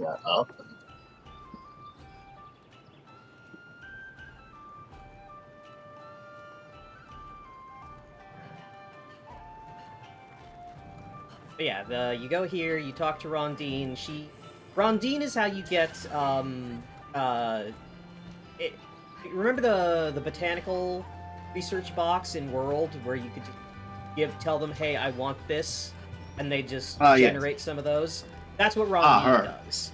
that up. But yeah, you go here, you talk to Rondine. Rondine is how you get, remember the botanical research box in World, where you could just tell them, hey, I want this, and they just generate some of those? That's what Rondine does.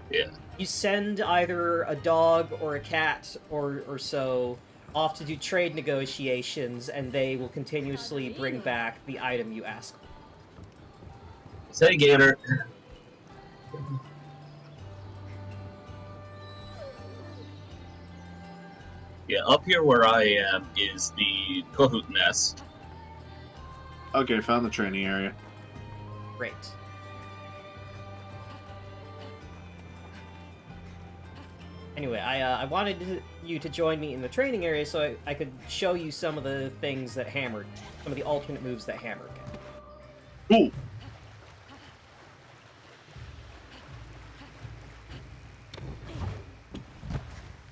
Yeah. You send either a dog or a cat or so off to do trade negotiations, and they will continuously bring back the item you ask for. Say, Gator. Yeah, up here where I am is the Kahoot nest. Okay, found the training area. Great. Anyway, I wanted you to join me in the training area so I could show you some of the things that Hammer, some of the alternate moves that Hammer can. Ooh.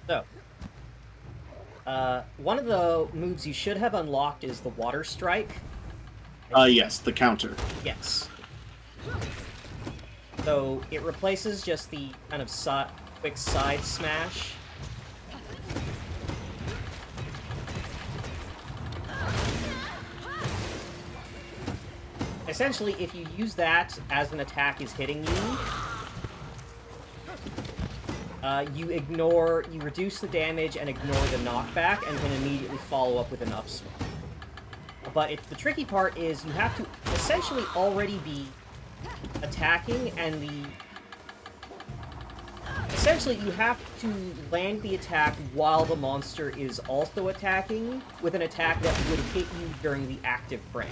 So, one of the moves you should have unlocked is the Water Strike. Yes, the counter. Yes. So, it replaces just the kind of quick side smash. Essentially, if you use that as an attack is hitting you, you reduce the damage and ignore the knockback, and can immediately follow up with an upswing. But the tricky part is you have to essentially already be attacking, and essentially you have to land the attack while the monster is also attacking, with an attack that would hit you during the active frame.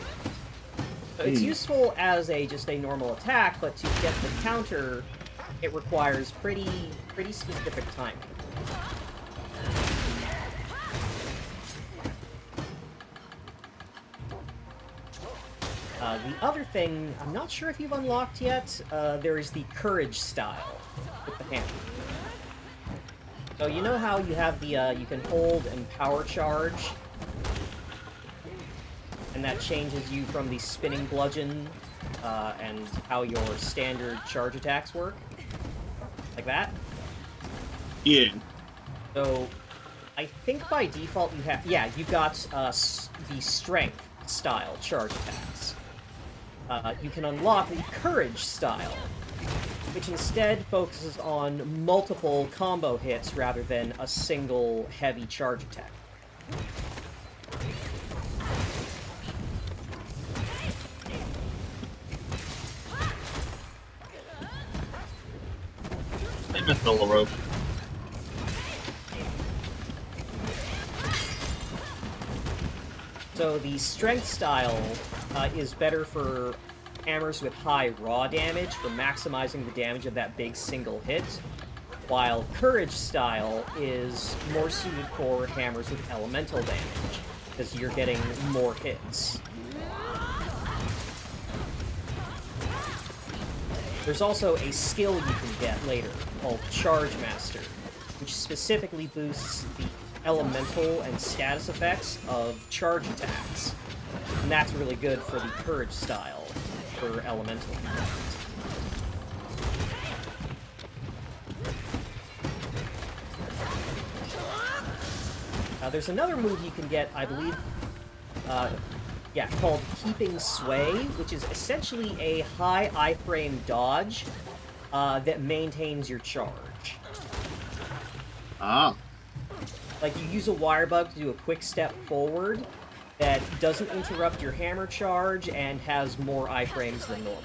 So it's useful as just a normal attack, but to get the counter, it requires pretty specific timing. The other thing, I'm not sure if you've unlocked yet, there is the Courage style with the hammer. So you know how you have the, you can hold and power charge, and that changes you from the spinning bludgeon, and how your standard charge attacks work? Like that? Yeah. So, I think by default you have... Yeah, you've got the Strength style charge attacks. You can unlock the Courage style, which instead focuses on multiple combo hits rather than a single heavy charge attack. I missed the rope. So the Strength style is better for hammers with high raw damage, for maximizing the damage of that big single hit, while Courage style is more suited for hammers with elemental damage, because you're getting more hits. There's also a skill you can get later, called Charge Master, which specifically boosts the elemental and status effects of charge attacks. And that's really good for the Courage style for elemental. There's another move you can get, I believe, called Keeping Sway, which is essentially a high iframe dodge that maintains your charge. Ah. Like, you use a wire bug to do a quick step forward that doesn't interrupt your hammer charge and has more iframes than normal.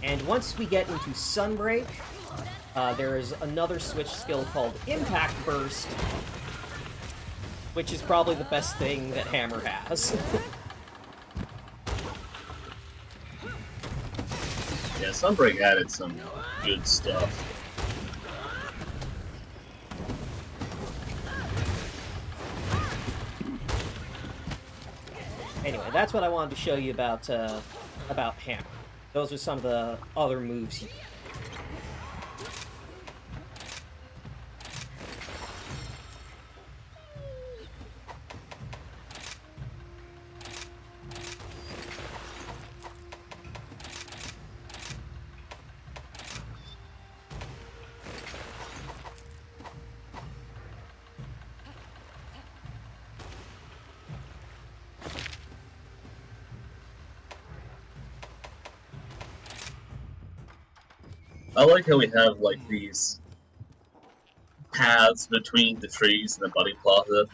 And once we get into Sunbreak, there is another switch skill called Impact Burst, which is probably the best thing that Hammer has. Yeah, Sunbreak added some good stuff. Anyway, that's what I wanted to show you about Hammer. Those are some of the other moves he... I like how we have like these paths between the trees and the Buddy Plaza,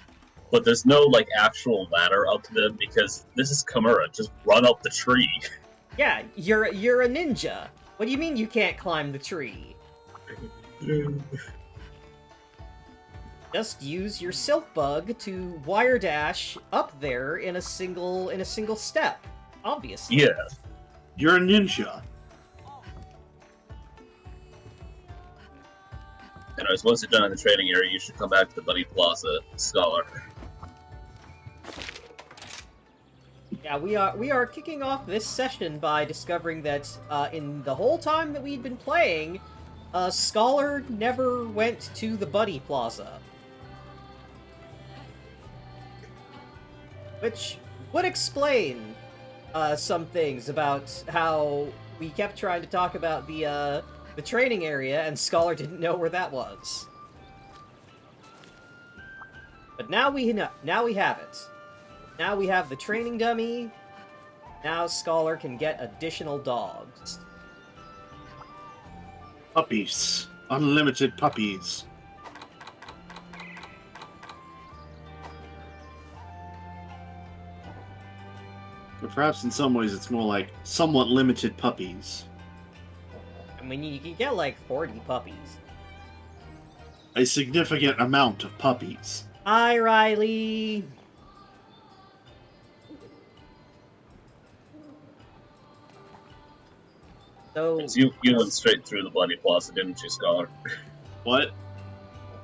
but there's no like actual ladder up to them because this is Kimura. Just run up the tree. Yeah, you're a ninja. What do you mean you can't climb the tree? Just use your silk bug to wire dash up there in a single step. Obviously. Yeah. You're a ninja. Anyways, once you're done in the training area, you should come back to the Buddy Plaza Scholar. Yeah, we are kicking off this session by discovering that in the whole time that we'd been playing, Scholar never went to the Buddy Plaza. Which would explain some things about how we kept trying to talk about the training area, and Scholar didn't know where that was. But now we know. Now we have it. Now we have the training dummy. Now Scholar can get additional dogs. Puppies. Unlimited puppies. But perhaps in some ways it's more like somewhat limited puppies. I mean, you can get like 40 puppies. A significant amount of puppies. Hi, Riley! So... You went straight through the Bloody Plaza, didn't you, Scholar? What?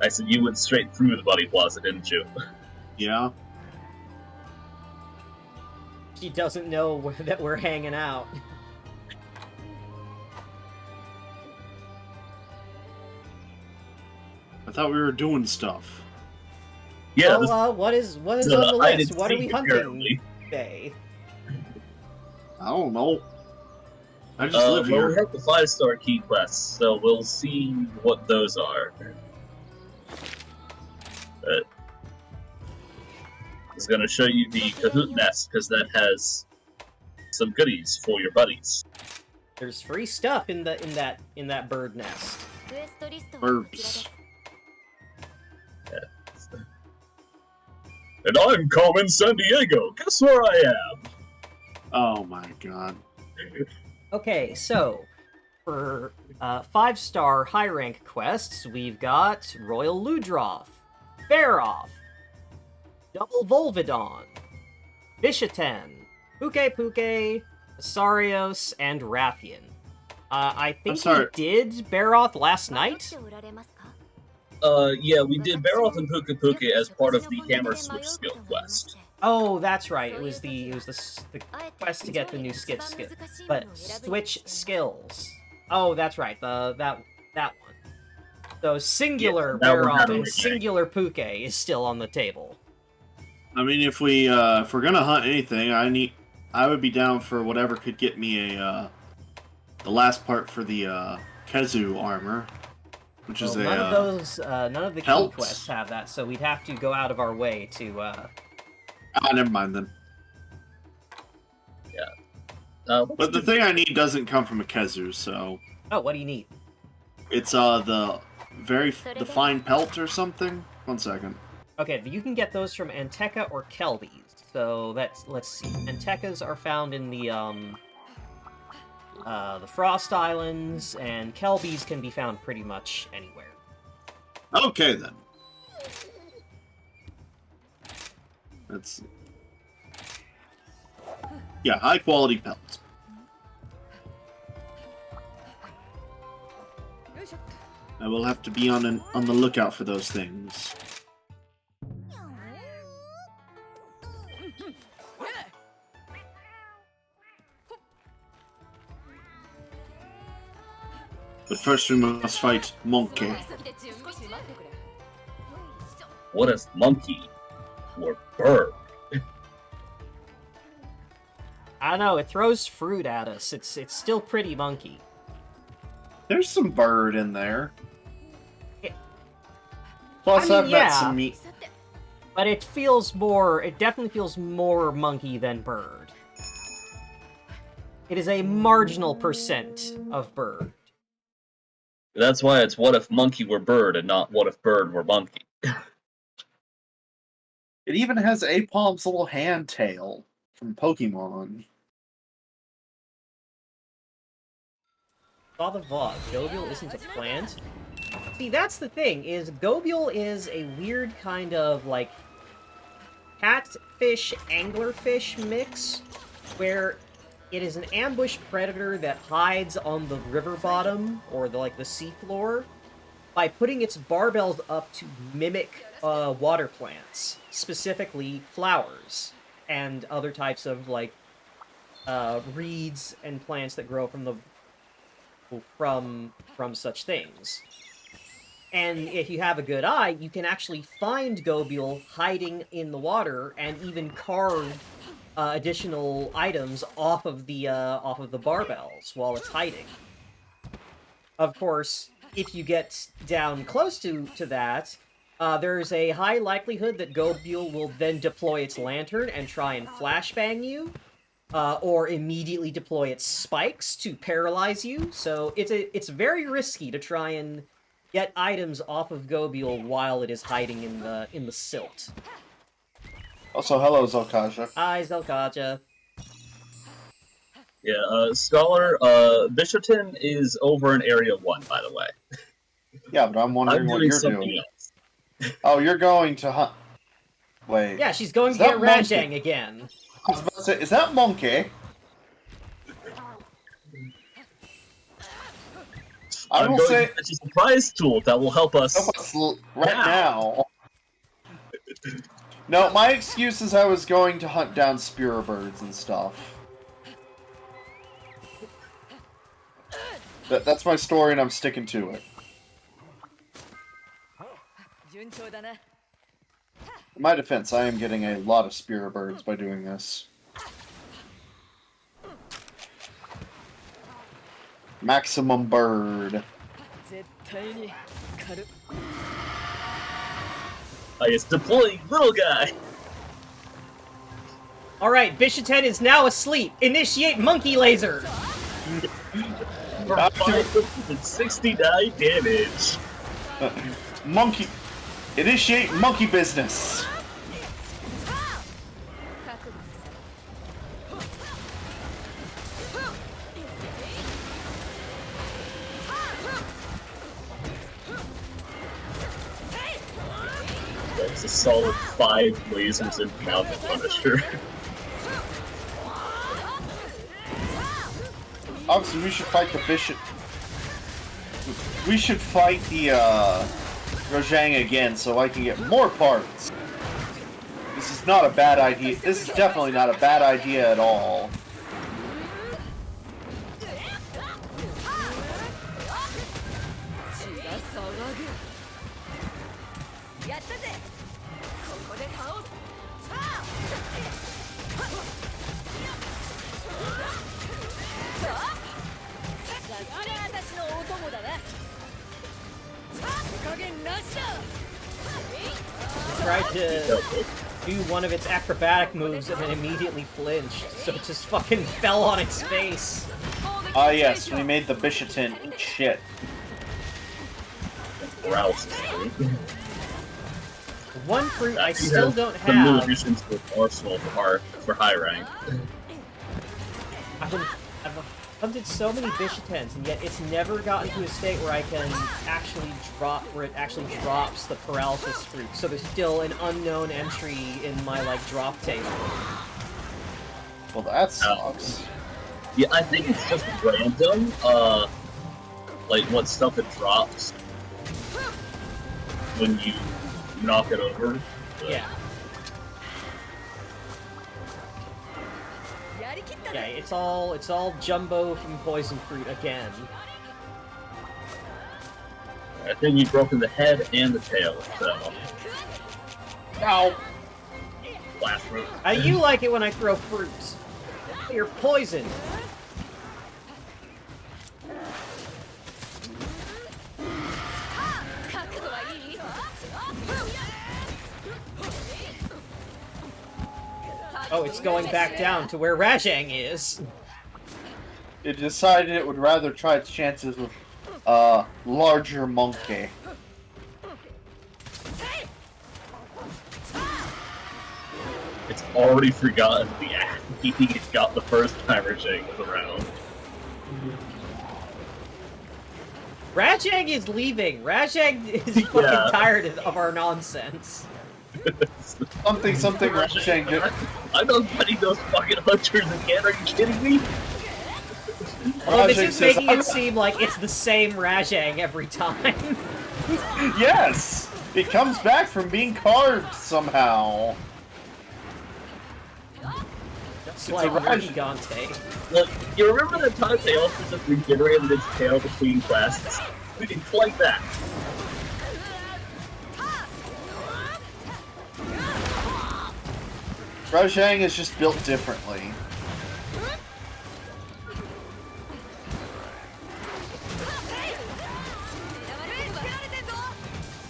I said you went straight through the Bloody Plaza, didn't you? Yeah. She doesn't know that we're hanging out. I thought we were doing stuff. Yeah. Well, what is on the list? What are we hunting today? I don't know. I just live well, here. we have the 5-star key quests, so we'll see what those are. It's going to show you the Kahoot nest, because that has some goodies for your buddies. There's free stuff in that bird nest. Birds. And I'm Carmen San Diego. Guess where I am? Oh my god. Okay, so for 5-star high rank quests, we've got Royal Ludroth, Faroth, Double Volvidon, Bishaten, Puke Puke, Asarios, and Rathian. I think we did Baroth last night. Yeah, we did Baroth and Puka Puka as part of the Hammer Switch skill quest. Oh, that's right. It was the quest to get the new skill. But switch skills. Oh, that's right. That one. So singular Baroth and singular Puke is still on the table. I mean, if we're gonna hunt anything, I would be down for whatever could get me the last part for the Kezu armor, which is none of the key quests have that, so we'd have to go out of our way to. Never mind then. Yeah. But the thing I need doesn't come from a Kezu, so. Oh, what do you need? It's the fine pelt or something. 1 second. Okay, you can get those from Anteka or Kelbies. So let's see. Antekas are found in the Frost Islands, and Kelbies can be found pretty much anywhere. Okay then. Let's see. Yeah, high quality pelts. I will have to be on the lookout for those things. But first we must fight Monkey. What if monkey were bird? I don't know, it throws fruit at us. It's still pretty monkey. There's some bird in there. It- Plus, I mean, I've met yeah. some meat. But it definitely feels more monkey than bird. It is a marginal percent of bird. That's why it's what if monkey were bird and not what if bird were monkey. It even has Apom's little hand tail from Pokemon. Saw the VOD. Gobiel isn't a plant. See, that's the thing, is Gobiel is a weird kind of, like, catfish, anglerfish mix, where it is an ambush predator that hides on the river bottom, or the seafloor, by putting its barbels up to mimic water plants, specifically flowers, and other types of, reeds and plants that grow from such things. And if you have a good eye, you can actually find Gobiel hiding in the water and even carve additional items off of the barbels while it's hiding. Of course, if you get down close to that, there's a high likelihood that Gobiel will then deploy its lantern and try and flashbang you, or immediately deploy its spikes to paralyze you. So it's very risky to try and get items off of Gobiel while it is hiding in the silt. Also, hello, Zolkaja. Hi, Zelkaja. Yeah, Scholar, Bishopton is over in Area 1, by the way. Yeah, but I'm wondering what doing you're something doing. else. Oh, you're going to hunt. Wait. Yeah, she's going Is to get that Monkey? Rajang again. I was about to say, is that Monkey? I I'm will going say, to fetch a surprise tool that will help us. right now. No, my excuse is I was going to hunt down spear birds and stuff. That's my story, and I'm sticking to it. In my defense, I am getting a lot of spear birds by doing this. Maximum bird. It's deploying little guy. Alright, Bishopton is now asleep. Initiate monkey laser! For 569 damage. Monkey. Initiate monkey business. That's a solid 5 lasers in Mount the Punisher. Obviously, we should fight the bishop. We should fight the Rajang again so I can get more parts. This is not a bad idea. This is definitely not a bad idea at all. Tried to do one of its acrobatic moves and then immediately flinched, so it just fucking fell on its face. Ah yes, we made the Bishopton eat shit. Grouse. One fruit I still don't The have. munitions for arsenal for high rank. I've hunted so many Bishoptons, and yet it's never gotten to a state where I can actually where it actually drops the paralysis fruit. So there's still an unknown entry in my, drop table. Well, that sucks. Yeah, I think it's just random, what stuff it drops when you knock it over. But Yeah. Yeah, it's all jumbo from poison fruit again. I think you've broken the head and the tail, so... Ow! Blast root. You like it when I throw fruit. You're poisoned. Oh, it's going back down to where Rajang is. It decided it would rather try its chances with larger monkey. It's already forgotten the ass beating it got the first time Rajang was around. Rajang is leaving. Rajang is fucking tired of our nonsense. Something Rajang did. I'm not fighting those fucking hunters again, are you kidding me? Well, this is making it seem like it's the same Rajang every time. Yes! It comes back from being carved somehow. Just like Gigante. Look, you remember the time they also just regenerated its tail between classes? It's like that. Rajang is just built differently.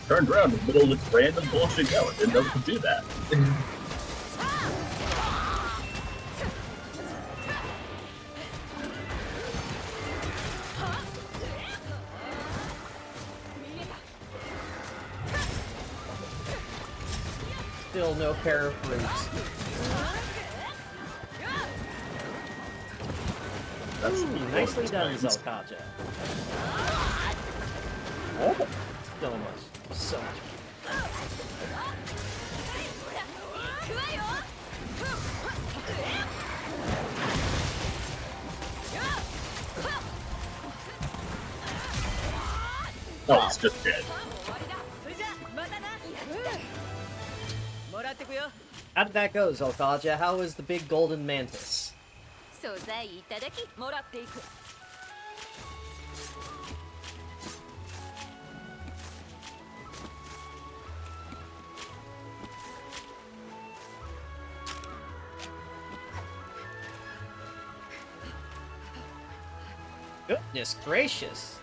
Turned around in the middle of this random bullshit go. It didn't know to do that. Still no pair of fruits. Nicely done, Zelkaja. Oh. So much. Oh, it's just dead. How did that go, Zelkaja? How was the big golden mantis? Goodness gracious.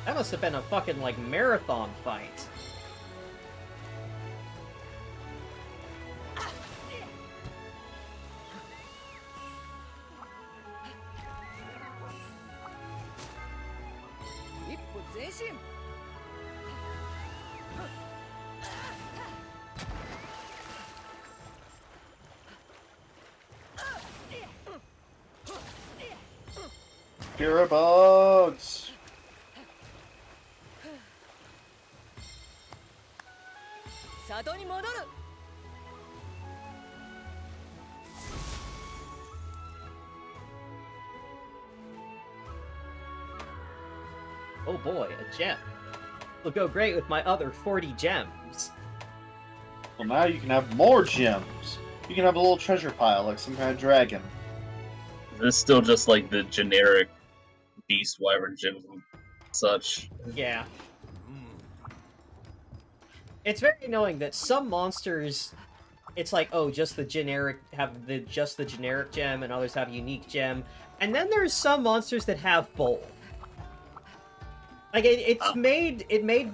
That must have been a fucking, like, marathon fight. Pure bugs. Oh boy, a gem. Will go great with my other 40 gems. Well, now you can have more gems. You can have a little treasure pile like some kind of dragon. This is still just like the generic beast wyvern gems and such. Yeah. It's very annoying that some monsters, it's like, oh, just the generic generic gem, and others have a unique gem, and then there's some monsters that have both. Like it made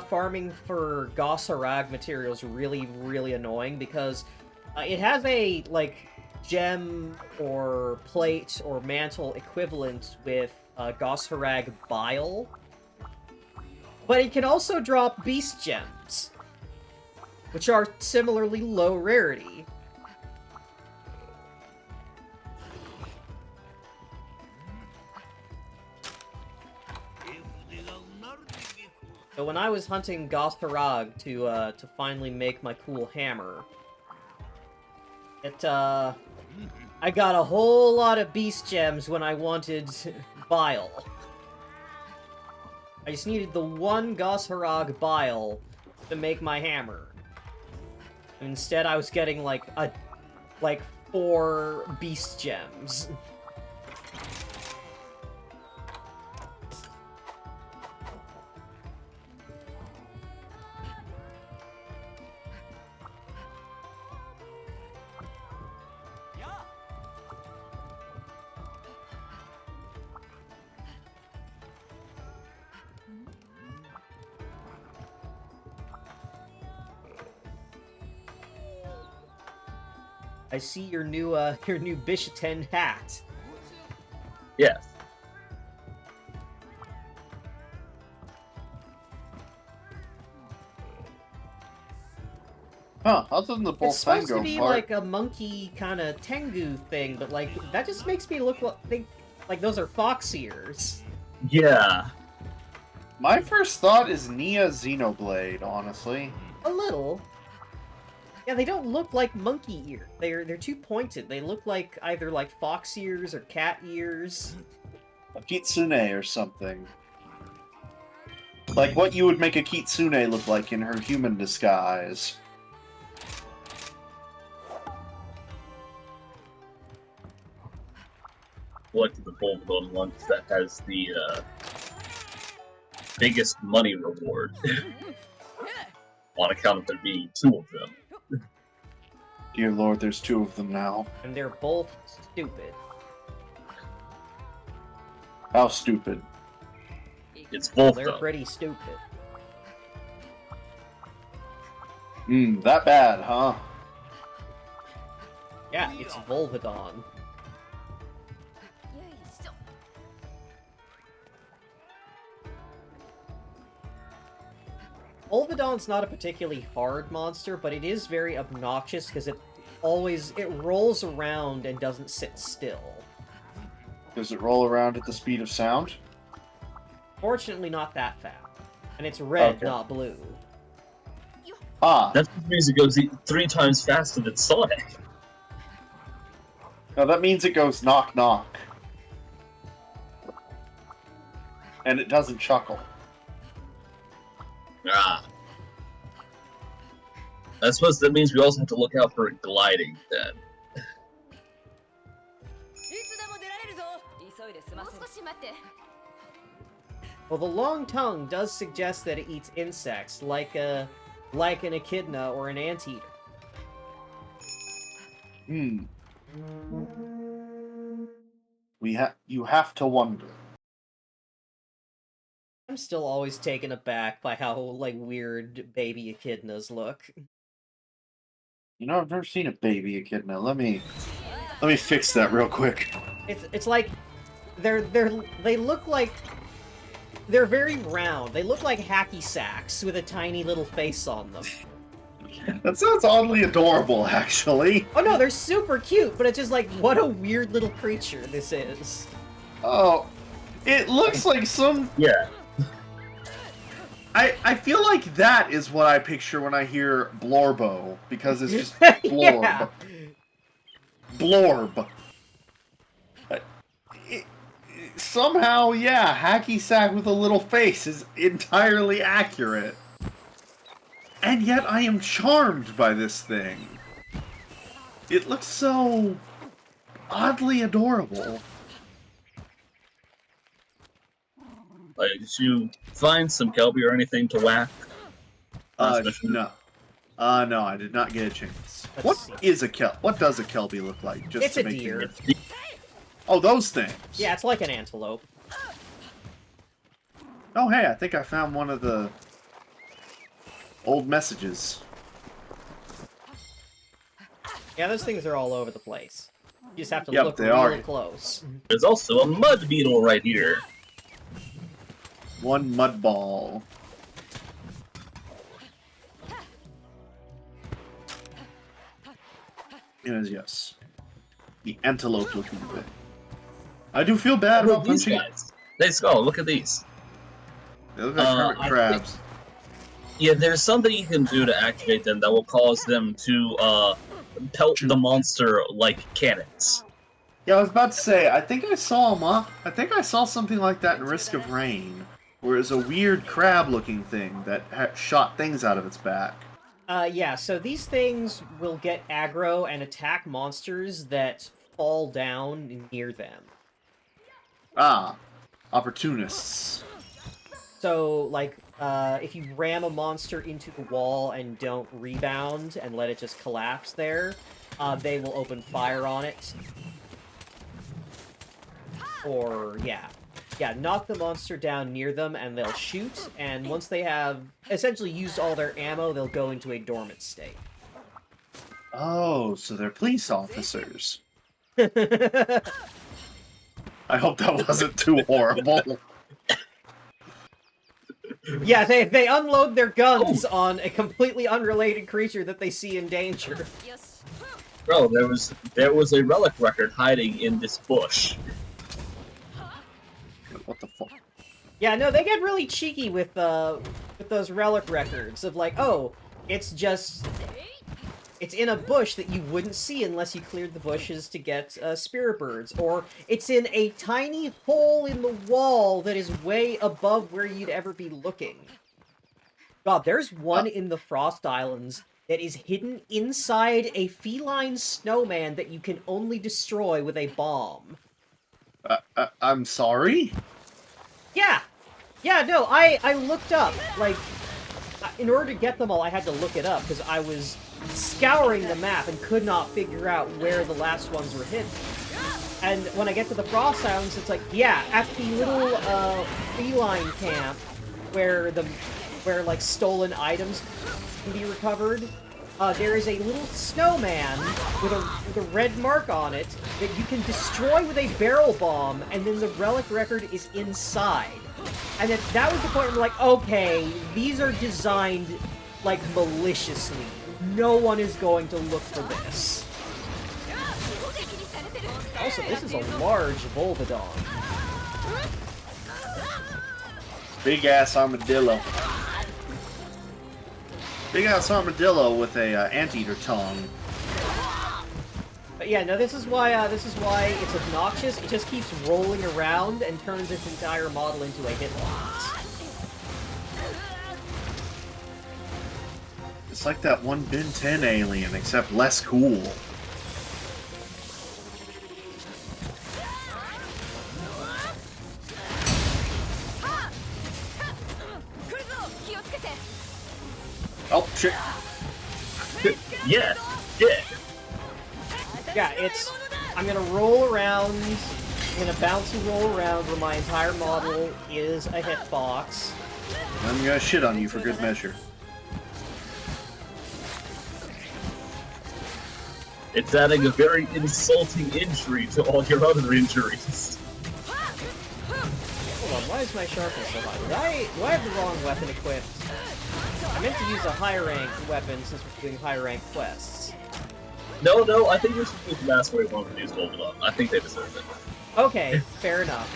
farming for Gosarag materials really, really annoying because it has a like gem or plate or mantle equivalent with Gosarag bile, but it can also drop beast gems, which are similarly low rarity. So when I was hunting Gosarag to finally make my cool hammer, I got a whole lot of beast gems when I wanted bile. I just needed the one Gosarag bile to make my hammer. Instead, I was getting like 4 beast gems. I see your new Bishaten hat. Yes. Huh, other than the It's supposed to Bolfango be part, like a monkey kind of Tengu thing, but like that just makes me think like those are fox ears. Yeah. my first thought is Nia Xenoblade, honestly. A little. Yeah, they don't look like monkey ears. They're too pointed. They look like either like fox ears or cat ears. A Kitsune or something. Like what you would make a Kitsune look like in her human disguise. What the Bolton one that has the biggest money reward on account of there being two of them. Dear Lord, there's two of them now. And they're both stupid. How stupid. It's both They're of them. pretty stupid. That bad, huh? Yeah, it's Volvidon. Volvidon's not a particularly hard monster, but it is very obnoxious because it rolls around and doesn't sit still. Does it roll around at the speed of sound? Fortunately, not that fast. And it's red, Okay. not blue. Ah, That means it goes 3 times faster than Sonic. no, that means it goes knock knock. And it doesn't chuckle. Ah. I suppose that means we also have to look out for it gliding then. Well, the long tongue does suggest that it eats insects, like an echidna or an anteater. You have to wonder. I'm still always taken aback by how, like, weird baby echidnas look. You know, I've never seen a baby echidna. Let me fix that real quick. It's like they look like they're very round. They look like hacky sacks with a tiny little face on them. That sounds oddly adorable, actually. Oh no, they're super cute, but it's just like, what a weird little creature this is. Oh, it looks like some... Yeah. I feel like that is what I picture when I hear Blorbo, because it's just Blorb. Yeah. Blorb. Somehow, yeah, hacky sack with a little face is entirely accurate. And yet I am charmed by this thing. It looks so oddly adorable. Like, did you find some Kelby or anything to whack? No. No, I did not get a chance. What does a Kelby look like? Just It's to a make deer. it... Oh, those things. Yeah, it's like an antelope. Oh, hey, I think I found one of the old messages. Yeah, those things are all over the place. You just have to Yep, look they real are. close. There's also a mud beetle right here. One mud ball. Yes. The antelope-looking thing. I do feel bad Look about at these punching. guys. Hey, Skull, look at these. They look like hermit I crabs. Yeah, there's something you can do to activate them that will cause them to pelt the monster like cannons. Yeah, I was about to say, I think I saw I think I saw something like that in Risk of Rain, where it was a weird crab-looking thing that shot things out of its back. Yeah, so these things will get aggro and attack monsters that fall down near them. Ah, opportunists. So, like, if you ram a monster into the wall and don't rebound and let it just collapse there, they will open fire on it. Or, yeah, knock the monster down near them and they'll shoot, and once they have essentially used all their ammo, they'll go into a dormant state. Oh, so they're police officers. I hope that wasn't too horrible. Yeah, they unload their guns on a completely unrelated creature that they see in danger. Bro, there was a relic record hiding in this bush. What the fuck? Yeah, no, they get really cheeky with those relic records of like, oh, it's in a bush that you wouldn't see unless you cleared the bushes to get spirit birds, or it's in a tiny hole in the wall that is way above where you'd ever be looking. God, there's one in the Frost Islands that is hidden inside a feline snowman that you can only destroy with a bomb. I'm sorry? Yeah! Yeah, no, I looked up, like, in order to get them all, I had to look it up, because I was scouring the map and could not figure out where the last ones were hidden. And when I get to the Frost Islands, it's like, yeah, at the little, feline camp, where like, stolen items can be recovered, there is a little snowman with a red mark on it that you can destroy with a barrel bomb, and then the relic record is inside. And that was the point where I'm like, okay, these are designed, like, maliciously. No one is going to look for this. Also, this is a large Volvidon. Big ass armadillo. Big ass armadillo with a anteater tongue. But yeah, no, this is why it's obnoxious. It just keeps rolling around and turns its entire model into a hitbox. It's like that one Ben 10 alien, except less cool. Oh, shit. Yeah, yeah. Yeah, I'm gonna roll around, I'm gonna bounce and roll around where my entire model is a hitbox. I'm gonna shit on you for good measure. It's adding a very insulting injury to all your other injuries. Hold on, why is my sharpness so high? Do I have the wrong weapon equipped? I meant to use a high rank weapon since we're doing high rank quests. No, I think we should use Masquerade one for these Volvidon. I think they deserve it. Okay, fair enough.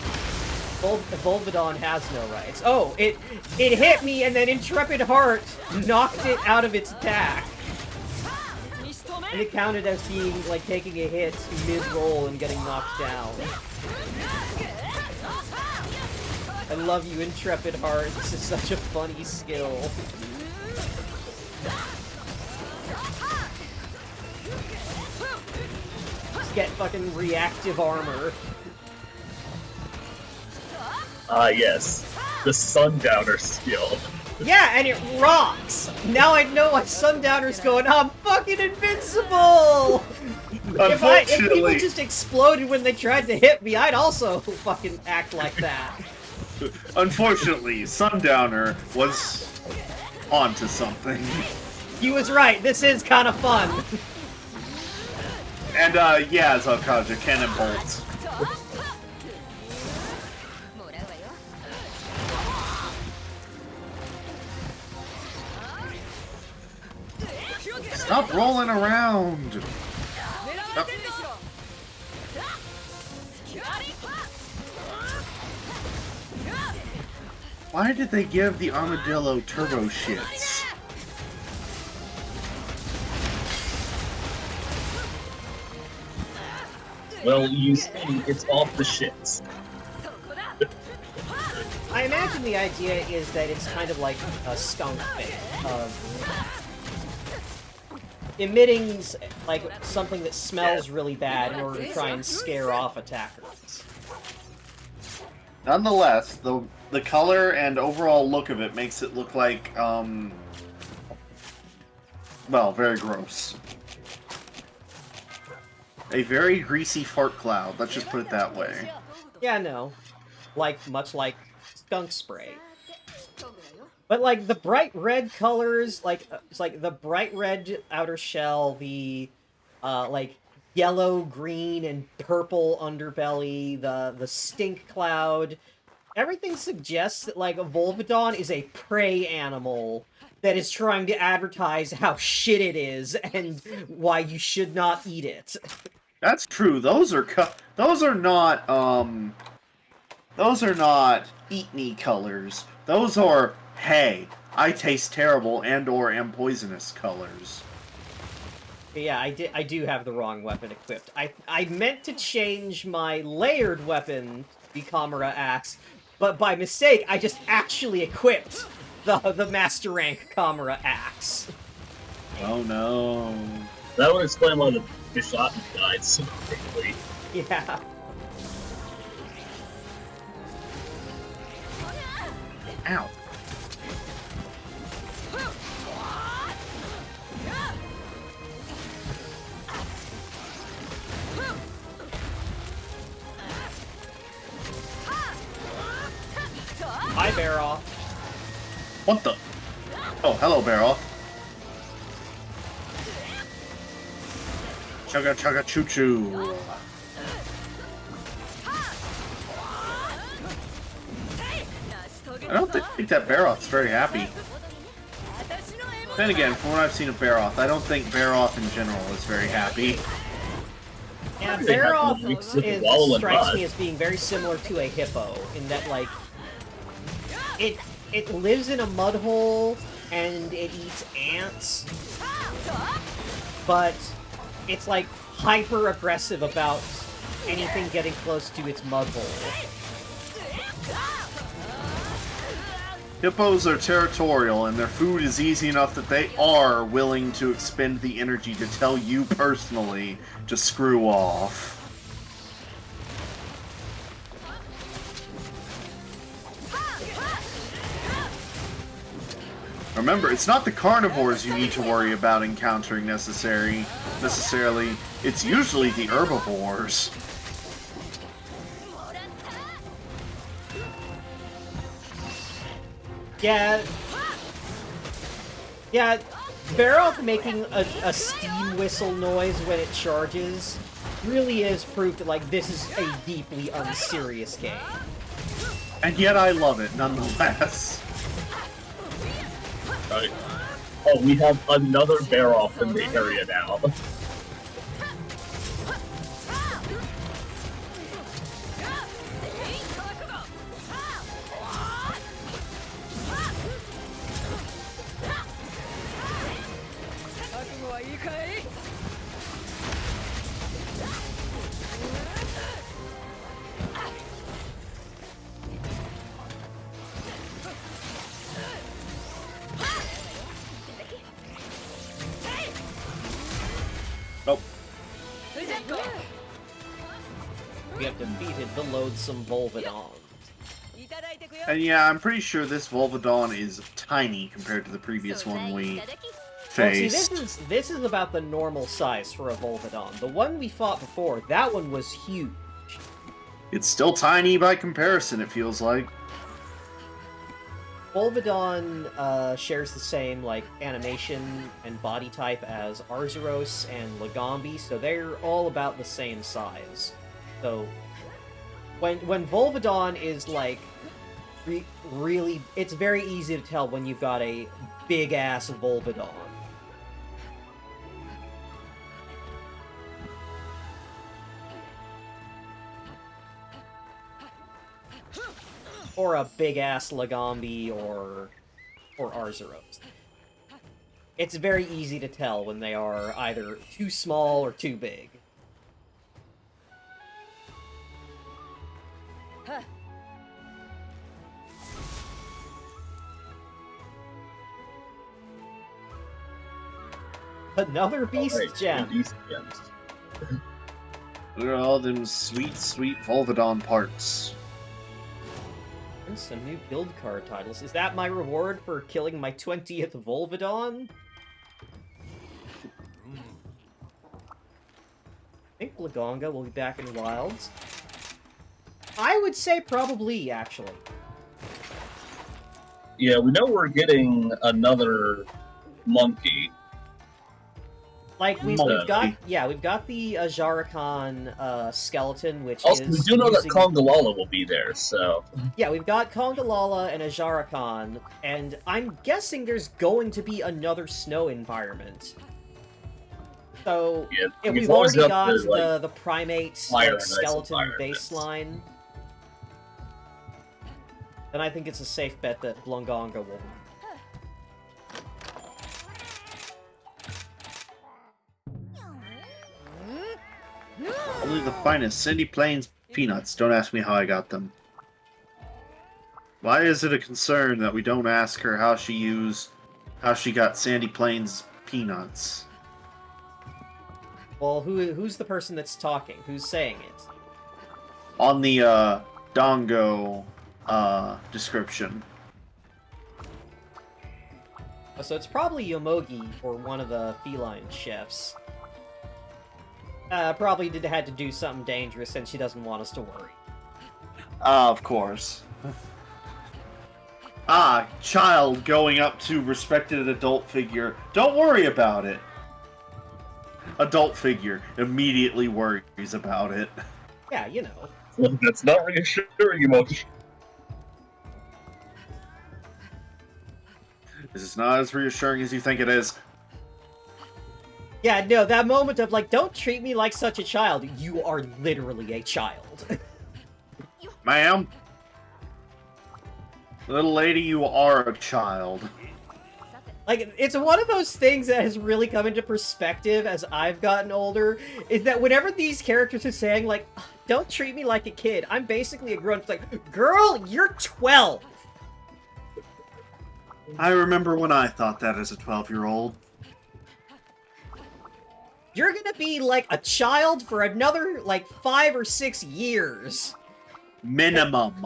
Volvidon has no rights. Oh, it hit me and then Intrepid Heart knocked it out of its attack. And it counted as being, like, taking a hit mid-roll and getting knocked down. I love you, Intrepid Heart. This is such a funny skill. Just get fucking reactive armor. Ah, yes. The Sundowner skill. Yeah, and it rocks! Now I know why Sundowner's going, I'm fucking invincible! If people just exploded when they tried to hit me, I'd also fucking act like that. Unfortunately, Sundowner was onto something. He was right, this is kind of fun. And, yeah, Zalkaja, cannon bolts. Stop rolling around! Oh. Why did they give the armadillo turbo shits? Well, you see, it's off the shits. I imagine the idea is that it's kind of like a skunk thing of emitting, like, something that smells really bad in order to try and scare off attackers. Nonetheless, the color and overall look of it makes it look like, well, very gross. A very greasy fart cloud, let's just put it that way. Yeah, no. Much like skunk spray. But like the bright red colors, like it's like the bright red outer shell, the like yellow, green, and purple underbelly, the stink cloud, everything suggests that like a Volvidon is a prey animal that is trying to advertise how shit it is and why you should not eat it. That's true. Those are not eat me colors. Those are, hey, I taste terrible and or am poisonous colors. Yeah, I do have the wrong weapon equipped. I meant to change my layered weapon to the Kamura Axe, but by mistake I just actually equipped the master rank Kamura Axe. Oh no. That would explain why the Bishotten died so quickly. Yeah. Ow. Hi, Baroth. What the? Oh, hello, Barrel. Chugga chugga choo choo. I don't think that Baroth's very happy. Then again, from what I've seen of Baroth, I don't think Baroth in general is very happy. Yeah, They have Baroth to mix with Wall and strikes Rod. me as being very similar to a hippo, in that, like, it lives in a mud hole, and it eats ants, but it's, like, hyper-aggressive about anything getting close to its mud hole. Hippos are territorial, and their food is easy enough that they are willing to expend the energy to tell you personally to screw off. Remember, it's not the carnivores you need to worry about encountering necessarily. It's usually the herbivores. Yeah, Baroth making a steam whistle noise when it charges really is proof that, like, this is a deeply unserious game. And yet I love it, nonetheless. Right. Oh, we have another Baroth in the area now. Nope. We have defeated the loathsome Volvidon. And yeah, I'm pretty sure this Volvidon is tiny compared to the previous one we Well, see, faced. this is about the normal size for a Volvidon. The one we fought before, that one was huge. It's still tiny by comparison, it feels like. Volvidon shares the same, like, animation and body type as Arzuros and Legambi, so they're all about the same size. So, when Volvidon is, like, really... It's very easy to tell when you've got a big-ass Volvidon. Or a big-ass Legambi or Arzuros. It's very easy to tell when they are either too small or too big. Another beast Alright, gem. beast gems. Look at all them sweet, sweet Volvidon parts. And some new build card titles. Is that my reward for killing my 20th Volvidon? I think Lagonga will be back in Wilds. I would say probably, actually. Yeah, we know we're getting another monkey. Like we've Monkey. got the Ajarakan skeleton, which Also, we is do know that using... Kongalala will be there, so... Yeah, we've got Kongalala and Ajarakan, and I'm guessing there's going to be another snow environment. So, Yeah, if we've we've always already got got the, the primate fire and ice skeleton environments. baseline, then I think it's a safe bet that Blungonga will. Only the finest Sandy Plains peanuts. Don't ask me how I got them. Why is it a concern that we don't ask her how she got Sandy Plains peanuts? Well, who's the person that's talking? Who's saying it? On the Dongo description. Oh, so it's probably Yomogi or one of the feline chefs. Probably had to do something dangerous, and she doesn't want us to worry. Of course. Child going up to respected adult figure. Don't worry about it. Adult figure immediately worries about it. Yeah, you know. Well, that's not reassuring, Emoji. This is not as reassuring as you think it is. Yeah, no, that moment of, like, don't treat me like such a child. You are literally a child. Ma'am? Little lady, you are a child. Like, it's one of those things that has really come into perspective as I've gotten older, is that whenever these characters are saying, like, don't treat me like a kid, I'm basically a grown-up. It's like, girl, you're 12! I remember when I thought that as a 12-year-old. You're gonna be, like, a child for another, like, 5 or 6 years. Minimum.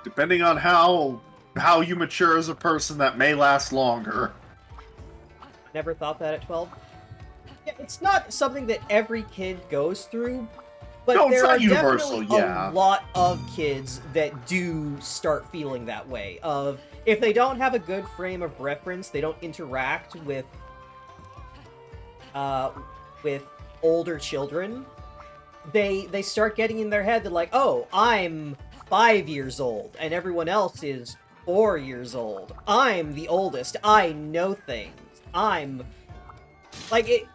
Depending on how you mature as a person, that may last longer. Never thought that at 12. Yeah, it's not something that every kid goes through, but No, it's there not are universal, definitely yeah. a lot of kids that do start feeling that way. Of if they don't have a good frame of reference, they don't interact with older children. They start getting in their head that, like, oh, I'm 5 years old and everyone else is 4 years old. I'm the oldest. I know things. I'm like it,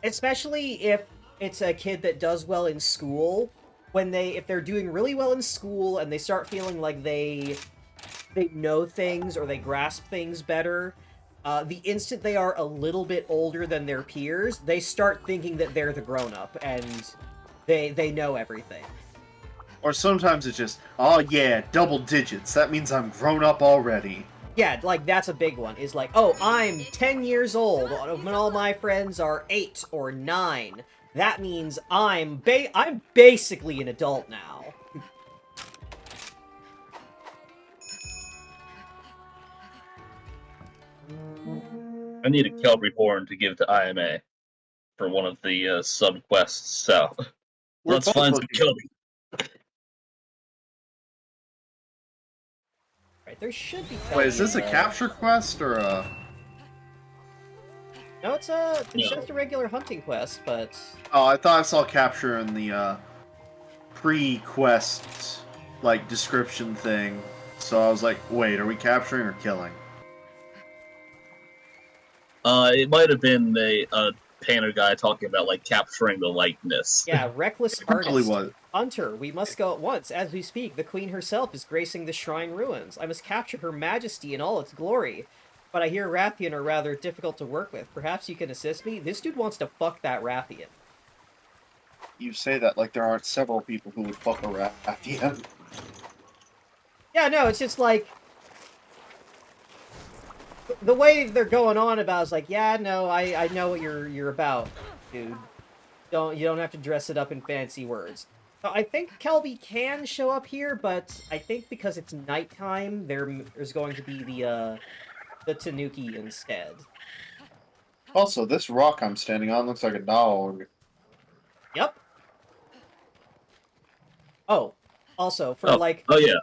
especially if it's a kid that does well in school. If they're doing really well in school and they start feeling like they know things or they grasp things better, the instant they are a little bit older than their peers, they start thinking that they're the grown-up and they know everything. Or sometimes it's just, oh yeah, double digits. That means I'm grown up already. Yeah, like, that's a big one. Is like, oh, I'm 10 years old when all my friends are 8 or 9. That means I'm basically an adult now. I need a Kelby horn to give to IMA for one of the sub-quests, so... Let's find some Kelby. Right, there should be... Wait, is this a capture quest or a... No, it's just a regular hunting quest, but... Oh, I thought I saw capture in the pre-quest, like, description thing. So I was like, wait, are we capturing or killing? It might have been a painter guy talking about, like, capturing the likeness. Yeah, reckless It probably artist. was. Hunter, we must go at once. As we speak, the queen herself is gracing the shrine ruins. I must capture her majesty in all its glory. But I hear Rathian are rather difficult to work with. Perhaps you can assist me? This dude wants to fuck that Rathian. You say that like there aren't several people who would fuck a Rathian. Yeah, no, it's just like... The way they're going on about is like, yeah, no, I know what you're about, dude. You don't have to dress it up in fancy words. So I think Kelby can show up here, but I think because it's nighttime, there's going to be the Tanuki instead. Also, this rock I'm standing on looks like a dog. Yep. Oh, also, for Oh yeah.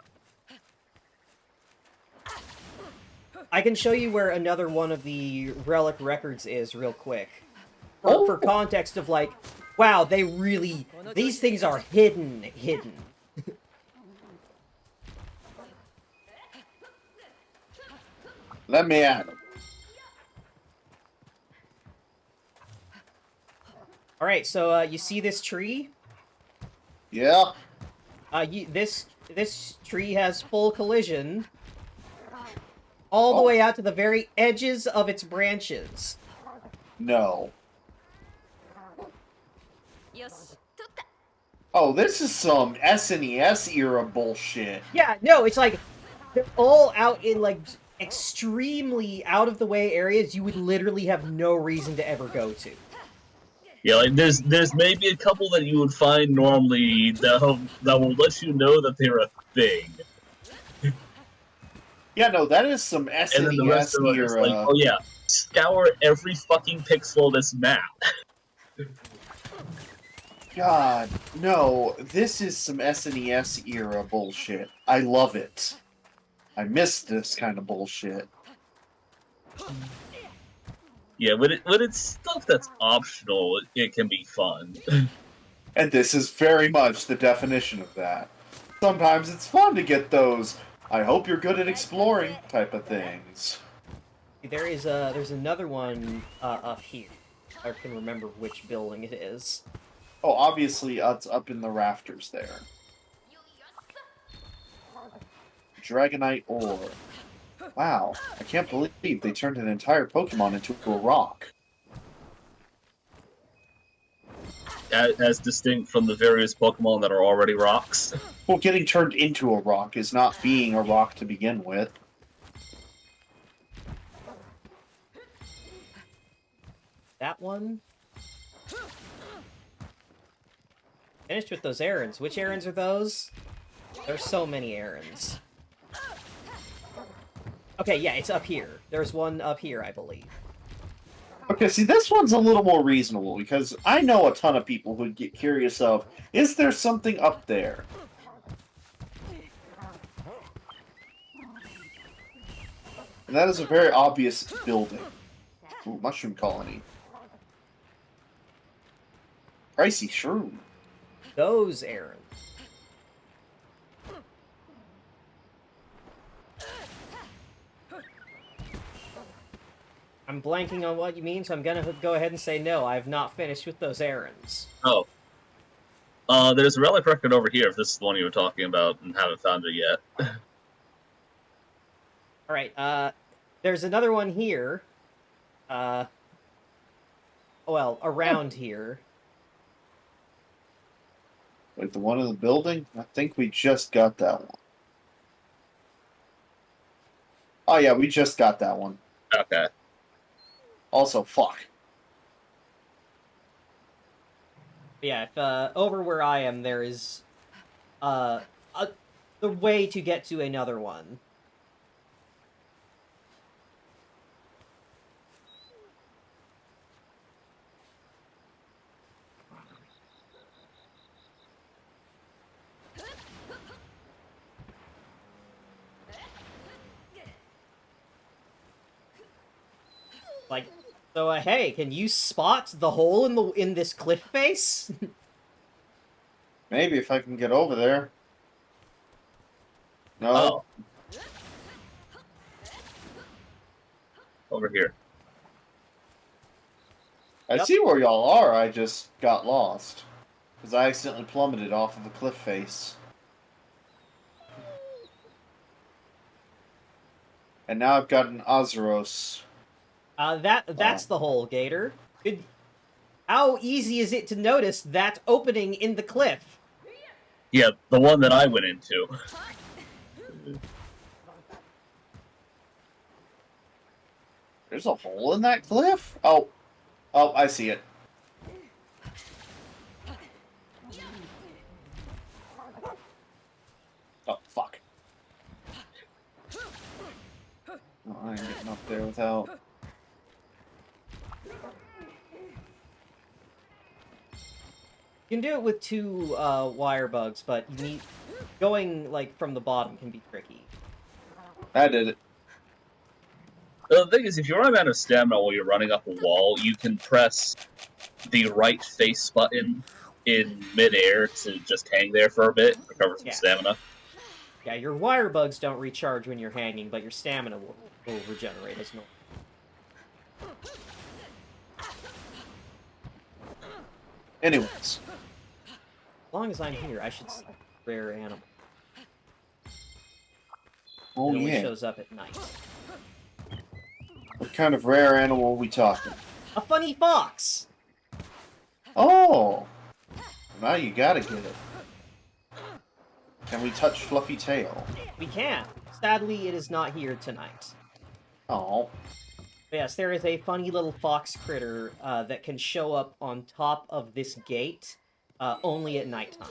I can show you where another one of the relic records is real quick. For context of, like, wow, these things are hidden. Let me at him. Alright, so, you see this tree? Yeah. This tree has full collision all the way out to the very edges of its branches. No. Oh, this is some SNES era bullshit. Yeah, no, it's like, they're all out in, like, extremely out-of-the-way areas you would literally have no reason to ever go to. Yeah, like there's maybe a couple that you would find normally that will let you know that they're a thing. Yeah, no, that is some SNES And then the rest of them are just like, era. oh yeah, scour every fucking pixel of this map. God, no, this is some SNES era bullshit. I love it. I miss this kind of bullshit. Yeah, when it's stuff that's optional, it can be fun. And this is very much the definition of that. Sometimes it's fun to get those, I hope you're good at exploring type of things. There's another one up here. I can remember which building it is. Oh, obviously, it's up in the rafters there. Dragonite ore. Wow, I can't believe they turned an entire Pokemon into a rock. As distinct from the various Pokemon that are already rocks. Well, getting turned into a rock is not being a rock to begin with. That one? Finished with those errands. Which errands are those? There's so many errands. Okay, yeah, it's up here. There's one up here, I believe. Okay, see, this one's a little more reasonable, because I know a ton of people who'd get curious of, is there something up there? And that is a very obvious building. Ooh, mushroom colony. Pricey shroom. Those errands. I'm blanking on what you mean, so I'm gonna go ahead and say no, I've not finished with those errands. Oh. There's a relic record over here, if this is the one you were talking about and haven't found it yet. Alright, there's another one here. Well, around here. Wait, the one in the building? I think we just got that one. Oh yeah, we just got that one. Okay. Also, fuck. Yeah, if, over where I am, there is, the way to get to another one. Like, so, hey, can you spot the hole in this cliff face? Maybe if I can get over there. No. Oh. Over here. I see where y'all are, I just got lost. Because I accidentally plummeted off of a cliff face. And now I've got an Azuros. That's the hole, Gator. How easy is it to notice that opening in the cliff? Yeah, the one that I went into. There's a hole in that cliff? Oh, I see it. Oh, fuck. Oh, I ain't getting up there without... You can do it with 2 wire bugs, but you need going like from the bottom can be tricky. I did it. The thing is, if you run out of stamina while you're running up a wall, you can press the right face button in midair to just hang there for a bit, recover some stamina. Yeah, your wire bugs don't recharge when you're hanging, but your stamina will regenerate as normal. Anyways. As long as I'm here, I should see a rare animal. Oh, it only yeah. shows up at night. What kind of rare animal are we talking? A funny fox! Oh! Now you gotta get it. Can we touch Fluffy Tail? We can. Sadly, it is not here tonight. Oh. But yes, there is a funny little fox critter that can show up on top of this gate only at nighttime.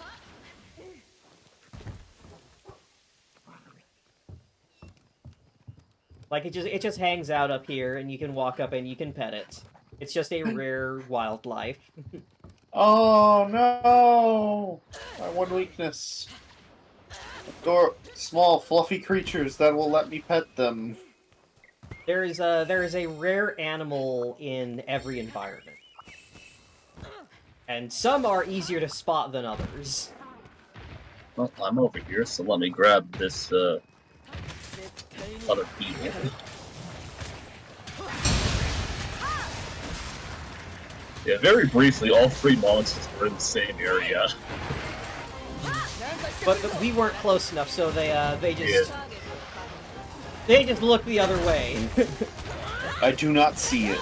Like, it just hangs out up here, and you can walk up and you can pet it. It's just a rare wildlife. Oh, no! My one weakness. Small, fluffy creatures that will let me pet them. There is a rare animal in every environment. And some are easier to spot than others. Well, I'm over here, so let me grab this, other people. Yeah, very briefly, all 3 monsters were in the same area. But we weren't close enough, so they just look the other way. I do not see it.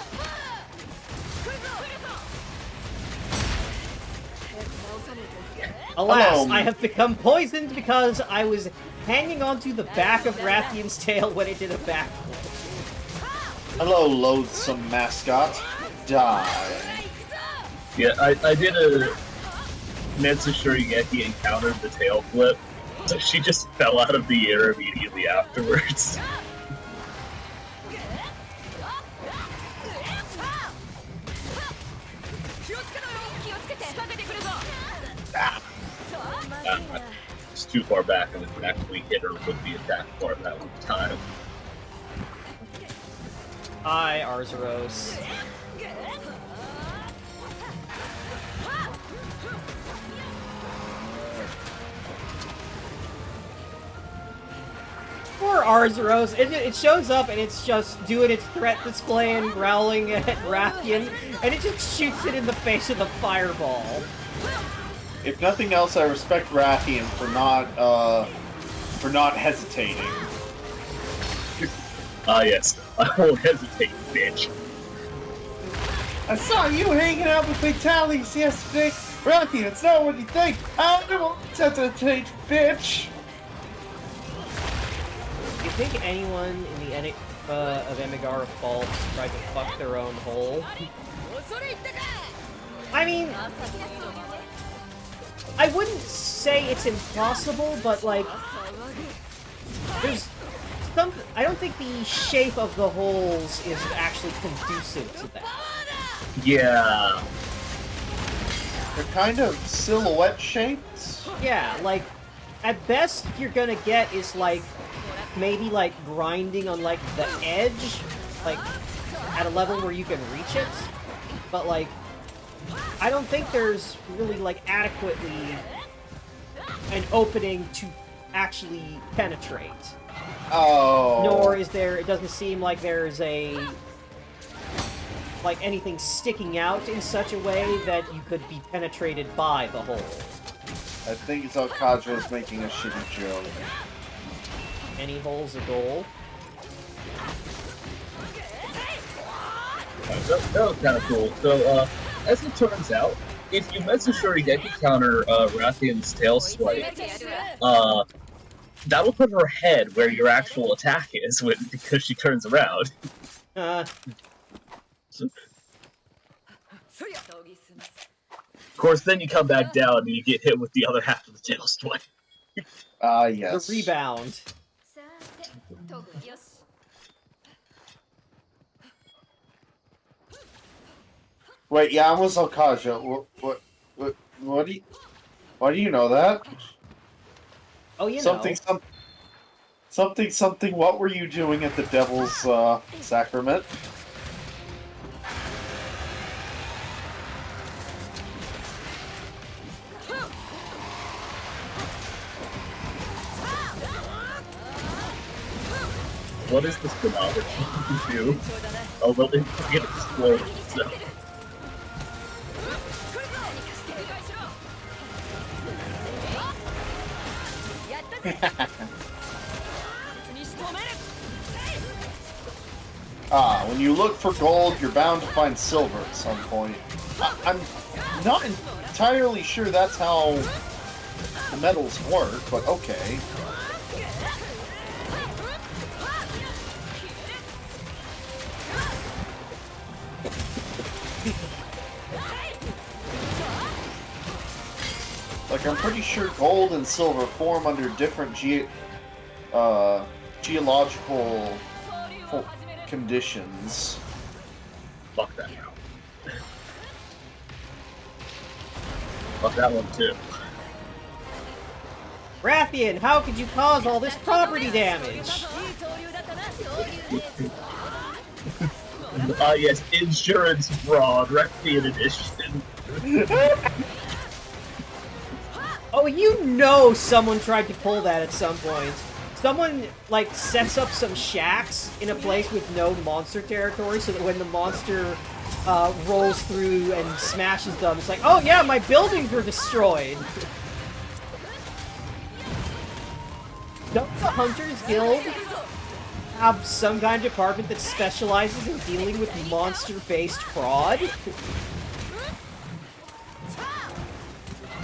Alas, Hello. I have become poisoned because I was hanging onto the back of Rathian's tail when it did a backflip. Hello, loathsome mascot. Die. Yeah, I did a Netsu Shurigeki encountered the tail flip, so she just fell out of the air immediately afterwards. It's too far back, and we can actually hit her with the attack part that one time. Hi, Arzuros. Poor Arzuros. It shows up and it's just doing its threat display and growling at Rathian, and it just shoots it in the face with a fireball. If nothing else, I respect Rathian for not hesitating. Ah, yes. I won't hesitate, bitch. I saw you hanging out with Big Tallies yesterday. Rathian, it's not what you think. I won't hesitate, bitch. Do you think anyone in the Enigma of Emigara Fault tried to fuck their own hole? I mean, I wouldn't say it's impossible, but like, there's some. I don't think the shape of the holes is actually conducive to that. Yeah. They're kind of silhouette shaped. Yeah, like, at best you're gonna get is like, maybe like grinding on like the edge, like at a level where you can reach it, but like, I don't think there's really like adequately an opening to actually penetrate. Oh. Nor is there, it doesn't seem like there's like anything sticking out in such a way that you could be penetrated by the hole. I think it's Kajo's making a shitty joke. Any hole's a goal. That was kind of cool. So, as it turns out, if you Metsu Shurigeki counter Rathian's tail swipe, that'll put her head where your actual attack is because she turns around. Of course, then you come back down and you get hit with the other half of the tail swipe. Ah, yes. The rebound. Wait, yeah, I was Kajo. What? What do you? Why do you know that? Oh, you Something, know. something. What were you doing at the Devil's Sacrament? What is this phenomenon to do? Although it can explode. So. When you look for gold, you're bound to find silver at some point. I'm not entirely sure that's how the metals work, but okay. Like, I'm pretty sure gold and silver form under different geological conditions. Fuck that now. Fuck that one too. Rathian, how could you cause all this property damage? Yes, insurance fraud, Rectian edition. Oh, you know someone tried to pull that at some point. Someone, like, sets up some shacks in a place with no monster territory so that when the monster rolls through and smashes them, it's like, oh yeah, my buildings were destroyed! Don't the Hunters Guild have some kind of department that specializes in dealing with monster-based fraud?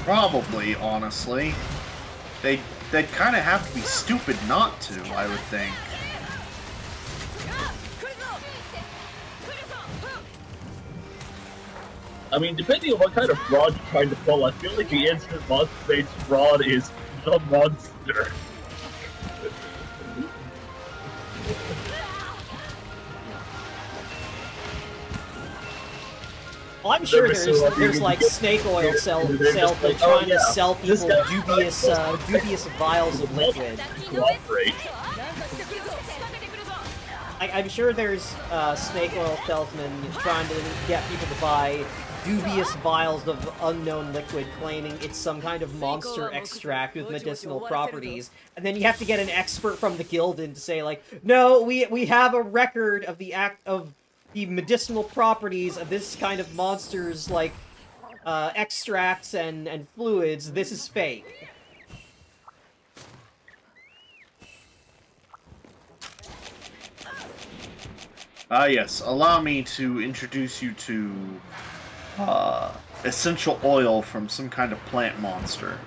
Probably, honestly. They'd kind of have to be stupid not to, I would think. I mean, depending on what kind of fraud you're trying to pull, I feel like the instant monster-based fraud is the monster. Well, I'm sure there's like snake oil salesmen trying to sell people dubious vials of liquid. I'm sure there's snake oil salesmen trying to get people to buy dubious vials of unknown liquid, claiming it's some kind of monster extract with medicinal properties, and then you have to get an expert from the guild in to say, like, no, we have a record of the medicinal properties of this kind of monster's, like, extracts and fluids. This is fake. Yes, allow me to introduce you to essential oil from some kind of plant monster.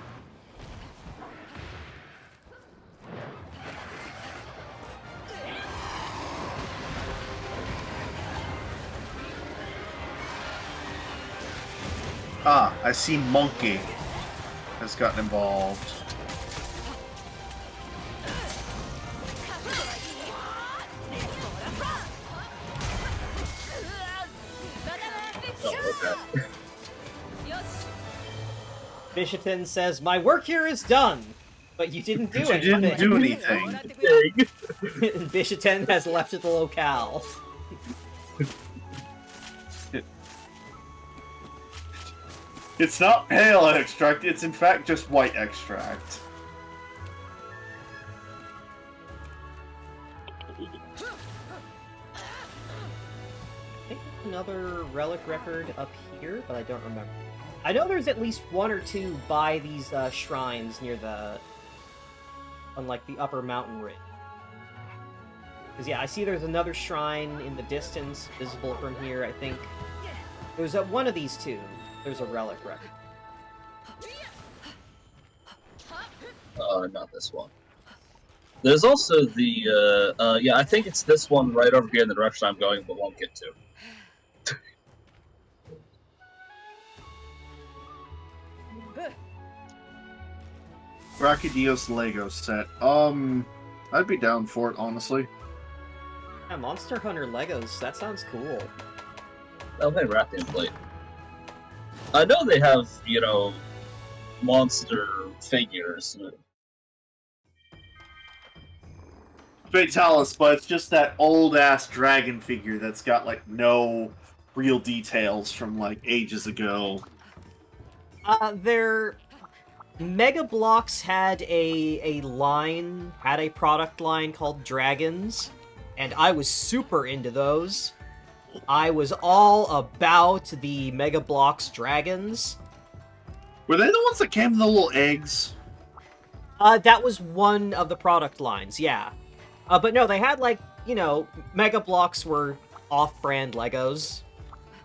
I see Monkey has gotten involved. Bishatin says, my work here is done, but you didn't do it. You didn't do anything. Bishatin has left the locale. It's not pale extract, it's in fact just white extract. I think another relic record up here, but I don't remember. I know there's at least one or two by these shrines near on like the upper mountain ridge. Because yeah, I see there's another shrine in the distance, visible from here, I think. There's one of these two. There's a relic record. Not this one. There's also the, yeah, I think it's this one right over here in the direction I'm going, but won't get to. Rakidio's Lego set. I'd be down for it, honestly. Yeah, Monster Hunter Legos, that sounds cool. I'll play Rathian plate. I know they have, monster figures. Fatalis, but it's just that old ass dragon figure that's got like no real details from like ages ago. Their Mega Bloks had a product line called Dragons, and I was super into those. I was all about the Mega Bloks Dragons. Were they the ones that came in the little eggs? That was one of the product lines, yeah. But no, they had, like, Mega Bloks were off-brand Legos.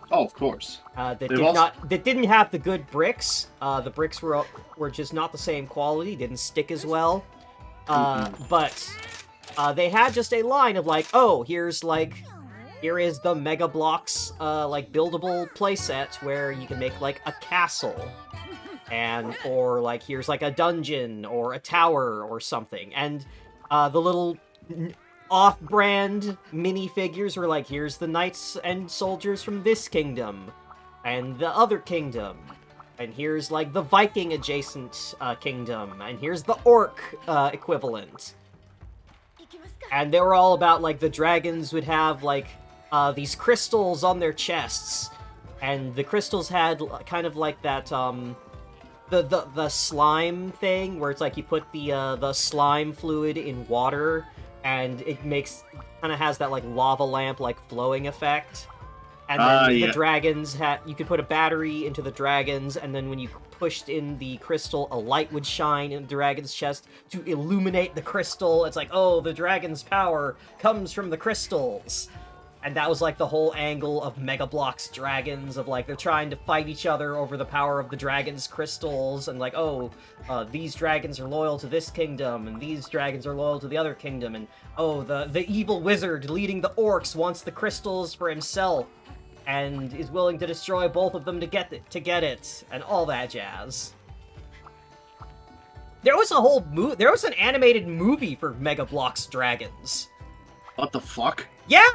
Oh, of course. That didn't have the good bricks. The bricks were just not the same quality, didn't stick as well. But they had just a line of, like, oh, here is the Mega Bloks, like, buildable playset where you can make, like, a castle. Or, like, here's, like, a dungeon or a tower or something. And the little off-brand minifigures were like, here's the knights and soldiers from this kingdom, and the other kingdom, and here's, like, the Viking-adjacent kingdom, and here's the orc equivalent. And they were all about, like, the dragons would have, like, these crystals on their chests, and the crystals had kind of like that, the slime thing, where it's like you put the slime fluid in water, and it kind of has that, like, lava lamp, like, flowing effect. And then the dragons you could put a battery into the dragons, and then when you pushed in the crystal, a light would shine in the dragon's chest to illuminate the crystal. It's like, oh, the dragon's power comes from the crystals. And that was, like, the whole angle of Mega Bloks Dragons, of, like, they're trying to fight each other over the power of the dragon's crystals, and, like, oh, these dragons are loyal to this kingdom, and these dragons are loyal to the other kingdom, and, oh, the evil wizard leading the orcs wants the crystals for himself, and is willing to destroy both of them to get it, and all that jazz. There was an animated movie for Mega Bloks Dragons. What the fuck? Yeah!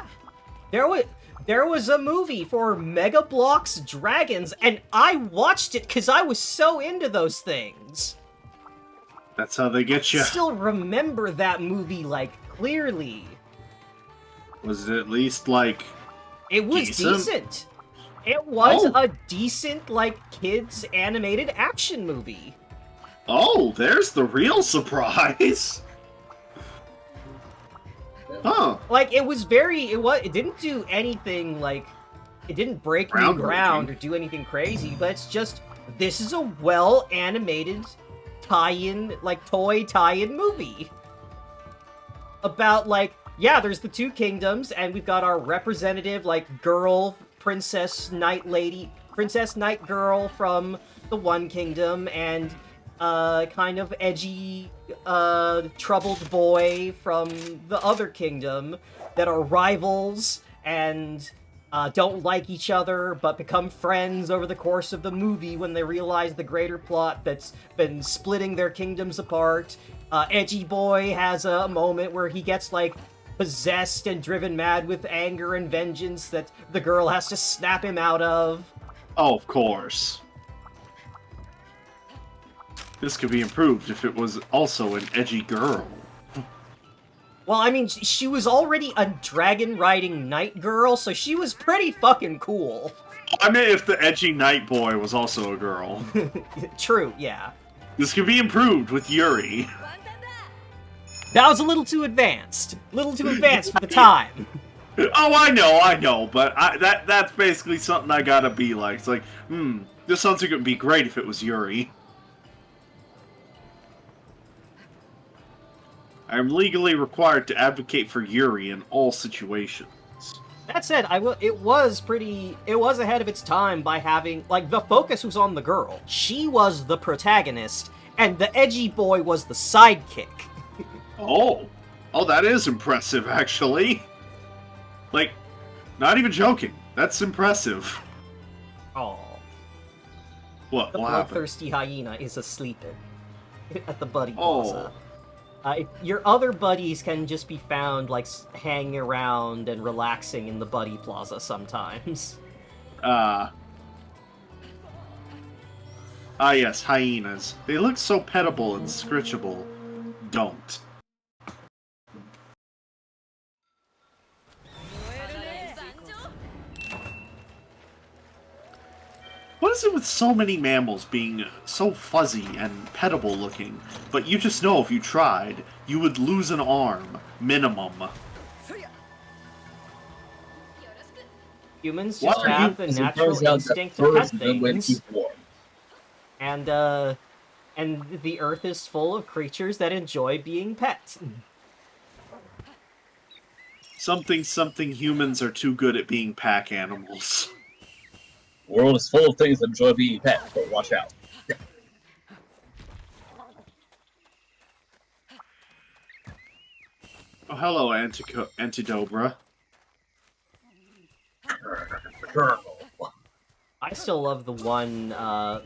There was a movie for Mega Bloks Dragons, and I watched it because I was so into those things. That's how they get you. I still remember that movie, like, clearly. Was it at least, like, it was decent. It was a decent, like, kids animated action movie. Oh, there's the real surprise. Huh. Like, it didn't do anything, like, it didn't break new ground or do anything crazy, but it's just, this is a well-animated tie-in, like, toy tie-in movie. About, like, yeah, there's the two kingdoms, and we've got our representative, like, girl, princess knight girl from the one kingdom, and kind of edgy, troubled boy from the other kingdom that are rivals and don't like each other, but become friends over the course of the movie when they realize the greater plot that's been splitting their kingdoms apart. Edgy boy has a moment where he gets, like, possessed and driven mad with anger and vengeance that the girl has to snap him out of. Oh, of course. This could be improved if it was also an edgy girl. Well, I mean, she was already a dragon-riding knight girl, so she was pretty fucking cool. I mean, if the edgy knight boy was also a girl. True, yeah. This could be improved with Yuri. That was a little too advanced. A little too advanced for the time. Oh, I know, but that's basically something I gotta be like. It's like, this sounds like it would be great if it was Yuri. I am legally required to advocate for Yuri in all situations. That said, it was ahead of its time by having, like, the focus was on the girl. She was the protagonist, and the edgy boy was the sidekick. Oh, that is impressive, actually. Like, not even joking. That's impressive. Oh. What happened? The bloodthirsty hyena is asleep at the buddy plaza. Your other buddies can just be found, like, hanging around and relaxing in the buddy plaza sometimes. Ah, yes, hyenas. They look so petable and scritchable. Don't. What is it with so many mammals being so fuzzy and petable looking, but you just know if you tried, you would lose an arm, minimum. Humans just Why are have the you- natural turns out that instinct to fur pet is a good way to things, keep warm. and the Earth is full of creatures that enjoy being pet. Something humans are too good at being pack animals. The world is full of things that enjoy being pets, but watch out. Oh, hello, Antidobra. I still love the one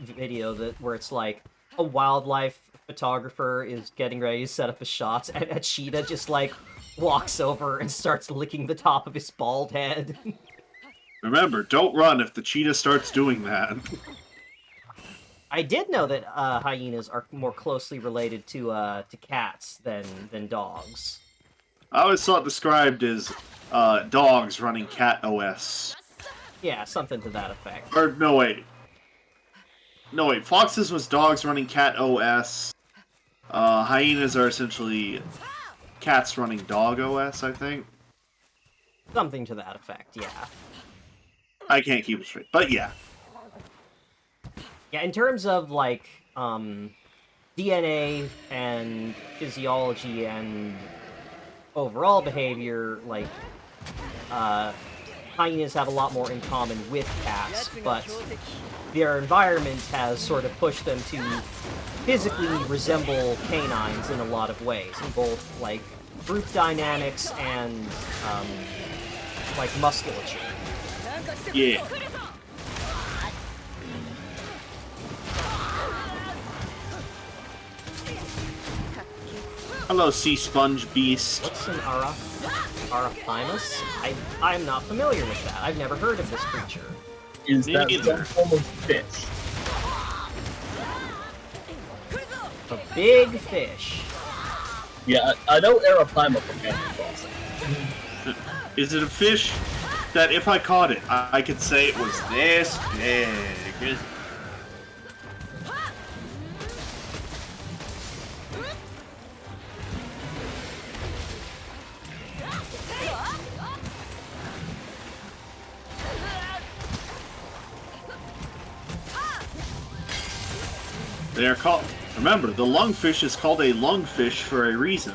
video where it's like a wildlife photographer is getting ready to set up a shot, and a cheetah just like walks over and starts licking the top of his bald head. Remember, don't run if the cheetah starts doing that. I did know that hyenas are more closely related to cats than dogs. I always saw it described as dogs running cat OS. Yeah, something to that effect. Or, no, wait. No, wait. Foxes was dogs running cat OS. Hyenas are essentially cats running dog OS, I think. Something to that effect, yeah. I can't keep it straight, but yeah. Yeah, in terms of, like, DNA and physiology and overall behavior, like, hyenas have a lot more in common with cats, but their environment has sort of pushed them to physically resemble canines in a lot of ways, in both, like, group dynamics and, like, musculature. Yeah. Hello, sea sponge beast. What's an Arapimus? I'm not familiar with that. I've never heard of this creature. Is that some form of fish? A big fish. Yeah, I know Arapaima from Animal Crossing. Is it a fish that if I caught it, I could say it was this big? They are called... Remember, the lungfish is called a lungfish for a reason.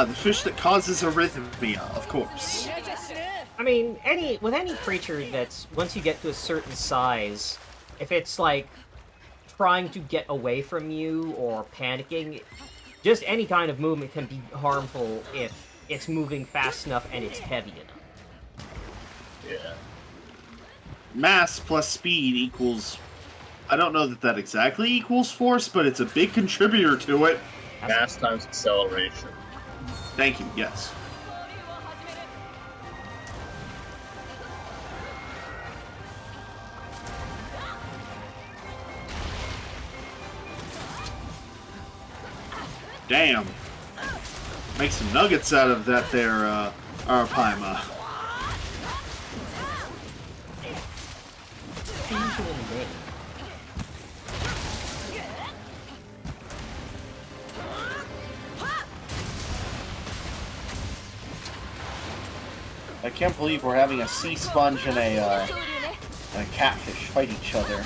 The fish that causes arrhythmia, of course. I mean, with any creature that's, once you get to a certain size, if it's, like, trying to get away from you or panicking, just any kind of movement can be harmful if it's moving fast enough and it's heavy enough. Yeah. Mass plus speed equals... I don't know that exactly equals force, but it's a big contributor to it. Mass times acceleration. Thank you, yes. Damn. Make some nuggets out of that there, Arapaima. I can't believe we're having a sea sponge and a catfish fight each other.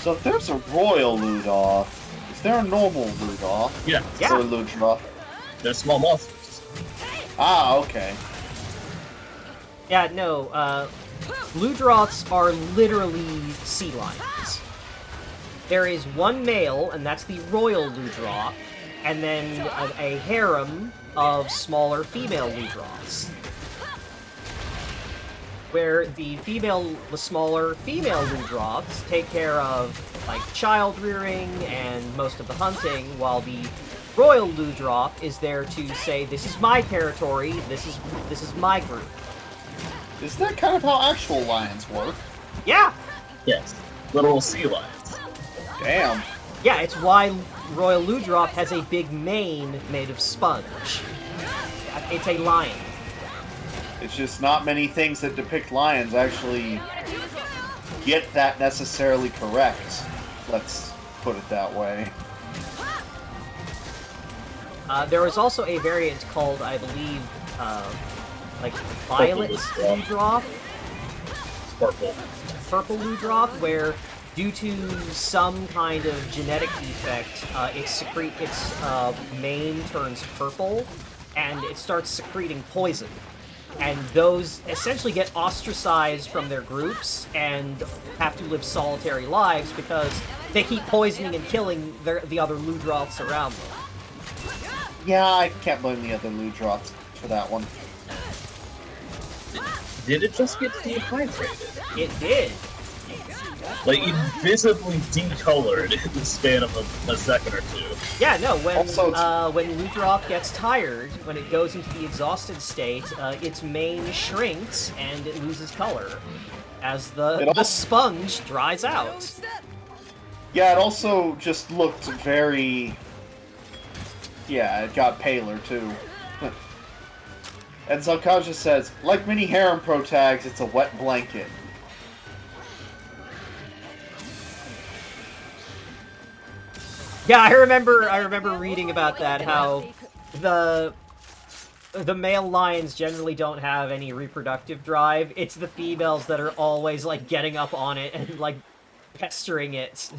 So if there's a royal Ludolf, is there a normal Ludolf? Yeah. Or Ludra? They're small monsters. Ah, okay. Yeah, no, Ludroths are literally sea lions. There is one male, and that's the royal Ludroth, and then a harem of smaller female Ludroths. Where the smaller female Ludroths take care of, like, child rearing and most of the hunting, while the royal Ludroth is there to say, this is my territory, this is my group. Is that kind of how actual lions work? Yeah! Yes. Little sea lions. Damn. Yeah, it's why royal Ludroth has a big mane made of sponge. It's a lion. It's just not many things that depict lions actually get that necessarily correct. Let's put it that way. There was also a variant called, I believe, like Violet Ludroth. Purple. Purple Ludroth, where due to some kind of genetic defect, its mane turns purple, and it starts secreting poison. And those essentially get ostracized from their groups and have to live solitary lives because they keep poisoning and killing the other Ludroths around them. Yeah, I can't blame the other Ludroths for that one. Did it just get dehydrated? It did. Like, it visibly decolored in the span of a second or two. Yeah, no, when Also, when Ludroth gets tired, when it goes into the exhausted state, its mane shrinks and it loses color as the sponge dries out. Yeah, it also just looked very... Yeah, it got paler, too. And Zalkaja says, like many harem pro tags, it's a wet blanket. Yeah, I remember reading about that, how the male lions generally don't have any reproductive drive. It's the females that are always, like, getting up on it and, like, pestering it.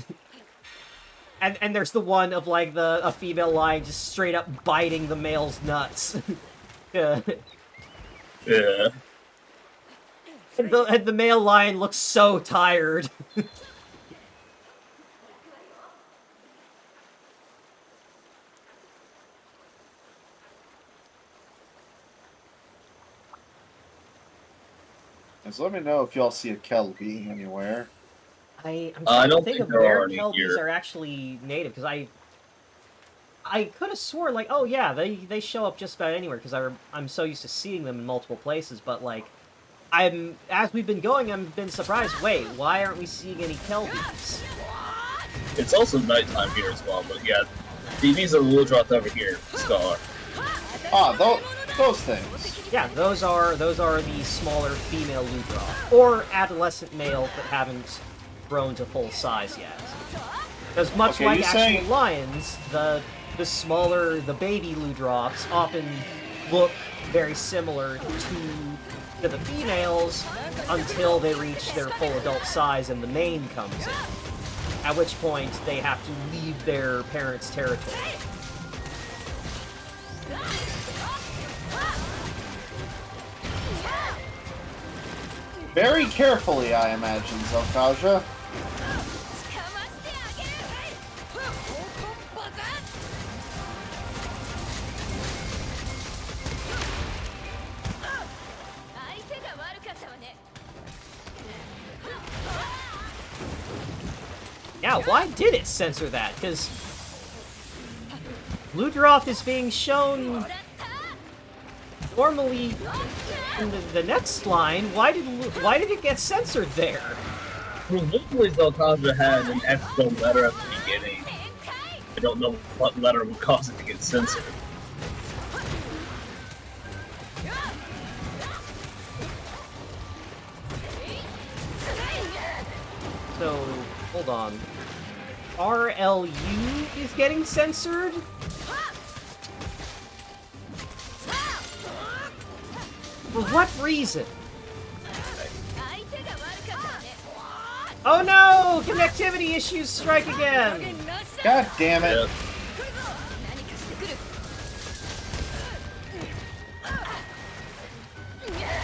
And there's the one of, like, a female lion just straight up biting the male's nuts. Yeah. And the male lion looks so tired. So let me know if y'all see a Kelpie anywhere. I'm trying to think of where Kelpies here. are actually native, because I could have swore, like, oh yeah, they show up just about anywhere, because I'm so used to seeing them in multiple places, but, like, as we've been going, I've been surprised, wait, why aren't we seeing any Kelpies? It's also nighttime here as well, but yeah, these are Ludroth over here, Scholar. Ah, those things. Yeah, those are the smaller female Ludroth, or adolescent males that haven't grown to full size yet. Because much like actual lions, the baby Ludroths often look very similar to the females until they reach their full adult size and the mane comes in. At which point they have to leave their parents' territory. Very carefully, I imagine, Zalkaja. Yeah, why did it censor that? Because Ludroth is being shown normally in the next line. Why did it get censored there? Presumably Zalkaja had an extra letter at the beginning. I don't know what letter would cause it to get censored. So, hold on. RLU is getting censored? For what reason? Oh no! Connectivity issues strike again! God damn it. Yeah.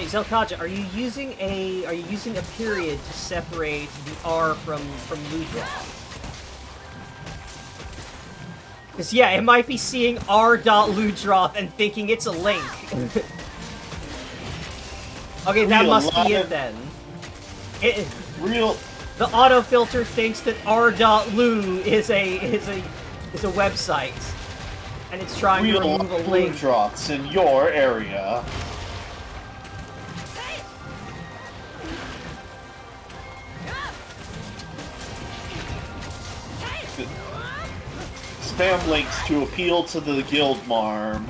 Hey, Zelkaja, are you using a period to separate the R from Ludroth? Because, yeah, it might be seeing R.Ludroth and thinking it's a link. Okay, that must be it then. The autofilter thinks that R.Lu is a website, and it's trying to remove a link. Ludroths in your area. Spam links to appeal to the guild marm.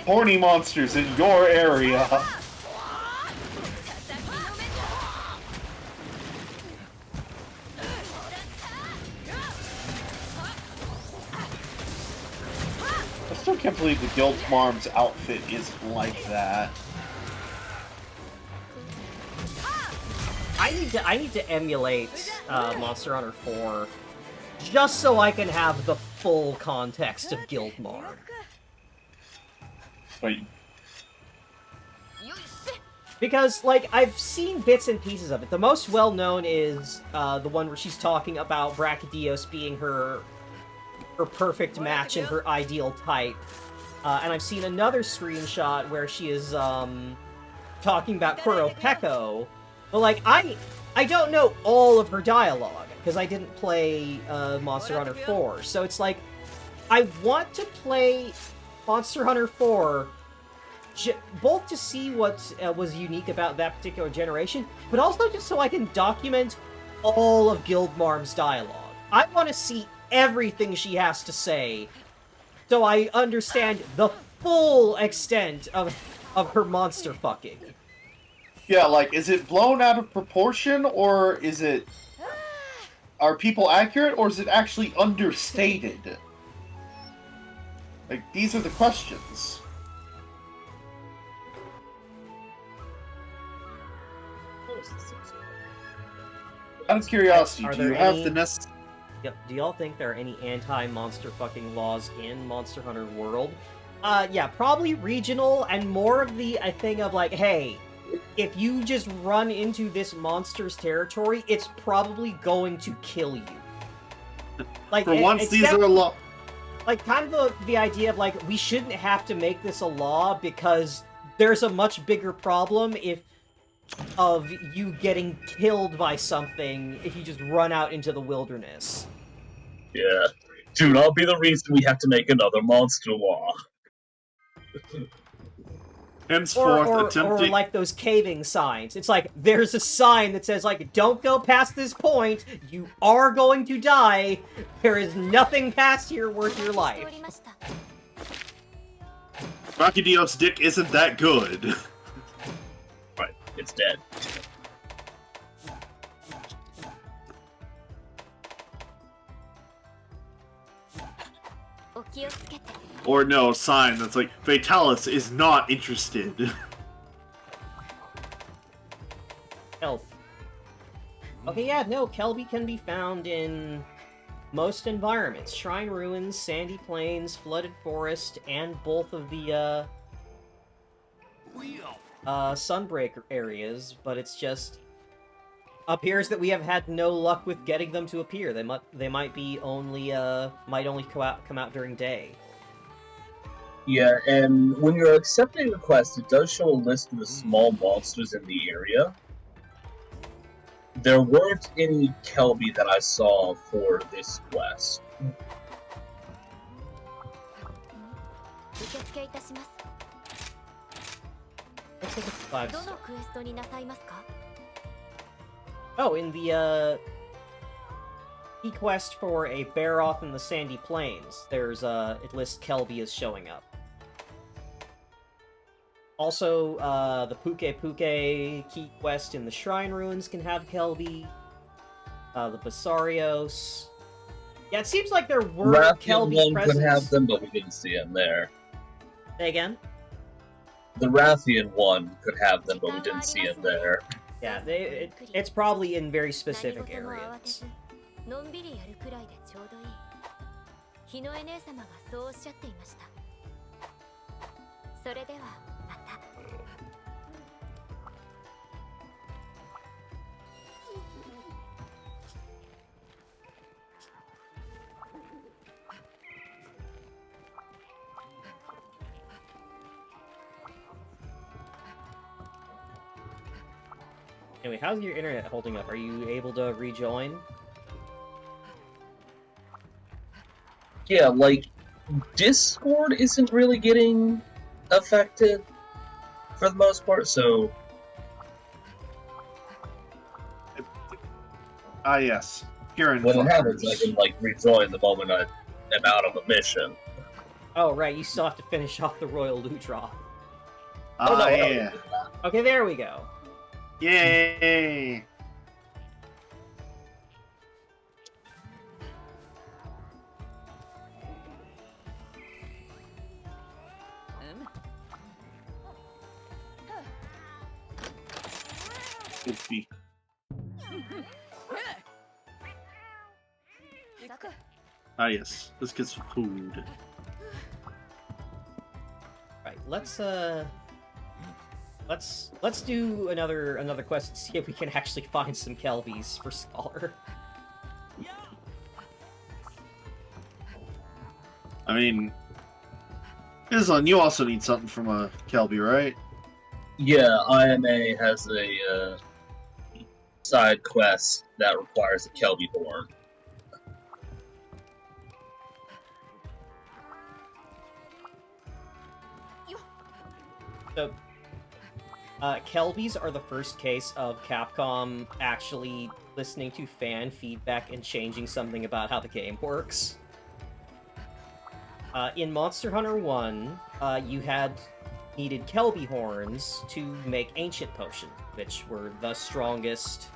Horny monsters in your area. I still can't believe the guild marm's outfit is like that. I need to emulate Monster Hunter 4 just so I can have the full context of Guildmarm. Wait. Because, like, I've seen bits and pieces of it. The most well-known is the one where she's talking about Brachydios being her perfect match and her ideal type. And I've seen another screenshot where she is talking about Kuropeko. But, like, I don't know all of her dialogue, because I didn't play Monster Hunter 4. So it's like, I want to play Monster Hunter 4 both to see what was unique about that particular generation, but also just so I can document all of Guildmarm's dialogue. I want to see everything she has to say, so I understand the full extent of her monster fucking. Yeah, like, is it blown out of proportion, or is it... Are people accurate, or is it actually understated? Like, these are the questions. Out of curiosity, do you have the necessary... Yep. Do y'all think there are any anti-monster fucking laws in Monster Hunter World? Yeah, probably regional, and more of the thing of like, hey, if you just run into this monster's territory, it's probably going to kill you. Like, for once, these are a law. Like, kind of the idea of, like, we shouldn't have to make this a law because there's a much bigger problem of you getting killed by something if you just run out into the wilderness. Yeah. Do not be the reason we have to make another monster law. Henceforth, or like those caving signs. It's like, there's a sign that says, like, don't go past this point, you are going to die, there is nothing past here worth your life. Brachydios' dick isn't that good. Right, it's dead. Or no, sign that's like, Fatalis is not interested. Health. Okay, yeah, no, Kelby can be found in most environments. Shrine ruins, sandy plains, flooded forest, and both of the, Sunbreak areas, but it's just... appears that we have had no luck with getting them to appear. They might be only, might only come out during day. Yeah, and when you're accepting a quest, it does show a list of the small monsters in the area. There weren't any Kelby that I saw for this quest. I think it's 5 stars. Oh, in the, key quest for a Baroth in the Sandy Plains, there's, it lists Kelby as showing up. Also, the Puke key quest in the Shrine Ruins can have Kelby. The Basarios. Yeah, it seems like there were Kelby presents. Could have them, but we didn't see them there. Say again? The Rathian one could have them, but we didn't see them there. Yeah, it's probably in very specific areas. Anyway, how's your internet holding up? Are you able to rejoin? Yeah, like, Discord isn't really getting affected for the most part, so... Ah, yes. Pure When it happens, I influence. can, like, rejoin the moment I am out of a mission. Oh, right, you still have to finish off the Royal Loot Drop. Oh, no, Ah, no. yeah. Okay, there we go. Yay! Goofy. Ah, yes. Let's get some food. Right, let's do another quest and see if we can actually find some Kelbies for Scholar. I mean, Izolyn, you also need something from a Kelby, right? Yeah, IMA has a side quest that requires a Kelby horn. So, Kelbies are the first case of Capcom actually listening to fan feedback and changing something about how the game works. In Monster Hunter 1, you needed Kelby horns to make ancient potions, which were the strongest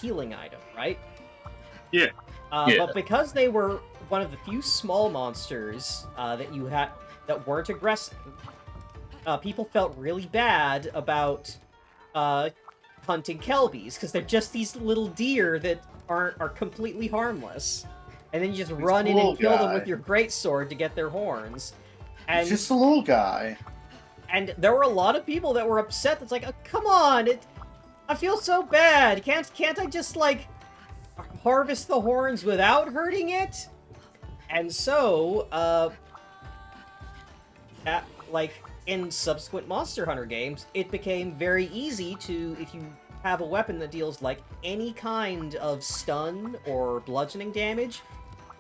healing item, right? Yeah. Yeah. But because they were one of the few small monsters that you had that weren't aggressive, people felt really bad about hunting Kelbies, because they're just these little deer that are completely harmless. And then you just run in and kill them with your greatsword to get their horns. And He's just a little guy. And there were a lot of people that were upset. That's like, oh, come on, I feel so bad. Can't I just, like, harvest the horns without hurting it? And so, like, in subsequent Monster Hunter games, it became very easy to, if you have a weapon that deals, like, any kind of stun or bludgeoning damage,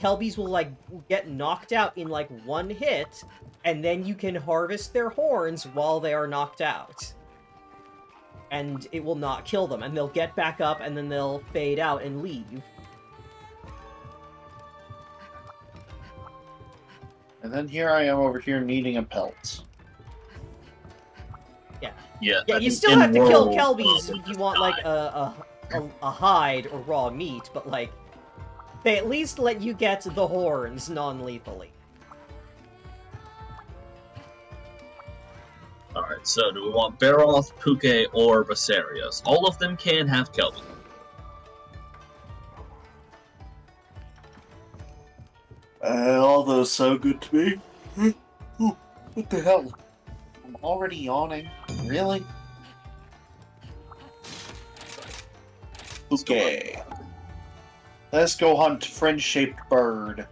Kelbies will, like, get knocked out in, like, one hit, and then you can harvest their horns while they are knocked out. And it will not kill them, and they'll get back up, and then they'll fade out and leave. And then here I am over here needing a pelt. Yeah, Yeah, you still have to kill Kelbies if you want, like, a hide or raw meat, but, like, they at least let you get the horns non-lethally. Alright, so do we want Baroth, Puke, or Viserios? All of them can have Kelby. All those so good to me. Ooh, what the hell? I'm already yawning. Really? Okay. Let's go hunt friend-shaped bird.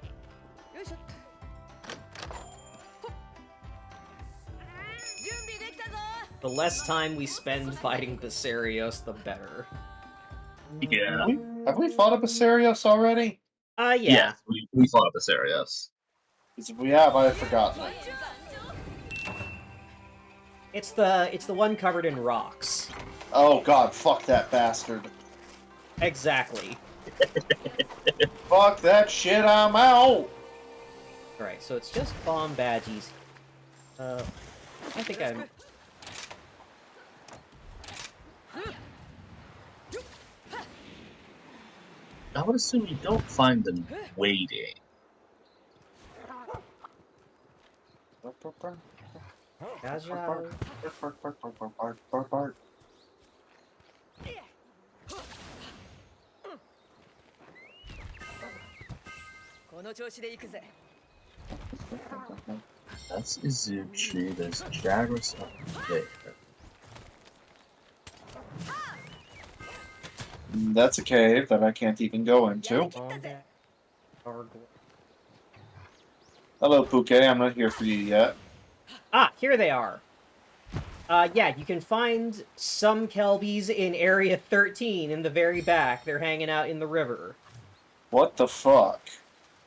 The less time we spend fighting Viserios, the better. Yeah. Have we fought a Basarios already? Yeah. Yes, we fought up Viserios. Because if we have, I've forgotten it. It's the one covered in rocks. Oh god, fuck that bastard. Exactly. Fuck that shit, I'm out! Alright, so it's just bomb badgies. I think I'm... I would assume you don't find them waiting. Gaja. That's Izuchi, there's Jagras up there. That's a cave that I can't even go into. Hello, Puke. I'm not here for you yet. Ah, here they are. Yeah, you can find some Kelbies in Area 13 in the very back. They're hanging out in the river. What the fuck?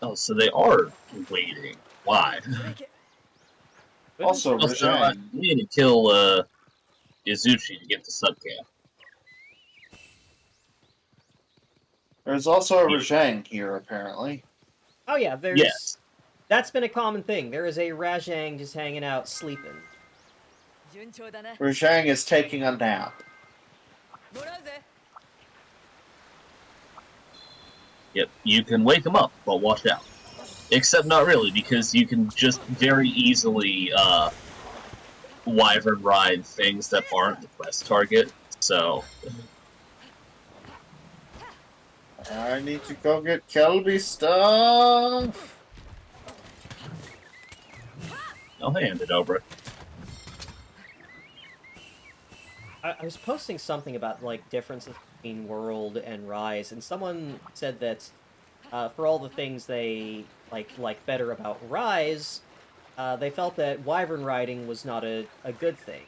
Oh, so they are waiting. Why? Also, Also, I Rajang. need to kill Izuchi to get to subcamp. There's also a Rajang here, apparently. Oh yeah, there's... Yes. That's been a common thing. There is a Rajang just hanging out, sleeping. Rajang is taking a nap. Yep, you can wake him up, but watch out. Except not really, because you can just very easily wyvern ride things that aren't the quest target, so... I need to go get Kelby stuff. I'll hand it over. I was posting something about, like, differences between World and Rise, and someone said that for all the things they like better about Rise, they felt that wyvern riding was not a good thing.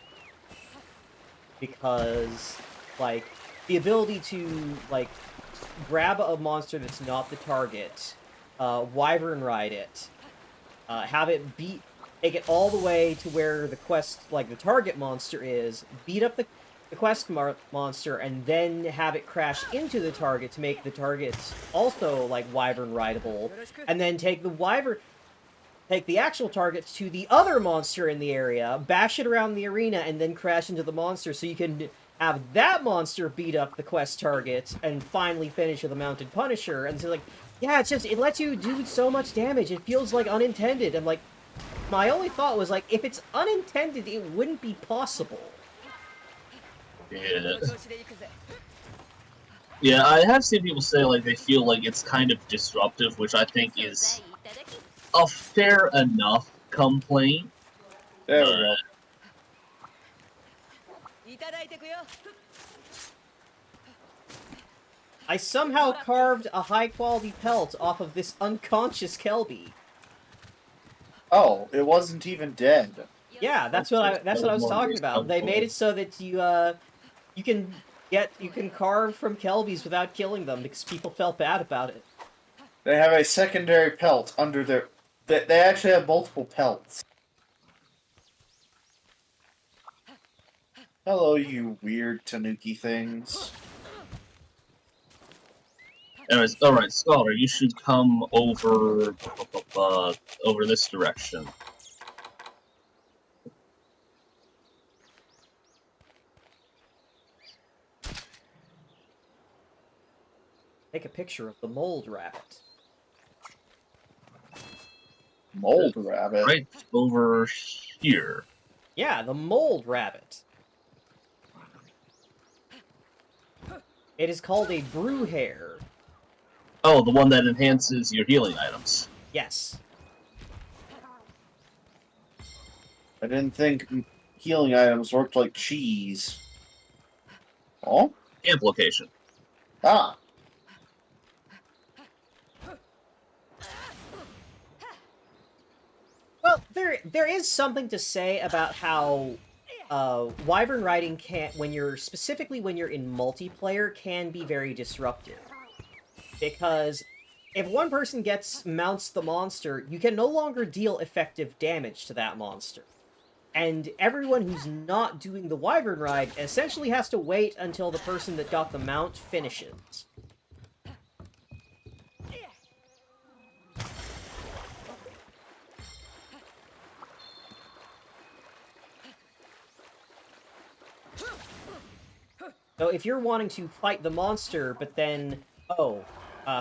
Because, like, the ability to, like, grab a monster that's not the target, wyvern ride it, have it take it all the way to where the quest, like, the target monster is, beat up the quest monster, and then have it crash into the target to make the target also, like, wyvern rideable, and then take the actual targets to the other monster in the area, bash it around the arena, and then crash into the monster, so you can have that monster beat up the quest target, and finally finish with a mounted Punisher, and so, like, yeah, it's just, it lets you do so much damage, it feels, like, unintended, and, like, my only thought was, like, if it's unintended, it wouldn't be possible. Yeah. Yeah, I have seen people say, like, they feel like it's kind of disruptive, which I think is a fair enough complaint. There we go. I somehow carved a high-quality pelt off of this unconscious Kelby. Oh, it wasn't even dead. Yeah, that's what I was talking about. They made it so that you can carve from Kelbies without killing them because people felt bad about it. They have a secondary pelt under their... They actually have multiple pelts. Hello, you weird Tanuki things. Anyways, alright, Scholar, you should come over over this direction. Take a picture of the mold rabbit. Mold rabbit? Right over here. Yeah, the mold rabbit. It is called a brew hare. Oh, the one that enhances your healing items. Yes. I didn't think healing items worked like cheese. Oh? Camp location. Ah. Well, there is something to say about how wyvern riding specifically when you're in multiplayer, can be very disruptive. Because if one person mounts the monster, you can no longer deal effective damage to that monster. And everyone who's not doing the wyvern ride essentially has to wait until the person that got the mount finishes. So if you're wanting to fight the monster, but then,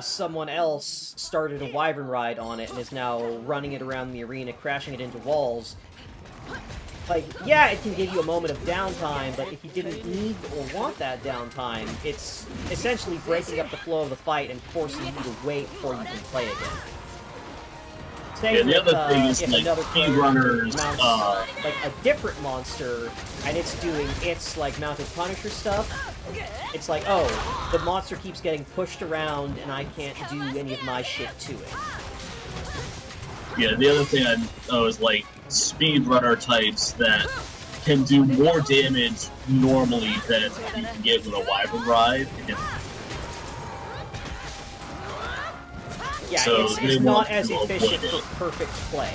someone else started a wyvern ride on it and is now running it around the arena, crashing it into walls, like, yeah, it can give you a moment of downtime, but if you didn't need or want that downtime, it's essentially breaking up the flow of the fight and forcing you to wait before you can play again. Yeah, the other thing is, like, speedrunners, like, a different monster, and it's doing its, like, mounted Punisher stuff, it's like, oh, the monster keeps getting pushed around, and I can't do any of my shit to it. Yeah, the other thing I know is, like, speedrunner types that can do more damage normally than you can get with a Wyvern Ride. Yeah, So it's not as efficient for perfect play.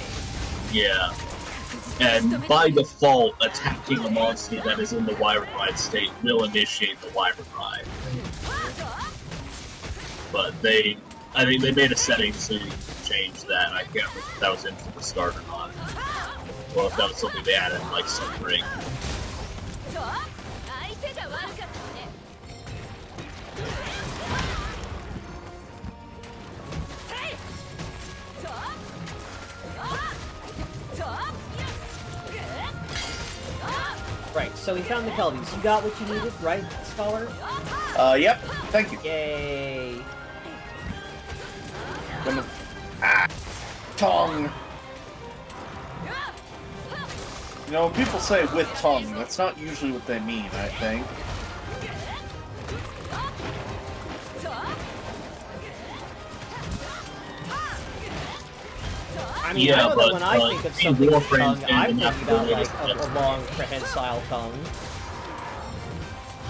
Yeah. And by default, attacking a monster that is in the Wyvern Ride state will initiate the Wyvern Ride. But I think they made a setting to change that, and I can't remember if that was in from the start or not. Or if that was something they added, like, some ring. Right, so we found the Kelvies. You got what you needed, right, Scholar? Yep. Thank you. Yay. Tongue. You know, when people say with tongue, that's not usually what they mean, I think. I mean, Yeah, I know but, that when I think of something with tongue, I'm thinking about, like, a long prehensile tongue.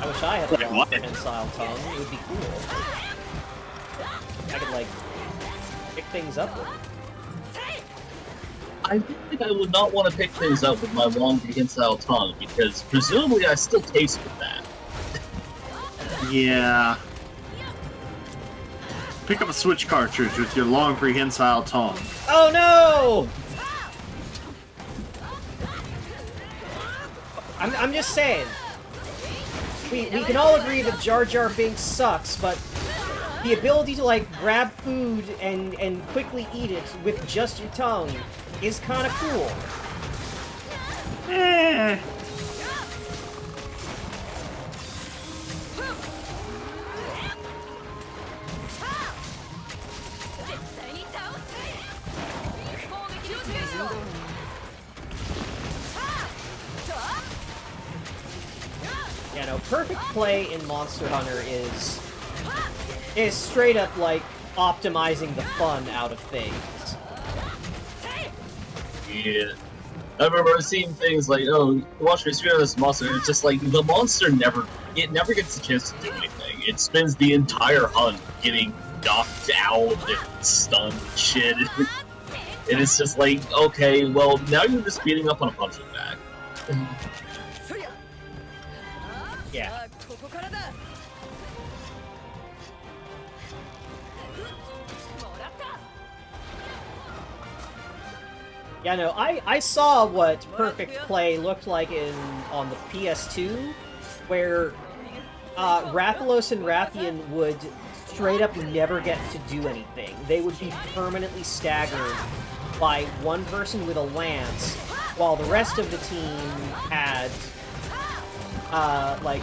I wish I had a long prehensile tongue. It would be cool. I could, like, pick things up with it. I think I would not want to pick things up with my long prehensile tongue, because presumably I still taste with that. Yeah. Pick up a Switch cartridge with your long prehensile tongue. Oh no! I'm just saying. We can all agree that Jar Jar Binks sucks, but the ability to, like, grab food and quickly eat it with just your tongue is kind of cool. Eh. Yeah, no, perfect play in Monster Hunter is straight up, like, optimizing the fun out of things. Yeah. I remember seeing things like, oh, watch me spear this monster, and it's just like, the monster never gets a chance to do anything. It spends the entire hunt getting knocked out and stunned and shit. And it's just like, okay, well, now you're just beating up on a punching bag. Yeah. Yeah, no, I saw what perfect play looked like on the PS2, where Rathalos and Rathian would straight up never get to do anything. They would be permanently staggered by one person with a lance, while the rest of the team had, like,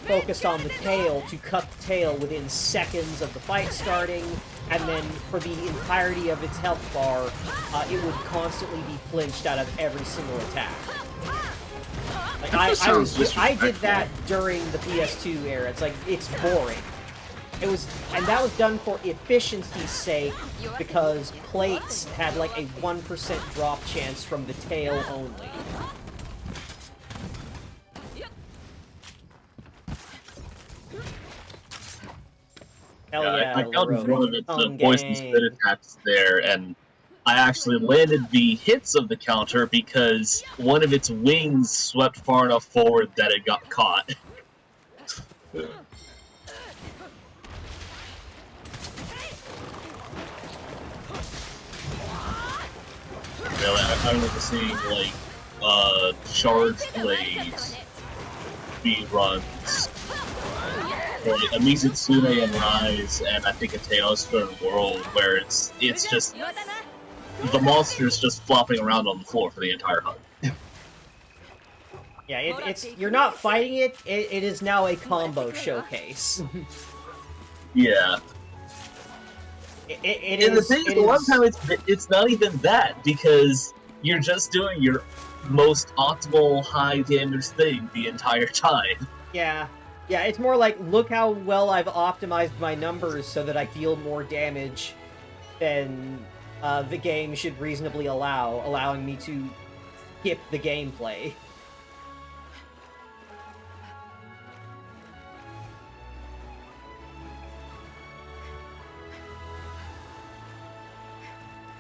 focused on the tail to cut the tail within seconds of the fight starting, and then for the entirety of its health bar, it would constantly be flinched out of every single attack. Like, I did that during the PS2 era. It's like, it's boring. And that was done for efficiency's sake, because plates had like a 1% drop chance from the tail only. Hell yeah, I counted one of its Tongue poison spit gang. attacks there, and I actually landed the hits of the counter because one of its wings swept far enough forward that it got caught. Really, I remember seeing, like, Charge Blade speedruns, or like, a Mizitsune and Rise, and I think a Tales from the World, where it's just, the monster's just flopping around on the floor for the entire hunt. Yeah, you're not fighting it, it is now a combo showcase. Yeah. And the thing is, a lot of times it's not even that, because you're just doing your most optimal high damage thing the entire time. Yeah. Yeah, it's more like, look how well I've optimized my numbers so that I deal more damage than the game should reasonably allow, allowing me to skip the gameplay.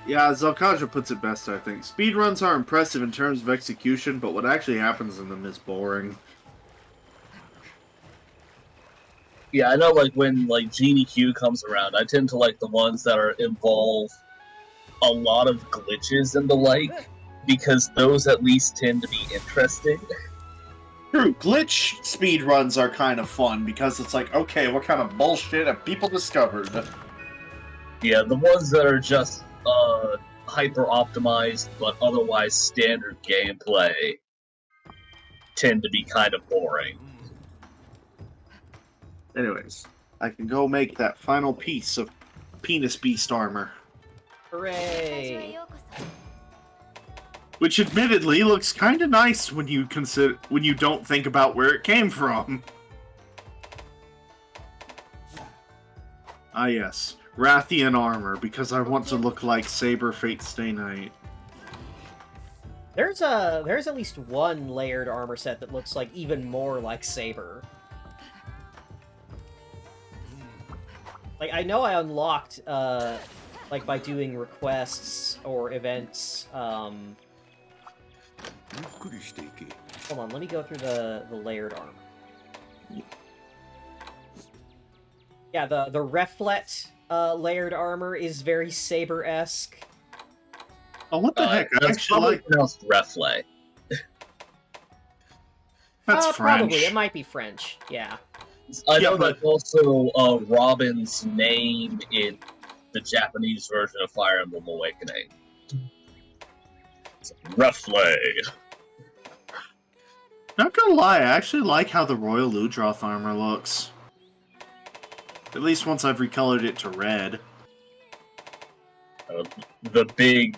Yeah, Zelkaja puts it best, I think. Speedruns are impressive in terms of execution, but what actually happens in them is boring. Yeah, I know, like, when, like, Genie Q comes around, I tend to like the ones that involve a lot of glitches and the like, because those at least tend to be interesting. True, glitch speedruns are kind of fun, because it's like, okay, what kind of bullshit have people discovered? Yeah, the ones that are just hyper-optimized, but otherwise standard gameplay tend to be kind of boring. Anyways, I can go make that final piece of Penis Beast armor. Hooray! Which admittedly looks kind of nice when you don't think about where it came from. Ah yes, Rathian armor, because I want to look like Saber Fate Stay Night. There's at least one layered armor set that looks like even more like Saber. Like, I know I unlocked, like, by doing requests or events, Hold on, let me go through the layered armor. Yeah, the Reflet, layered armor is very Saber-esque. Oh, what the heck? I It's actually probably like... pronounced Reflet. That's French. Probably, it might be French, yeah. I know but- that's also Robin's name in the Japanese version of Fire Emblem Awakening. Reflet. Not gonna lie, I actually like how the Royal Ludroth armor looks. At least once I've recolored it to red. The big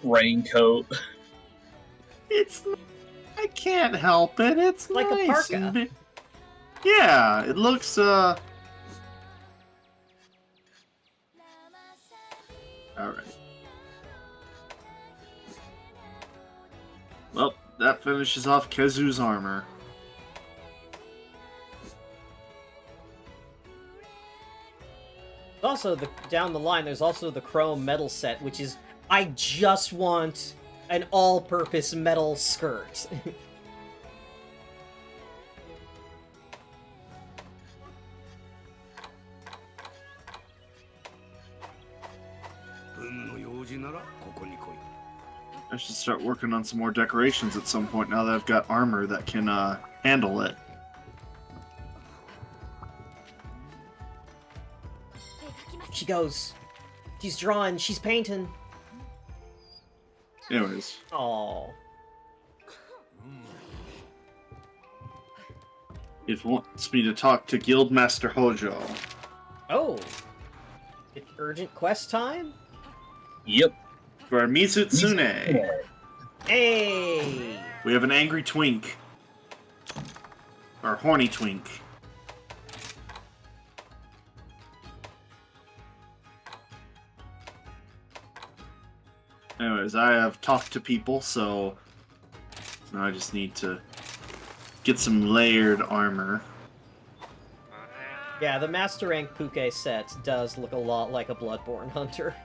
raincoat. It's... I can't help it, it's Like a nice parka. and yeah, it looks, Alright. Well, that finishes off Kezu's armor. Also, down the line, there's also the Chrome metal set, which is... I just want an all-purpose metal skirt. I should start working on some more decorations at some point now that I've got armor that can, handle it. She goes. She's drawing, she's painting. Anyways. Oh. It wants me to talk to Guildmaster Hojo. Oh. It's urgent quest time? Yep. For Mizutsune. Hey! We have an angry twink. Or horny twink. Anyways, I have talked to people, so now I just need to get some layered armor. Yeah, the Master Rank Puke set does look a lot like a Bloodborne hunter.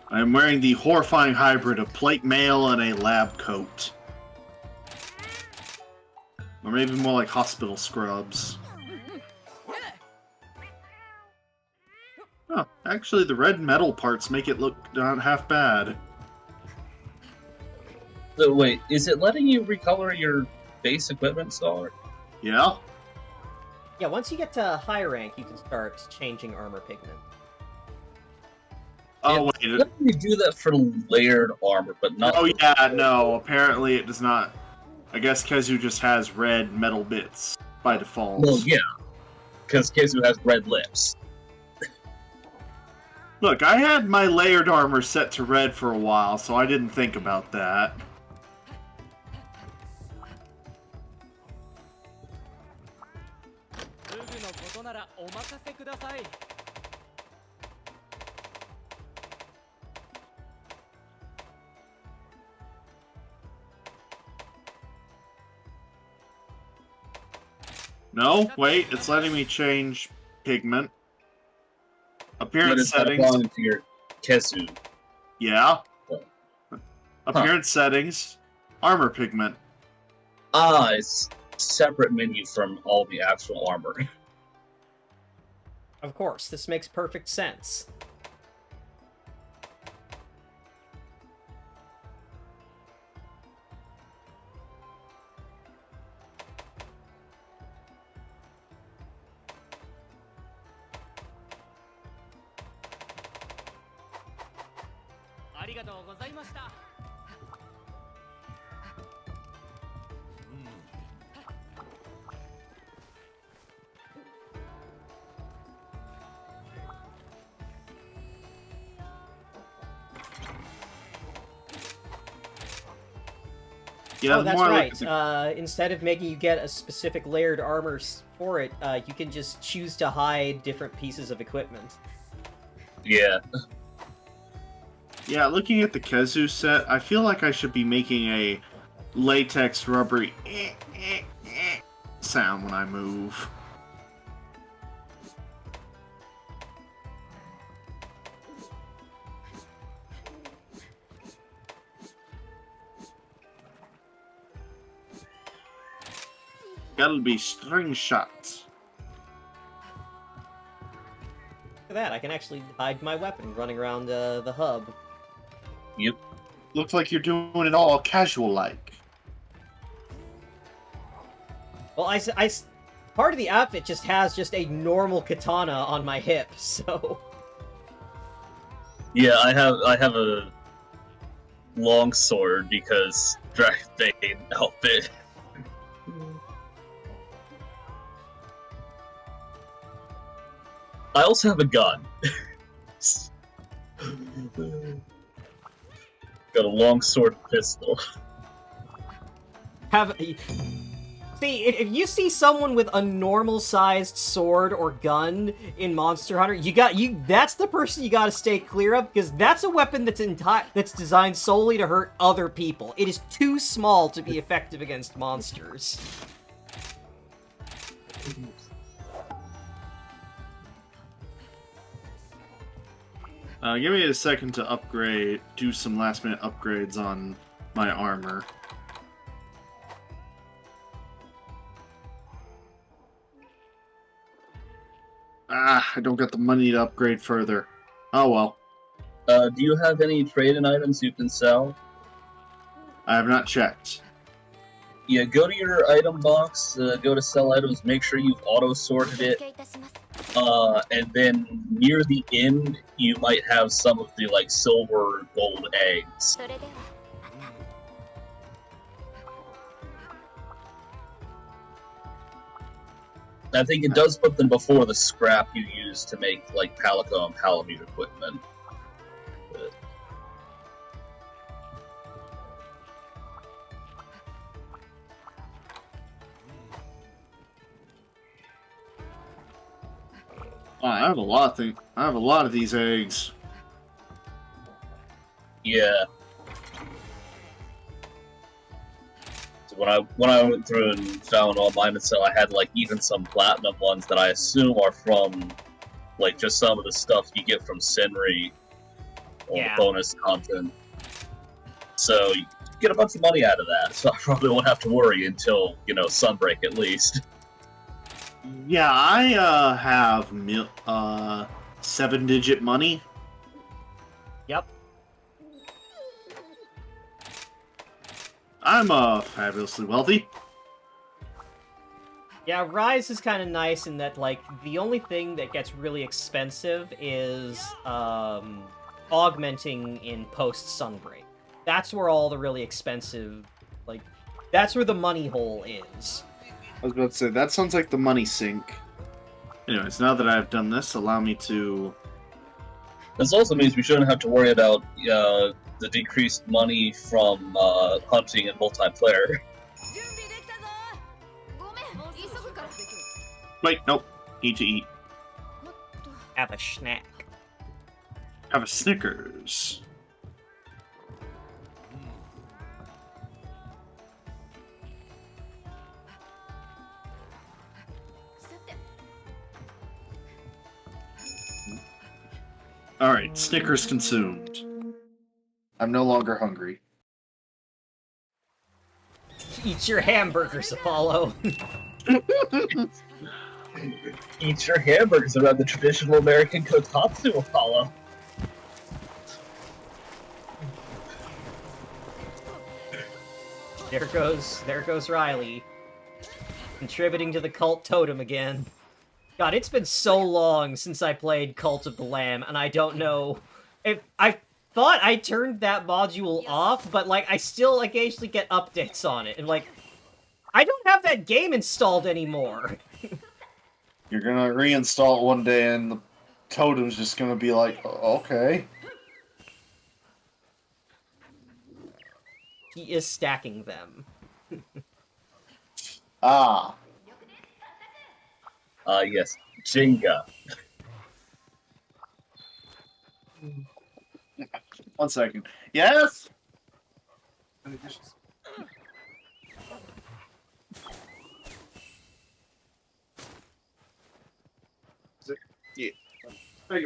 I am wearing the horrifying hybrid of plate mail and a lab coat. Or maybe more like hospital scrubs. Oh, actually the red metal parts make it look not half bad. So wait, is it letting you recolor your base equipment star? Yeah? Yeah, once you get to high rank, you can start changing armor pigment. Oh, wait. Let me do that for layered armor, but not. Oh, yeah, no. Apparently it does not. I guess Kezu just has red metal bits by default. Well, yeah. Because Kezu has red lips. Look, I had my layered armor set to red for a while, so I didn't think about that. No, wait, it's letting me change pigment. Appearance But settings. it's to your Kesu. Yeah. Oh. Appearance settings. Armor pigment. Ah, it's separate menu from all the actual armor. Of course, this makes perfect sense. Yeah, Oh, the that's more I look right. at the- Instead of making you get a specific layered armor for it, you can just choose to hide different pieces of equipment. Yeah. Yeah, looking at the Kezu set, I feel like I should be making a latex rubbery sound when I move. That'll be string shots. Look at that, I can actually hide my weapon running around the hub. Yep. Looks like you're doing it all casual-like. Well, part of the outfit just has just a normal katana on my hip, so... Yeah, I have a long sword because Dragon Bane outfit. I also have a gun. Got a long sword and pistol. See, if you see someone with a normal-sized sword or gun in Monster Hunter, that's the person you gotta stay clear of, because that's a weapon that's designed solely to hurt other people. It is too small to be effective against monsters. Give me a second to do some last-minute upgrades on my armor. I don't got the money to upgrade further. Oh well. Do you have any trade-in items you can sell? I have not checked. Yeah, go to your item box, go to sell items, make sure you've auto-sorted it, and then near the end, you might have some of the, like, silver gold eggs. I think it does put them before the scrap you use to make, like, Palico and Palamute equipment. But... I have a lot of these eggs. Yeah. So when I went through and found all mine and so I had like even some platinum ones that I assume are from like just some of the stuff you get from Senri or Yeah. the bonus content. So you get a bunch of money out of that, so I probably won't have to worry until, you know, Sunbreak at least. Yeah, I have 7-digit money. Yep. I'm fabulously wealthy. Yeah, Rise is kind of nice in that, like, the only thing that gets really expensive is, augmenting in post-Sunbreak. That's where all the really expensive, like, that's where the money hole is. I was about to say, that sounds like the money sink. Anyways, now that I've done this, allow me to... This also means we shouldn't have to worry about the decreased money from hunting and multiplayer. Wait, nope. Need to eat. Have a snack. Have a Snickers. Alright, Snickers consumed. I'm no longer hungry. Eat your hamburgers, Apollo. Eat your hamburgers around the traditional American kotatsu, Apollo. There goes Riley. Contributing to the cult totem again. God, it's been so long since I played Cult of the Lamb, and I don't know if I thought I turned that module off, but like I still occasionally get updates on it, and like I don't have that game installed anymore. You're gonna reinstall it one day and the totem's just gonna be like, okay. He is stacking them. Ah. Yes, Jenga. 1 second. Yes? Yeah. Thank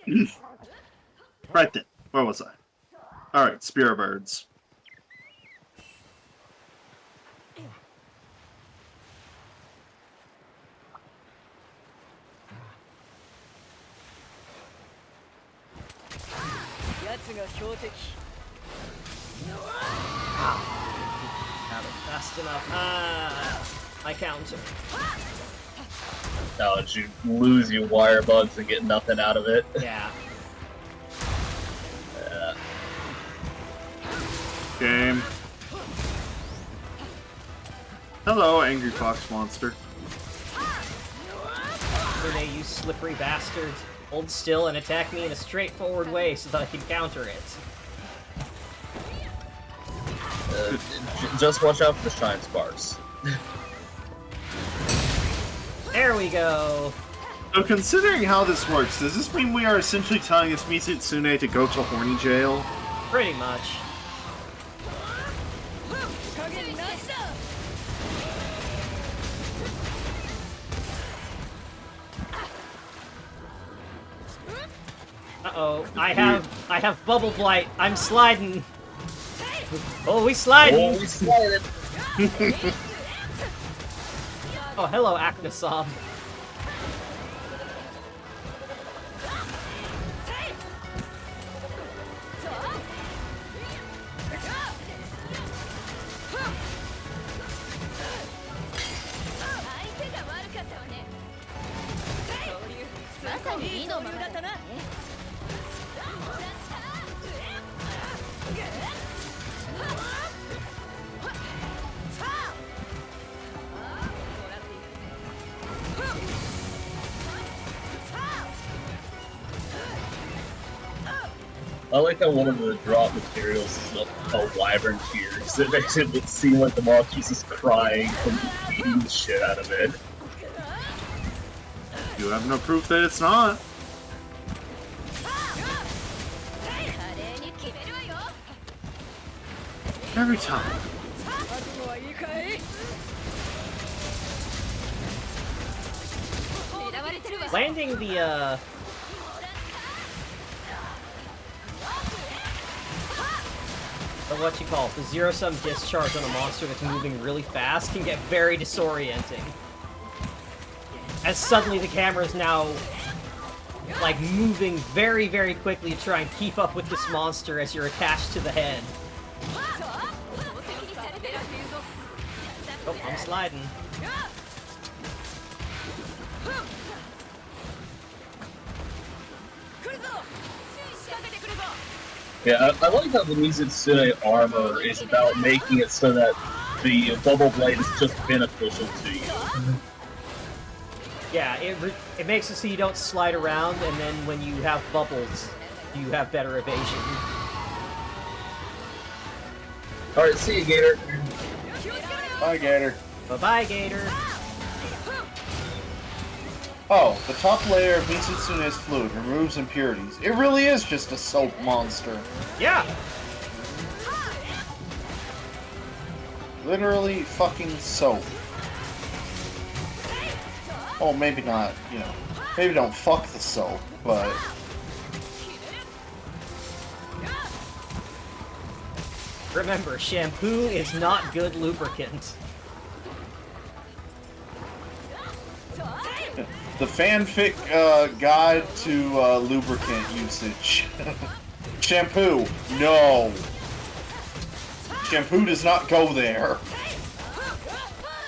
you. Right then. Where was I? Alright, Spear Birds. Not fast enough. Ah, my counter. Now that you lose your wire bugs and get nothing out of it. Yeah. Game. Hello, Angry Fox Monster. Renee, you slippery bastard. Hold still and attack me in a straightforward way so that I can counter it. Just watch out for the shine sparks. There we go. So considering how this works, does this mean we are essentially telling this Mitsune to go to horny jail? Pretty much. Uh-oh, I have Bubble Blight. I'm sliding. Oh, we sliding. Oh, we slided. Oh, hello, Aknesam. I like how one of the drop materials is a wyvern tears. It makes it seem like the monstrous is crying from eating the shit out of it. You have no proof that it's not. Every time. Landing the, what you call it, the zero-sum discharge on a monster that's moving really fast can get very disorienting. As suddenly the camera is now, like, moving very, very quickly to try and keep up with this monster as you're attached to the head. Oh, I'm sliding. Yeah, I like how the Mitsune armor is about making it so that the Bubble Blade is just beneficial to you. Yeah, it makes it so you don't slide around, and then when you have bubbles, you have better evasion. Alright, see you, Gator. Bye, Gator. Bye-bye, Gator. Oh, the top layer of Mitsune's fluid removes impurities. It really is just a soap monster. Yeah! Literally fucking soap. Oh, maybe not, you know. Maybe don't fuck the soap, but... Remember, shampoo is not good lubricant. The fanfic guide to lubricant usage. Shampoo, no. Shampoo does not go there.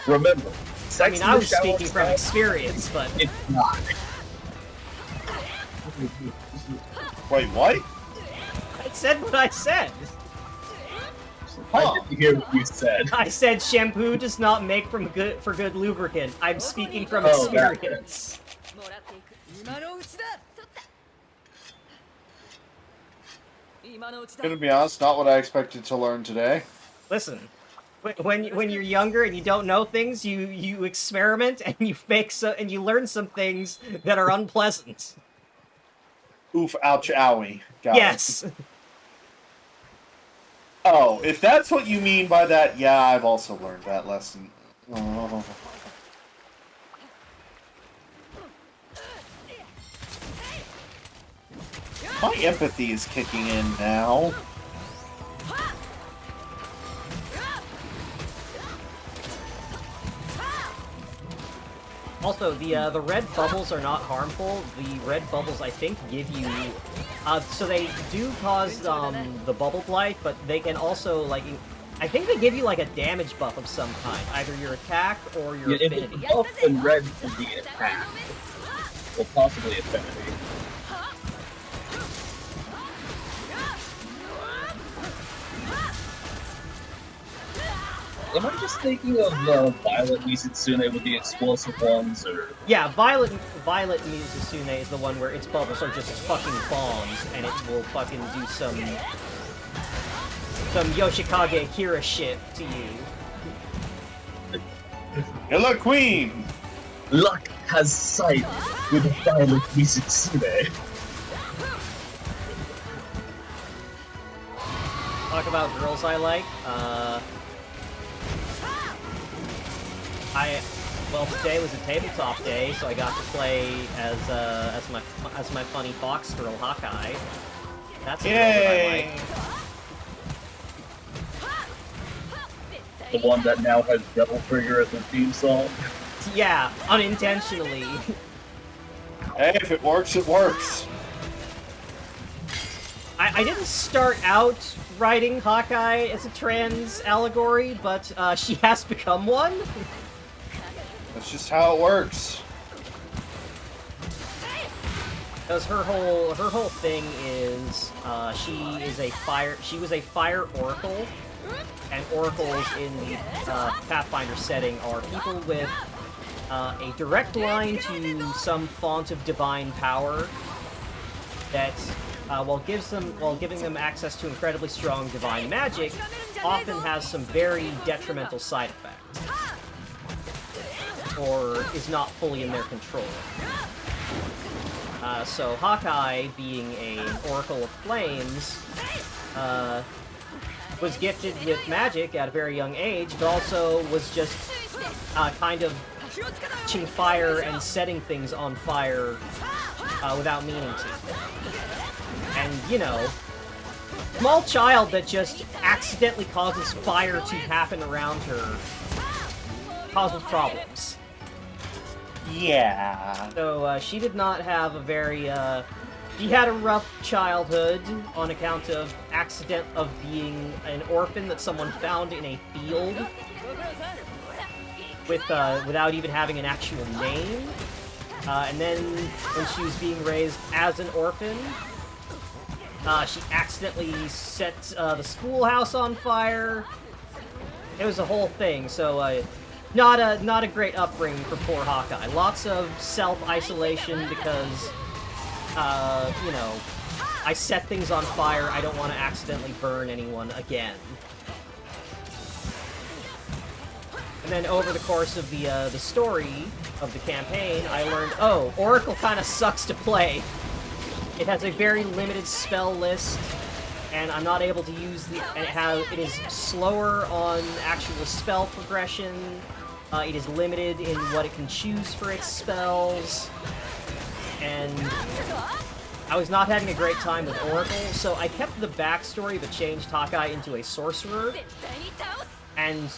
Remember, I mean, I was speaking from experience, but... It's not. Wait, what? I said what I said! I didn't hear what you said. I said shampoo does not make for good lubricant. I'm speaking from Oh, that experience. Gonna be honest, not what I expected to learn today. Listen, when you're younger and you don't know things, you experiment and you and you learn some things that are unpleasant. Oof, ouch, owie. Got Yes. it. Oh, if that's what you mean by that, yeah, I've also learned that lesson. Oh. My empathy is kicking in now. Also, the red bubbles are not harmful. The red bubbles, I think, give you... so they do cause the bubble blight, but they can also, like... I think they give you, like, a damage buff of some kind. Either your attack or your affinity. It's buff and red for the attack. Or possibly affinity. Am I just thinking of Violet Mizitsune with the explosive ones, or...? Yeah, Violet Mizusune is the one where its bubbles are just fucking bombs, and it will fucking do some Yoshikage Kira shit to you. Hello, Queen! Luck has sight with Violet Mizitsune. Talk about girls I like, well, today was a tabletop day, so I got to play as my funny fox girl Hawkeye. That's a girl that I like. The one that now has Devil Trigger as the theme song. Yeah, unintentionally. Hey, if it works, it works. I didn't start out writing Hawkeye as a trans allegory, but she has become one. That's just how it works. Because her whole thing is she was a fire oracle, and oracles in the Pathfinder setting are people with a direct line to some font of divine power that, while giving them access to incredibly strong divine magic, often has some very detrimental side effects, or is not fully in their control. So Hawkeye, being an Oracle of Flames, was gifted with magic at a very young age, but also was just kind of catching fire and setting things on fire without meaning to. And, you know, small child that just accidentally causes fire to happen around her causes problems. Yeah. So, she did not have a very, she had a rough childhood on account of being an orphan that someone found in a field with, without even having an actual name. And then, when she was being raised as an orphan, she accidentally set, the schoolhouse on fire. It was a whole thing, so, not a great upbringing for poor Hawkeye. Lots of self-isolation because, you know, I set things on fire, I don't want to accidentally burn anyone again. And then over the course of the story of the campaign, I learned, oh, Oracle kind of sucks to play. It has a very limited spell list, and I'm not able to use it is slower on actual spell progression. It is limited in what it can choose for its spells. and I was not having a great time with Oracle, so I kept the backstory but changed Hawkeye into a sorcerer. And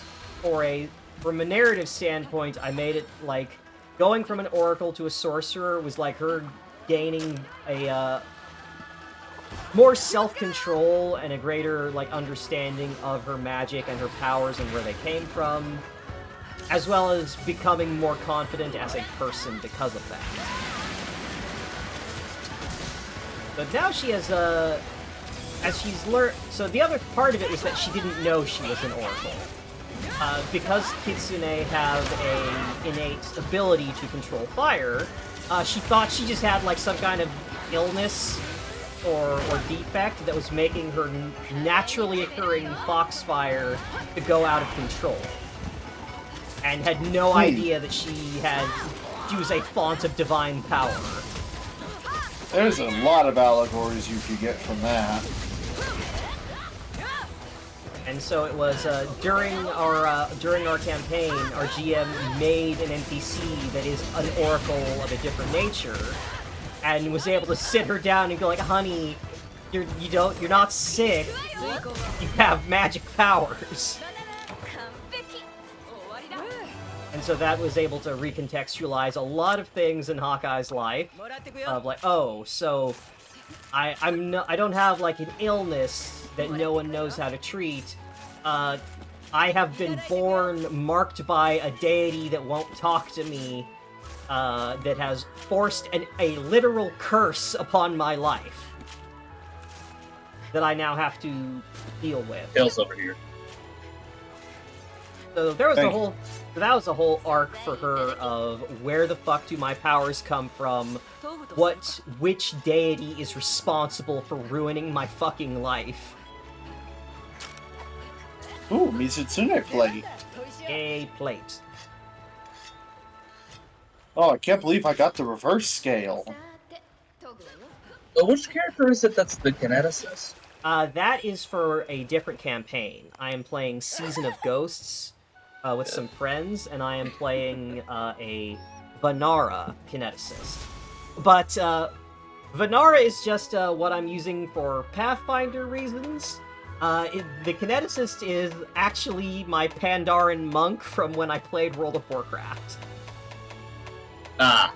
from a narrative standpoint, I made it like going from an Oracle to a sorcerer was like her gaining a more self-control and a greater like understanding of her magic and her powers and where they came from, as well as becoming more confident as a person because of that. But now she has as she's learned. So the other part of it was that she didn't know she was an Oracle. Because Kitsune have a innate ability to control fire, she thought she just had like some kind of illness or defect that was making her naturally occurring foxfire to go out of control. And had no idea that she was a font of divine power. There's a lot of allegories you could get from that. And so it was during our campaign, our GM made an NPC that is an oracle of a different nature, and was able to sit her down and go like, "Honey, you're not sick. You have magic powers." And so that was able to recontextualize a lot of things in Hawkeye's life of like, oh, so I don't have like an illness that no one knows how to treat. I have been born marked by a deity that won't talk to me, that has forced a literal curse upon my life that I now have to deal with. Tails over here. So there was that was a whole arc for her of where the fuck do my powers come from? Which deity is responsible for ruining my fucking life? Ooh, Mizutsune plate. A plate. Oh, I can't believe I got the reverse scale. Which character is it that's the kineticist? That is for a different campaign. I am playing Season of Ghosts with some friends, and I am playing a Vanara kineticist. But Vanara is just what I'm using for Pathfinder reasons. The kineticist is actually my Pandaren monk from when I played World of Warcraft. Ah.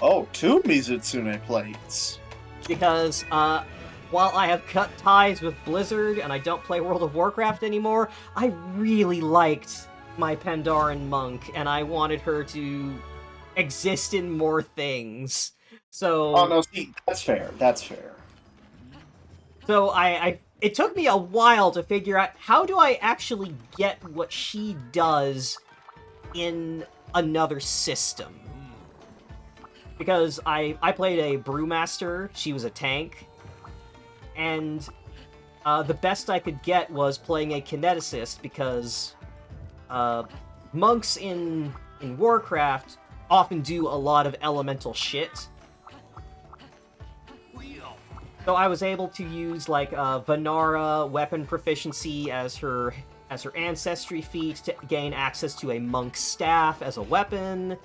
Oh, 2 Mizutsune plates. Because, while I have cut ties with Blizzard and I don't play World of Warcraft anymore, I really liked my Pandaren monk, and I wanted her to exist in more things. So... Oh, no, see, that's fair. That's fair. So it took me a while to figure out how do I actually get what she does in another system. Because I played a Brewmaster, she was a tank, and the best I could get was playing a kineticist, because monks in Warcraft often do a lot of elemental shit. So I was able to use like Vanara weapon proficiency as her ancestry feat to gain access to a monk's staff as a weapon,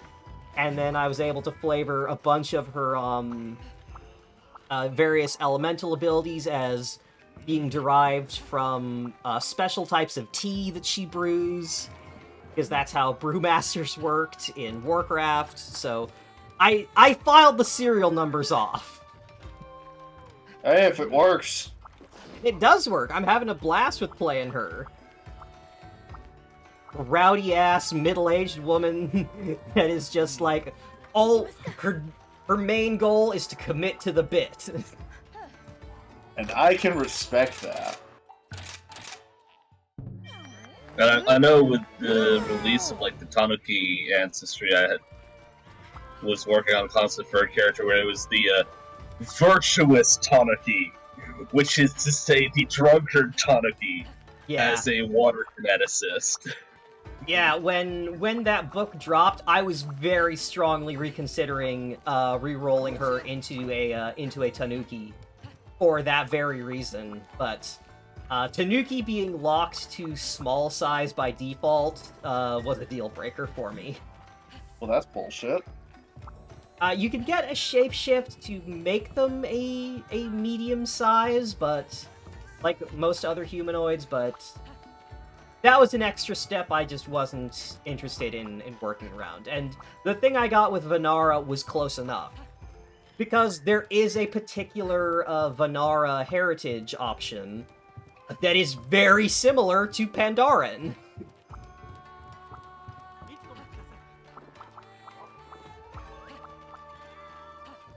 and then I was able to flavor a bunch of her various elemental abilities as being derived from special types of tea that she brews, because that's how brewmasters worked in Warcraft. So I filed the serial numbers off. Hey, if it works. It does work. I'm having a blast with playing her. A rowdy-ass, middle-aged woman that is just like, all her main goal is to commit to the bit. And I can respect that. And I know with the release of like the Tanuki ancestry, I was working on a concept for a character where it was the virtuous Tanuki, which is to say the drunkard Tanuki, as a water kineticist. Yeah, when that book dropped, I was very strongly reconsidering re-rolling her into a Tanuki for that very reason. But Tanuki being locked to small size by default was a deal breaker for me. Well, that's bullshit. You can get a shapeshift to make them a medium size, but like most other humanoids, but that was an extra step I just wasn't interested in working around. And the thing I got with Vanara was close enough. Because there is a particular Vanara heritage option that is very similar to Pandaren.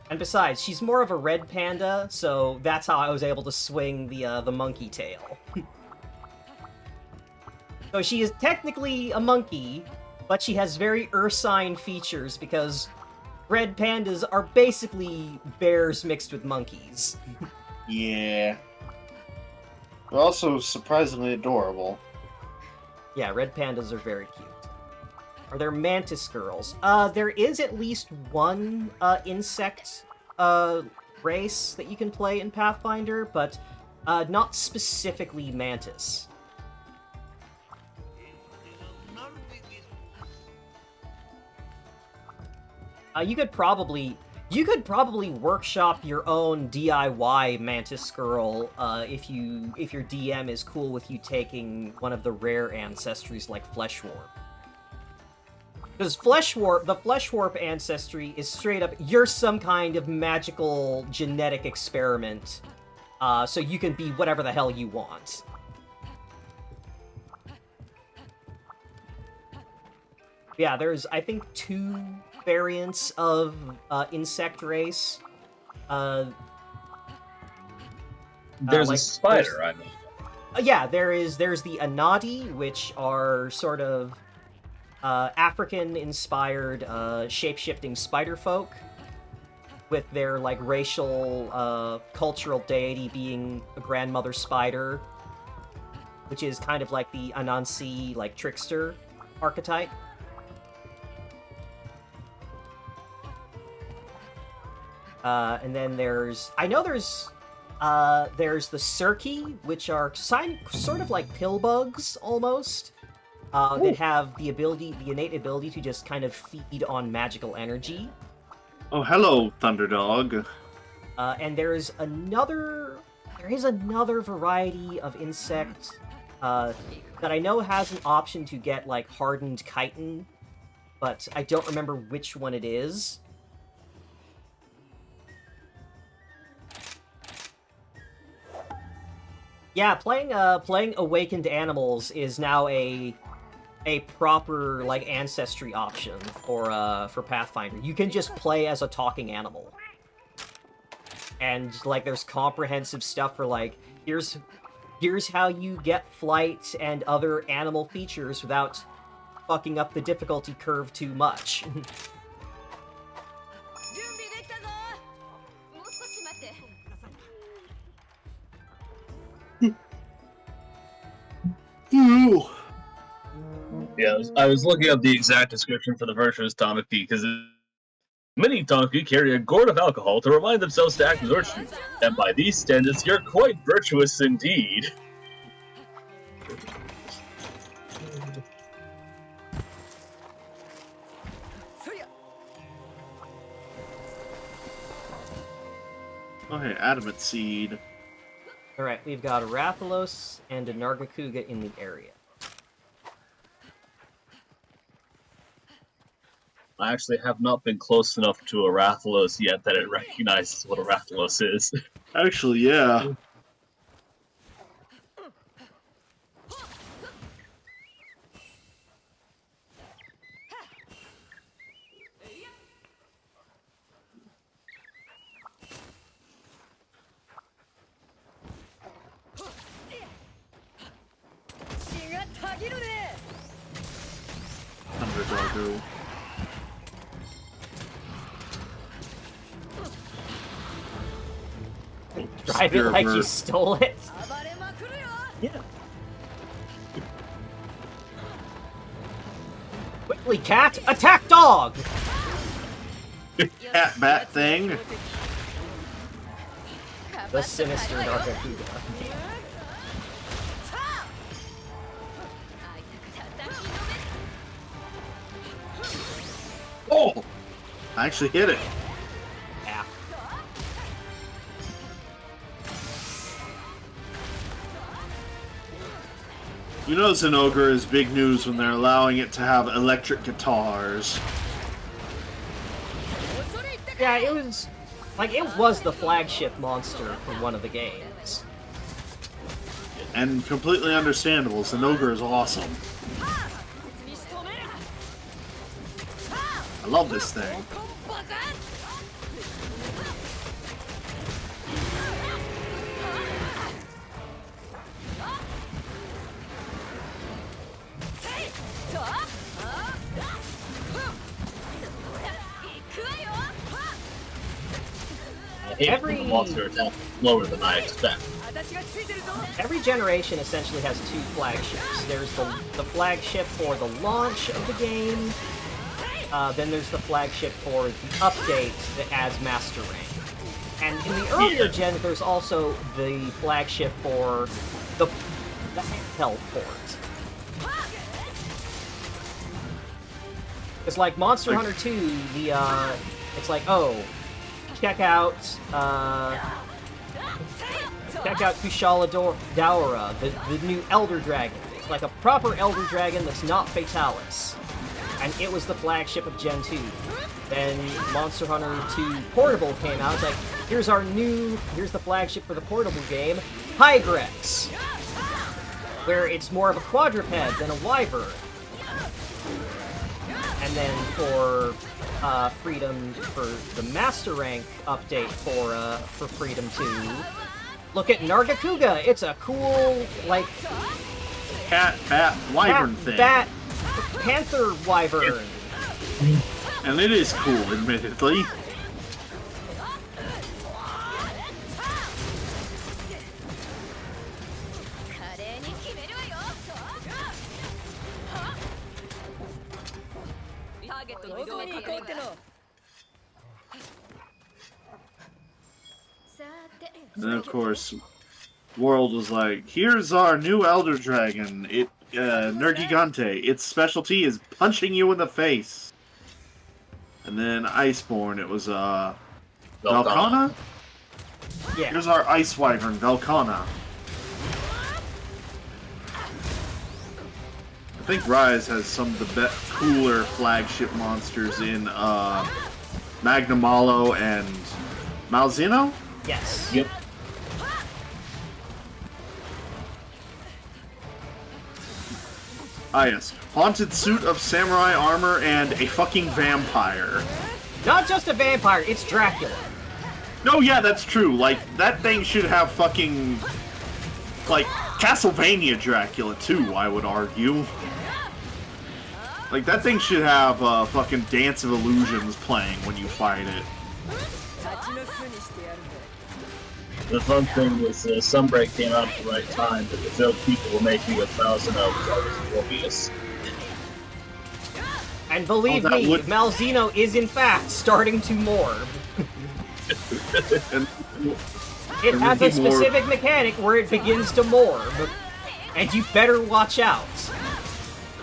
And besides, she's more of a red panda, so that's how I was able to swing the monkey tail. So she is technically a monkey, but she has very ursine features because red pandas are basically bears mixed with monkeys. Yeah. They're also surprisingly adorable. Yeah, red pandas are very cute. Are there mantis girls? There is at least one insect race that you can play in Pathfinder, but not specifically mantis. You could probably workshop your own DIY mantis girl if your DM is cool with you taking one of the rare ancestries like Flesh Warp. Because the Flesh Warp ancestry is straight up, you're some kind of magical genetic experiment, so you can be whatever the hell you want. Yeah, there's, I think, 2 variants of insect race. There's like, a spider, I mean. Yeah, there's the Anadi, which are sort of African-inspired shape-shifting spider folk, with their like racial cultural deity being a grandmother spider, which is kind of like the Anansi like trickster archetype. And then there's the Surki, which are sort of like pill bugs almost. That have the innate ability to just kind of feed on magical energy. Oh, hello, Thunderdog. And there is another variety of insect that I know has an option to get like hardened chitin, but I don't remember which one it is. Yeah, playing Awakened Animals is now a proper like ancestry option for Pathfinder. You can just play as a talking animal, and like there's comprehensive stuff for like here's how you get flight and other animal features without fucking up the difficulty curve too much. Ooh. Yeah, I was looking up the exact description for the virtuous Tamaki, because many Tamaki carry a gourd of alcohol to remind themselves to act virtuous, and by these standards, you're quite virtuous indeed. Oh, hey, Adamant Seed. Alright, we've got a Rathalos and a Nargacuga in the area. I actually have not been close enough to a Rathalos yet that it recognizes what a Rathalos is. Actually, yeah. Thunderdog. Drive it like you stole it. Yeah. Quickly, cat! Attack dog! Cat bat thing. The sinister Nargacuga. Oh! I actually hit it. Yeah. You know Xenogre is big news when they're allowing it to have electric guitars. Yeah, it was... Like, it was the flagship monster from one of the games. And completely understandable. Xenogre is awesome. I love this thing. Every monster attack lower than I expect. Every generation essentially has two flagships. There's the flagship for the launch of the game, then there's the flagship for the update that adds Master Rank. And in the earlier gen, there's also the flagship for the handheld port. It's like Monster Hunter 2, it's like, oh, check out Kushala Daora, the new Elder Dragon. It's like a proper Elder Dragon that's not Fatalis. And it was the flagship of Gen 2. Then Monster Hunter 2 Portable came out. It's like, here's the flagship for the portable game, Hygrex, where it's more of a quadruped than a wyvern. And then for Freedom, for the Master Rank update for Freedom 2, look at Nargacuga. It's a cool, like, Cat, bat, wyvern thing. Bat, panther wyvern. And it is cool, admittedly. And then, of course, World was like, here's our new Elder Dragon. Nergigante. Its specialty is punching you in the face. And then Iceborne, it was, Velkhana? Yeah. Here's our Ice Wyvern, Velkhana. I think Rise has some of the cooler flagship monsters in, Magnamalo and Malzeno? Yes. Yep. Ah, yes. Haunted suit of samurai armor and a fucking vampire. Not just a vampire, it's Dracula. No, yeah, that's true. Like, that thing should have fucking... like, Castlevania Dracula, too, I would argue. Like, that thing should have, fucking Dance of Illusions playing when you fight it. The fun thing was Sunbreak came out at the right time, but the joke people were making 1,000 of was always Morbius. And believe me, Malzeno is in fact starting to morb. It has a specific mechanic where it begins to morb, and you better watch out.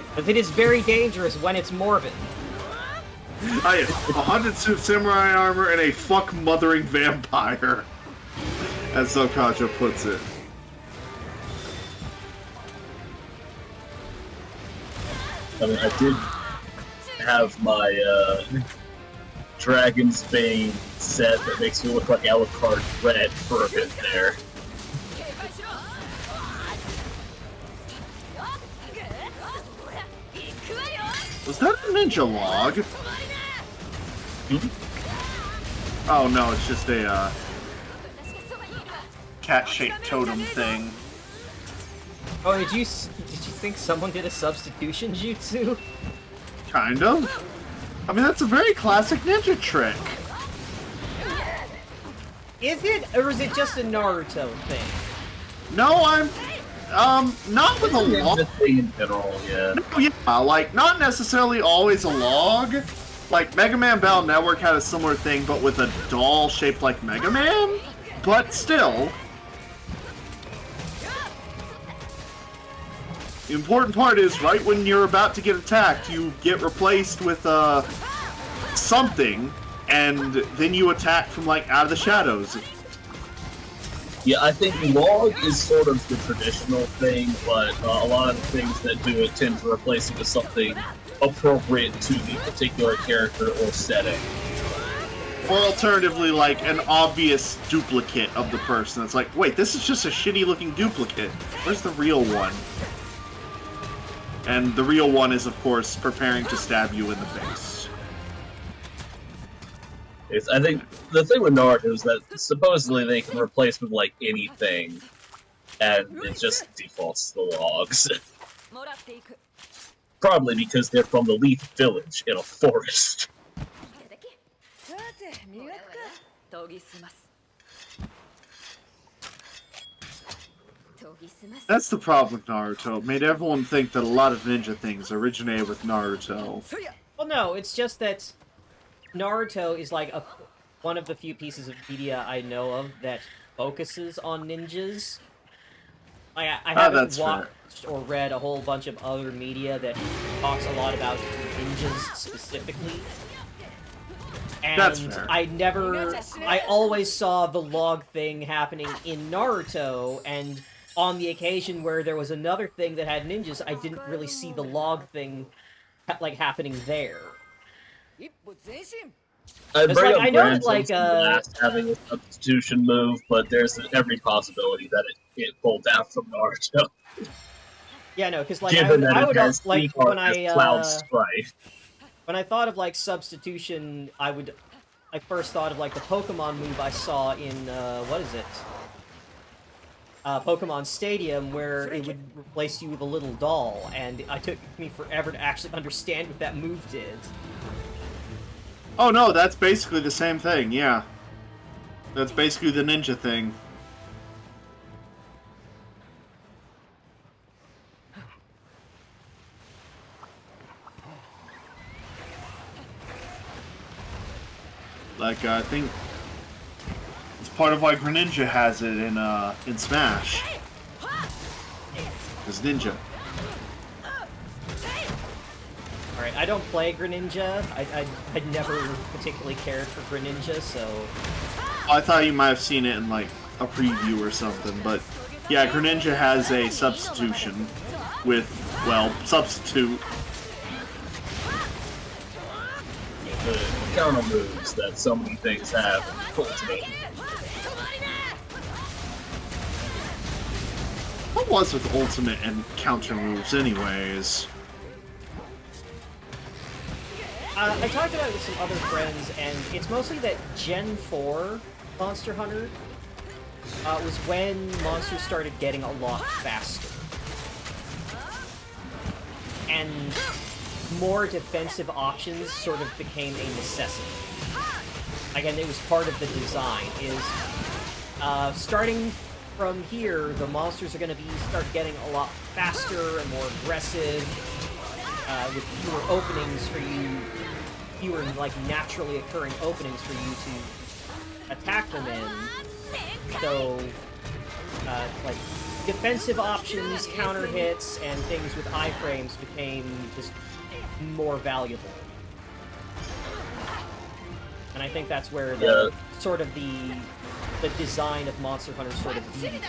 Because it is very dangerous when it's morbid. I have 100 suit samurai armor and a fuck-mothering vampire. As Zokaja puts it. I mean, I did have my Dragon's Bane set that makes me look like Alucard Red for a bit there. Was that a ninja log? Mm-hmm. Oh no, it's just a cat-shaped totem thing. Oh, did you think someone did a substitution jutsu? kind of. I mean, that's a very classic ninja trick. Is it, or is it just a Naruto thing? No, I'm not with a log. In general, yeah. No, yeah, like, not necessarily always a log. Like, Mega Man Battle Network had a similar thing, but with a doll shaped like Mega Man. But still. The important part is, right when you're about to get attacked, you get replaced with, something and then you attack from like out of the shadows. Yeah, I think log is sort of the traditional thing, but a lot of the things that do it tend to replace it with something appropriate to the particular character or setting. Or alternatively, like an obvious duplicate of the person. It's like, wait, this is just a shitty looking duplicate. Where's the real one? And the real one is, of course, preparing to stab you in the face. I think the thing with Naruto is that supposedly they can replace with like anything, and it just defaults to the logs. Probably because they're from the Leaf Village in a forest. That's the problem with Naruto. It made everyone think that a lot of ninja things originated with Naruto. Well, no, it's just that Naruto is like one of the few pieces of media I know of that focuses on ninjas. I haven't watched or read a whole bunch of other media that talks a lot about ninjas specifically. And That's fair. I always saw the log thing happening in Naruto, and on the occasion where there was another thing that had ninjas, I didn't really see the log thing like happening there. I It's bring like, up I know that, Grandson's like, last having a substitution move, but there's every possibility that it pulled out from Naruto. Yeah, no, because like Given that I it would has like Cloud Strife. when I thought of like substitution, I first thought of like the Pokemon move I saw in what is it? Pokemon Stadium, where it would replace you with a little doll, and it took me forever to actually understand what that move did. Oh no, that's basically the same thing, yeah. That's basically the ninja thing. Like, I think it's part of why Greninja has it in Smash. It's ninja. Alright, I don't play Greninja. I never particularly cared for Greninja, so... I thought you might have seen it in, like, a preview or something, but... Yeah, Greninja has a substitution with, well, substitute. The counter moves that so many things have cultivated. What was with Ultimate and counter moves, anyways? I talked about it with some other friends, and it's mostly that Gen 4 Monster Hunter was when monsters started getting a lot faster. And more defensive options sort of became a necessity. Again, it was part of the design, starting from here, the monsters are going to start getting a lot faster and more aggressive, with fewer openings for you, fewer, like, naturally occurring openings for you to attack them in. So, like, defensive options, counter hits, and things with iframes became just more valuable. And I think that's where the sort of the design of Monster Hunter sort of deviated.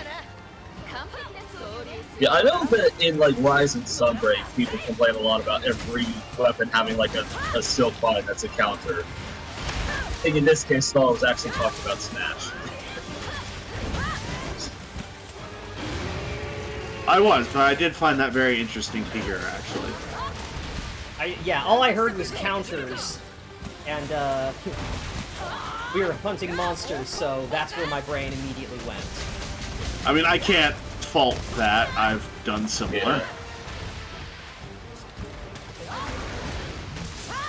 Yeah, I know that in like Rise and Sunbreak, people complain a lot about every weapon having like a silk body that's a counter. I think in this case, Star was actually talking about Smash. I was, but I did find that very interesting to hear, actually. Yeah, all I heard was counters, and we were hunting monsters, so that's where my brain immediately went. I mean, I can't fault that. I've done similar. Yeah.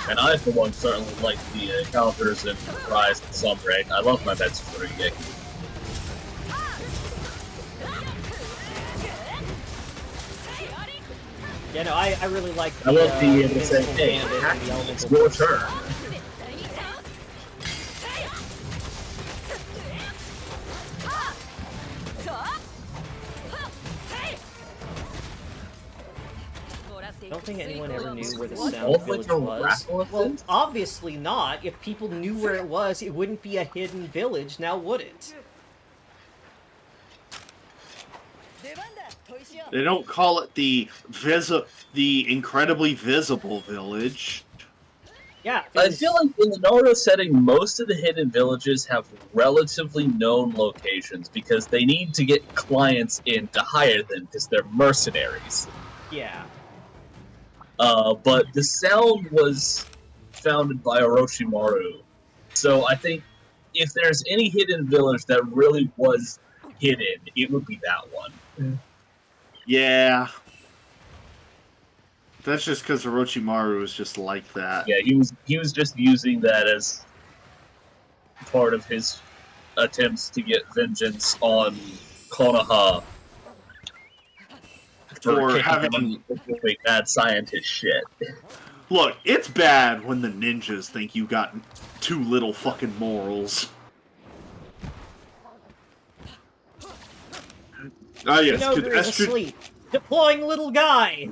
And I, for one, certainly like the counters in Rise and Sunbreak. I love my Metsu 3. Yeah, no, I really like the, I love the Invincible saying, hey, Gambit and the it's Elemental your Burst. turn. Don't think anyone ever knew where the What? Sound Like Village a was. raffle Well, event? obviously not. If people knew where it was, it wouldn't be a hidden village, now would it? They don't call it the incredibly visible village. Yeah, I feel like in the Naruto setting, most of the hidden villages have relatively known locations because they need to get clients in to hire them because they're mercenaries. yeah. But the Sound was founded by Orochimaru, so I think if there's any hidden village that really was hidden, it would be that one. Yeah. That's just because Orochimaru is just like that. Yeah, he was just using that as part of his attempts to get vengeance on Konoha for For kicking having... him on doing bad scientist shit. Look, it's bad when the ninjas think you got too little fucking morals. Ah, yes, could Shinobu is Estrogen... asleep. Deploying little guy!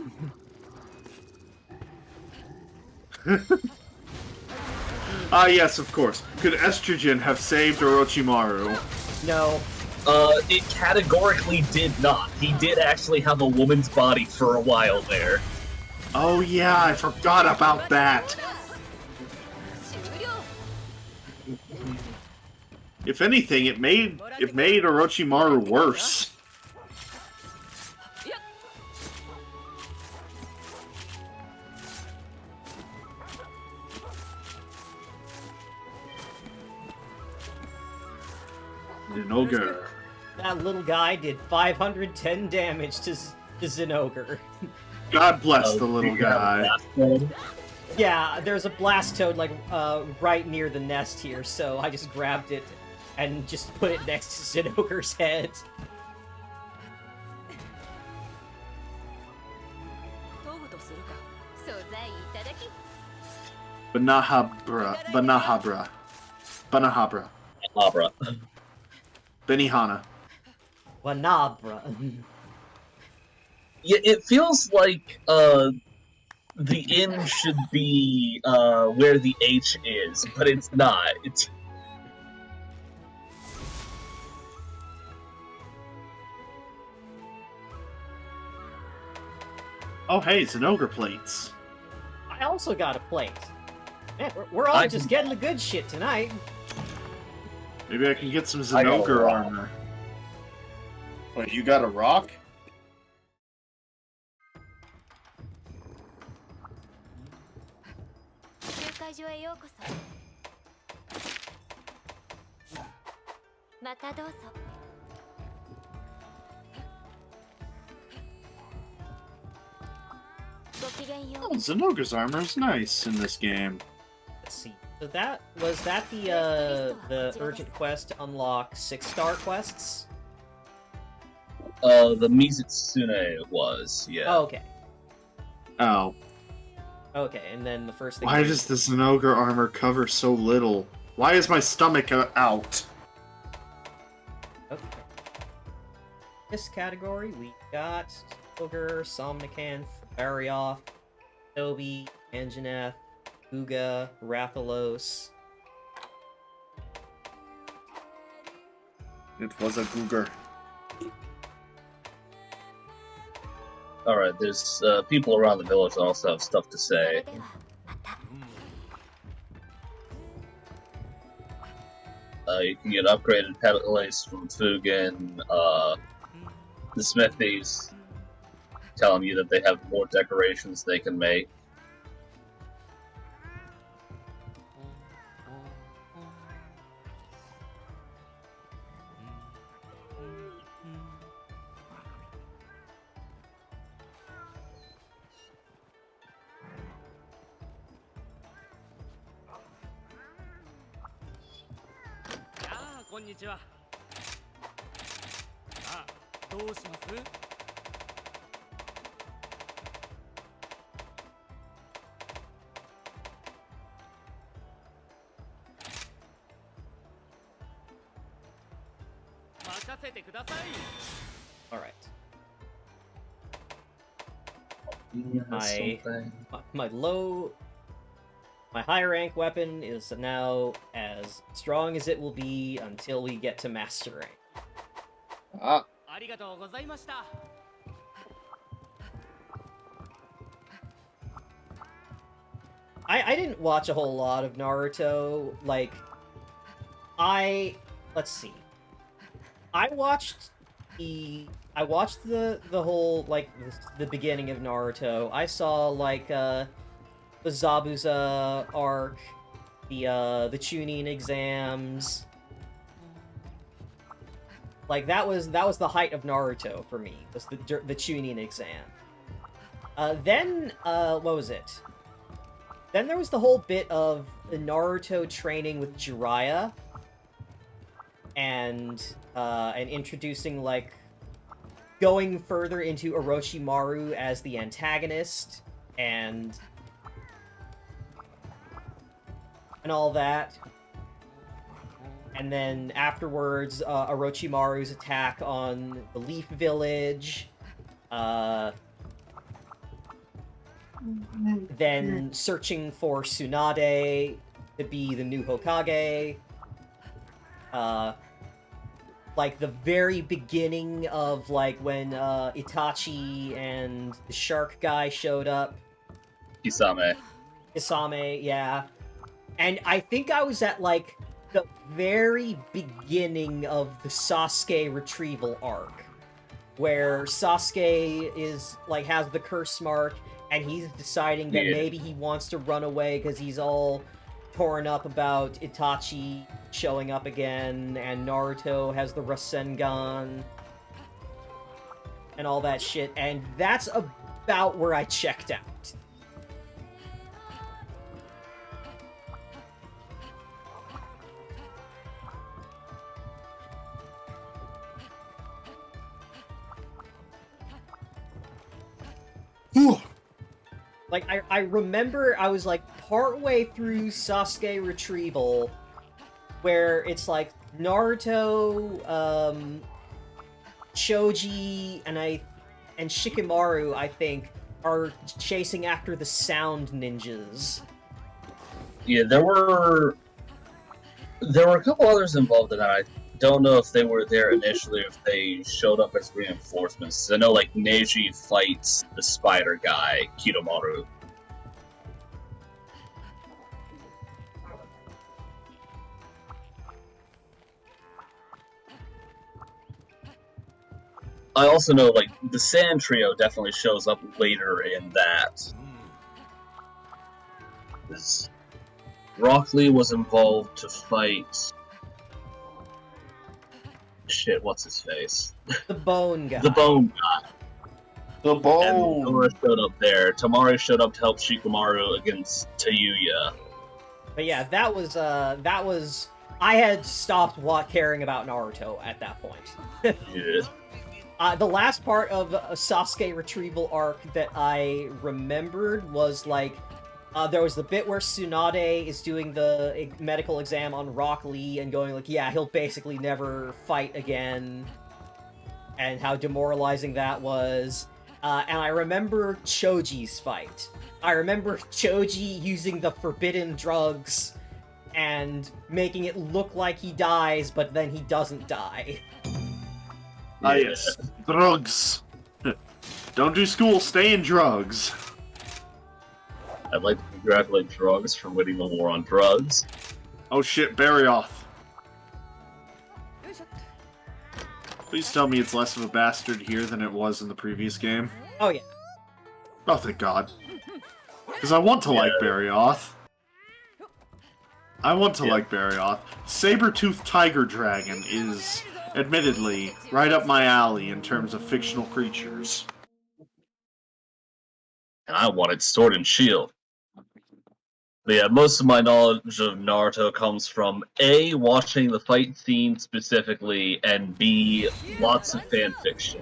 Ah, yes, of course. Could Estrogen have saved Orochimaru? No. It categorically did not. He did actually have a woman's body for a while there. Oh yeah, I forgot about that. If anything, it made Orochimaru worse. Zinogre. That little guy did 510 damage to Zinogre. God bless the little guy. Yeah, there's a Blastoad, like, right near the nest here, so I just grabbed it and just put it next to Zinogre's head. Banahabra. Abra. Benihana. Wanabra. Yeah, it feels like the N should be where the H is, but it's not. It's Oh hey, Zinogre plates. I also got a plate. Man, we're all just getting the good shit tonight. Maybe I can get some I got a Zinogre rock. armor. Wait, you got a rock? Oh, Zinogre's armor is nice in this game. Let's see. So was that the urgent quest to unlock 6-star quests? the Mizitsune was, yeah. Oh, okay. Oh. Okay, and then the first thing... Why does the Zinogre armor cover so little? Why is my stomach out? Okay. This category, we got Ogre, Somnicanth, Barioth, Toby, Anjanath, Uga, Rathalos. It was a Googer. Alright, there's people around the village that also have stuff to say. You can get upgraded pedal lace from Fugen, the smithies, telling you that they have more decorations they can make. Alright. My high rank weapon is now as strong as it will be until we get to master rank. Ah, I didn't watch a whole lot of Naruto. Like, let's see. I watched the whole, like, the beginning of Naruto. I saw, like, the Zabuza arc, the Chunin exams. Like, that was the height of Naruto for me, was the Chunin exam. Then, what was it? Then there was the whole bit of the Naruto training with Jiraiya, and introducing, like, going further into Orochimaru as the antagonist, and all that. And then afterwards, Orochimaru's attack on the Leaf Village, then searching for Tsunade to be the new Hokage, like the very beginning of, like, when Itachi and the shark guy showed up. Kisame. Isame, yeah. And I think I was at, like, the very beginning of the Sasuke retrieval arc, where Sasuke is, like, has the curse mark, and he's deciding that maybe he wants to run away because he's all torn up about Itachi showing up again, and Naruto has the Rasengan, and all that shit, and that's about where I checked out. Like, I remember I was, like, partway through Sasuke Retrieval, where it's, like, Naruto, Choji, and Shikamaru, I think, are chasing after the Sound Ninjas. Yeah, there were a couple others involved in that. I don't know if they were there initially, or if they showed up as reinforcements. I know, like, Neji fights the spider guy, Kidomaru. I also know, like, the Sand Trio definitely shows up later in that. Rock Lee was involved to fight... Shit, what's his face? The Bone guy. The Bone guy. the And bone. Nora showed up there. Tamari showed up to help Shikamaru against Tayuya. But yeah, that was... I had stopped caring about Naruto at that point. Yeah. The last part of a Sasuke retrieval arc that I remembered was, like, there was the bit where Tsunade is doing the medical exam on Rock Lee and going, like, yeah, he'll basically never fight again, and how demoralizing that was. And I remember Choji's fight. I remember Choji using the forbidden drugs and making it look like he dies, but then he doesn't die. Ah, yes. Drugs. Don't do school, stay in drugs. I'd like to congratulate Drugs for winning the war on drugs. Oh shit, Barrioth. Please tell me it's less of a bastard here than it was in the previous game. Oh yeah. Oh, thank God. Because I want to like Barrioth. I want to like Barrioth. Saber-toothed Tiger Dragon is, admittedly, right up my alley in terms of fictional creatures. And I wanted Sword and Shield. But yeah, most of my knowledge of Naruto comes from A, watching the fight scene specifically, and B, lots of fanfiction.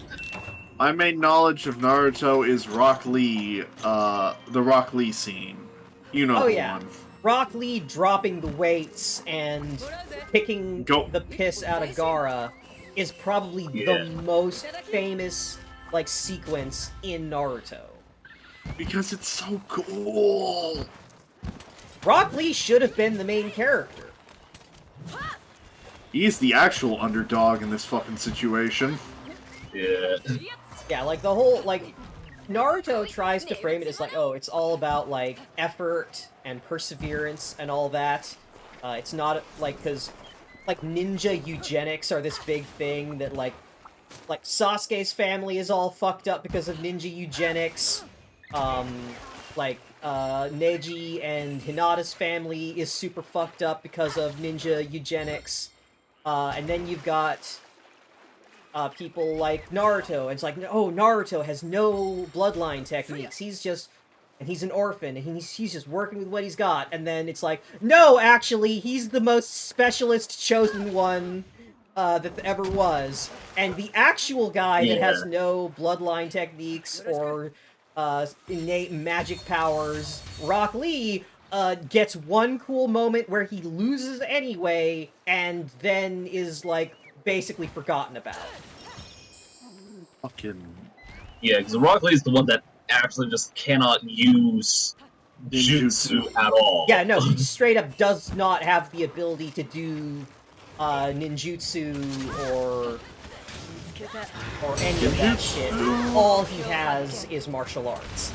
My main knowledge of Naruto is Rock Lee, the Rock Lee scene. You know the one. Rock Lee dropping the weights and picking the piss out of Gaara is probably the most famous, like, sequence in Naruto. Because it's so cool. Rock Lee should have been the main character. He's the actual underdog in this fucking situation. Yeah. Yeah, like the whole, like, Naruto tries to frame it as like, oh, it's all about, like, effort and perseverance and all that. It's not, like, because, like, ninja eugenics are this big thing that, like, Sasuke's family is all fucked up because of ninja eugenics. Neji and Hinata's family is super fucked up because of ninja eugenics. And then you've got people like Naruto, and it's like, oh, Naruto has no bloodline techniques. He's an orphan, and he's just working with what he's got. And then it's like, no, actually, he's the most specialist chosen one that ever was. And the actual guy that has no bloodline techniques or innate magic powers, Rock Lee, gets one cool moment where he loses anyway, and then is, like, basically forgotten about. Fucking... Yeah, because Rock Lee is the one that actually just cannot use jutsu at all. Yeah, no, he straight up does not have the ability to do ninjutsu or any of that shit. All he has is martial arts.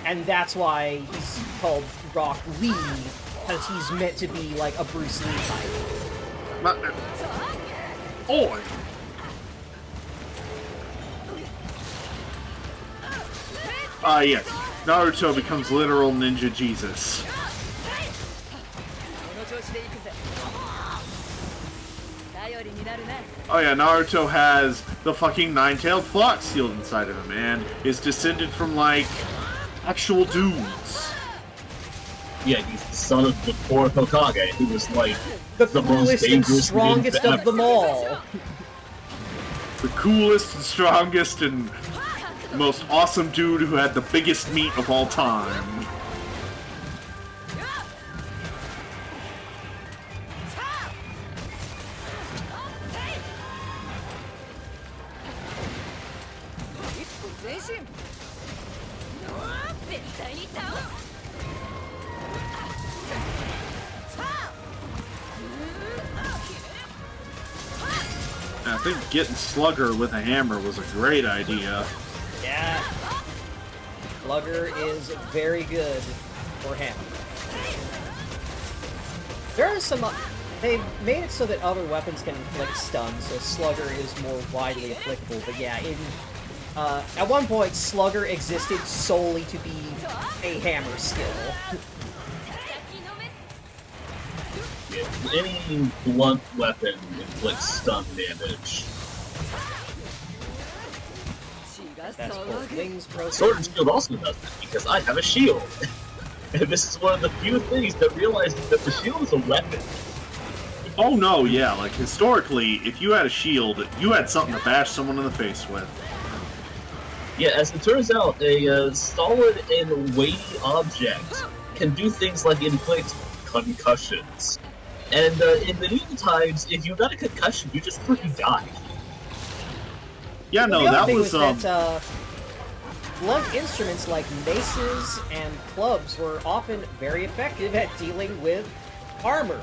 And that's why he's called Rock Lee, because he's meant to be like a Bruce Lee type. Oh! Yes. Naruto becomes literal ninja Jesus. Oh yeah, Naruto has the fucking nine-tailed fox sealed inside of him, and is descended from, like, actual dudes. Yeah, he's the son of the poor Hokage, who was, like, the most coolest and dangerous strongest ninja of them all. The coolest and strongest and most awesome dude who had the biggest meat of all time. I think getting Slugger with a hammer was a great idea. Yeah. Slugger is very good for hammer. There are some... They've made it so that other weapons can inflict stuns, so Slugger is more widely applicable, but yeah, at one point, Slugger existed solely to be a hammer skill. Yeah, any blunt weapon inflicts stun damage. That's both wings broken. Sword and Shield also does it, because I have a shield. And this is one of the few things that realizes that the shield is a weapon. Oh no, yeah, like historically, if you had a shield, you had something to bash someone in the face with. Yeah, as it turns out, a solid and weighty object can do things like inflict concussions. And in medieval times, if you got a concussion, you just freaking die. Yeah, no, the other that thing was that, blunt instruments like maces and clubs were often very effective at dealing with armor.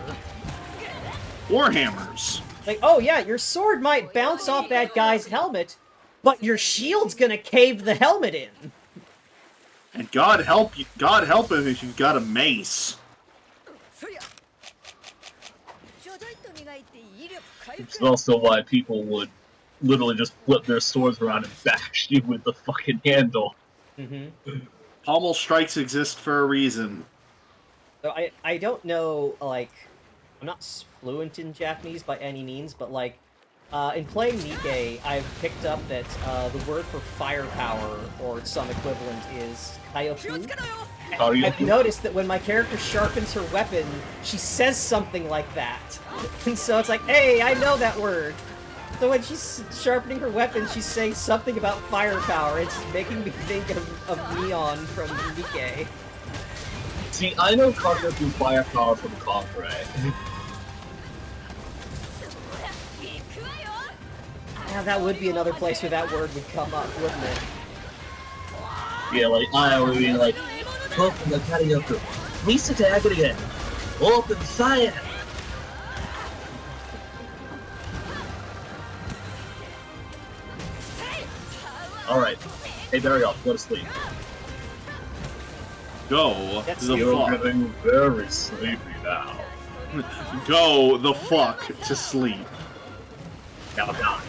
Warhammers. Like, oh yeah, your sword might bounce off that guy's helmet, but your shield's gonna cave the helmet in. And God help you, God help him if you've got a mace. Which is also why people would literally just flip their swords around and bash you with the fucking handle. Mm-hmm. Pommel strikes exist for a reason. So I don't know, like, I'm not fluent in Japanese by any means, but, like, in playing Nikkei, I've picked up that the word for firepower, or some equivalent, is kaioku. I've noticed that when my character sharpens her weapon, she says something like that. And so it's like, hey, I know that word. So when she's sharpening her weapon, she's saying something about firepower. It's making me think of Neon from Nikkei. See, I know Kaioku firepower from Conqueror. Yeah, that would be another place where that word would come up, wouldn't it? Yeah, like, I would be like, open the karaoke. Misa tag it again. Open fire! Alright. Hey, Daryl, go to sleep. Go That's the You're fuck. getting very sleepy now. Go the fuck to sleep. Now, now.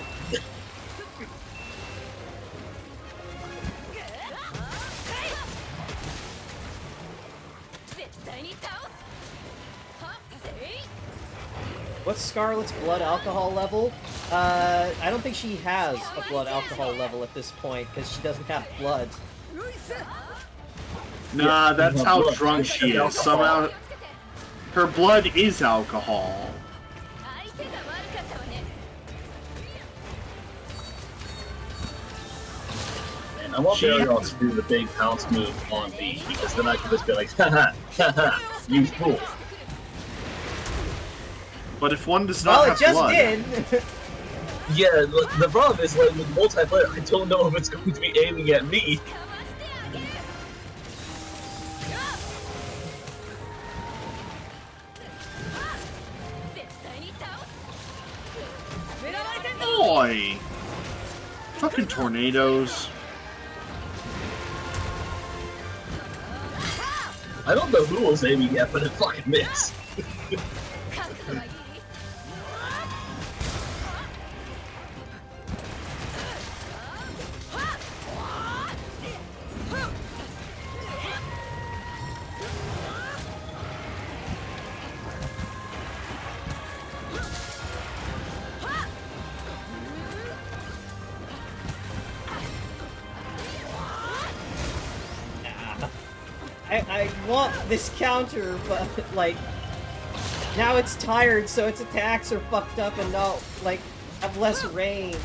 What's Scarlet's blood alcohol level? I don't think she has a blood alcohol level at this point, because she doesn't have blood. Nah, that's her how blood drunk is she is. alcohol. Somehow, her blood is alcohol. And I want Daryl to do the big pounce move on me, because then I can just be like, haha, haha, you fool. But if one does not Well, have it just blood, did! Yeah, the problem is, like, with multiplayer, I don't know if it's going to be aiming at me. boy, fucking tornadoes. I don't know who was aiming at, but it fucking missed. I want this counter, but, like, now it's tired, so its attacks are fucked up and now, like, have less range.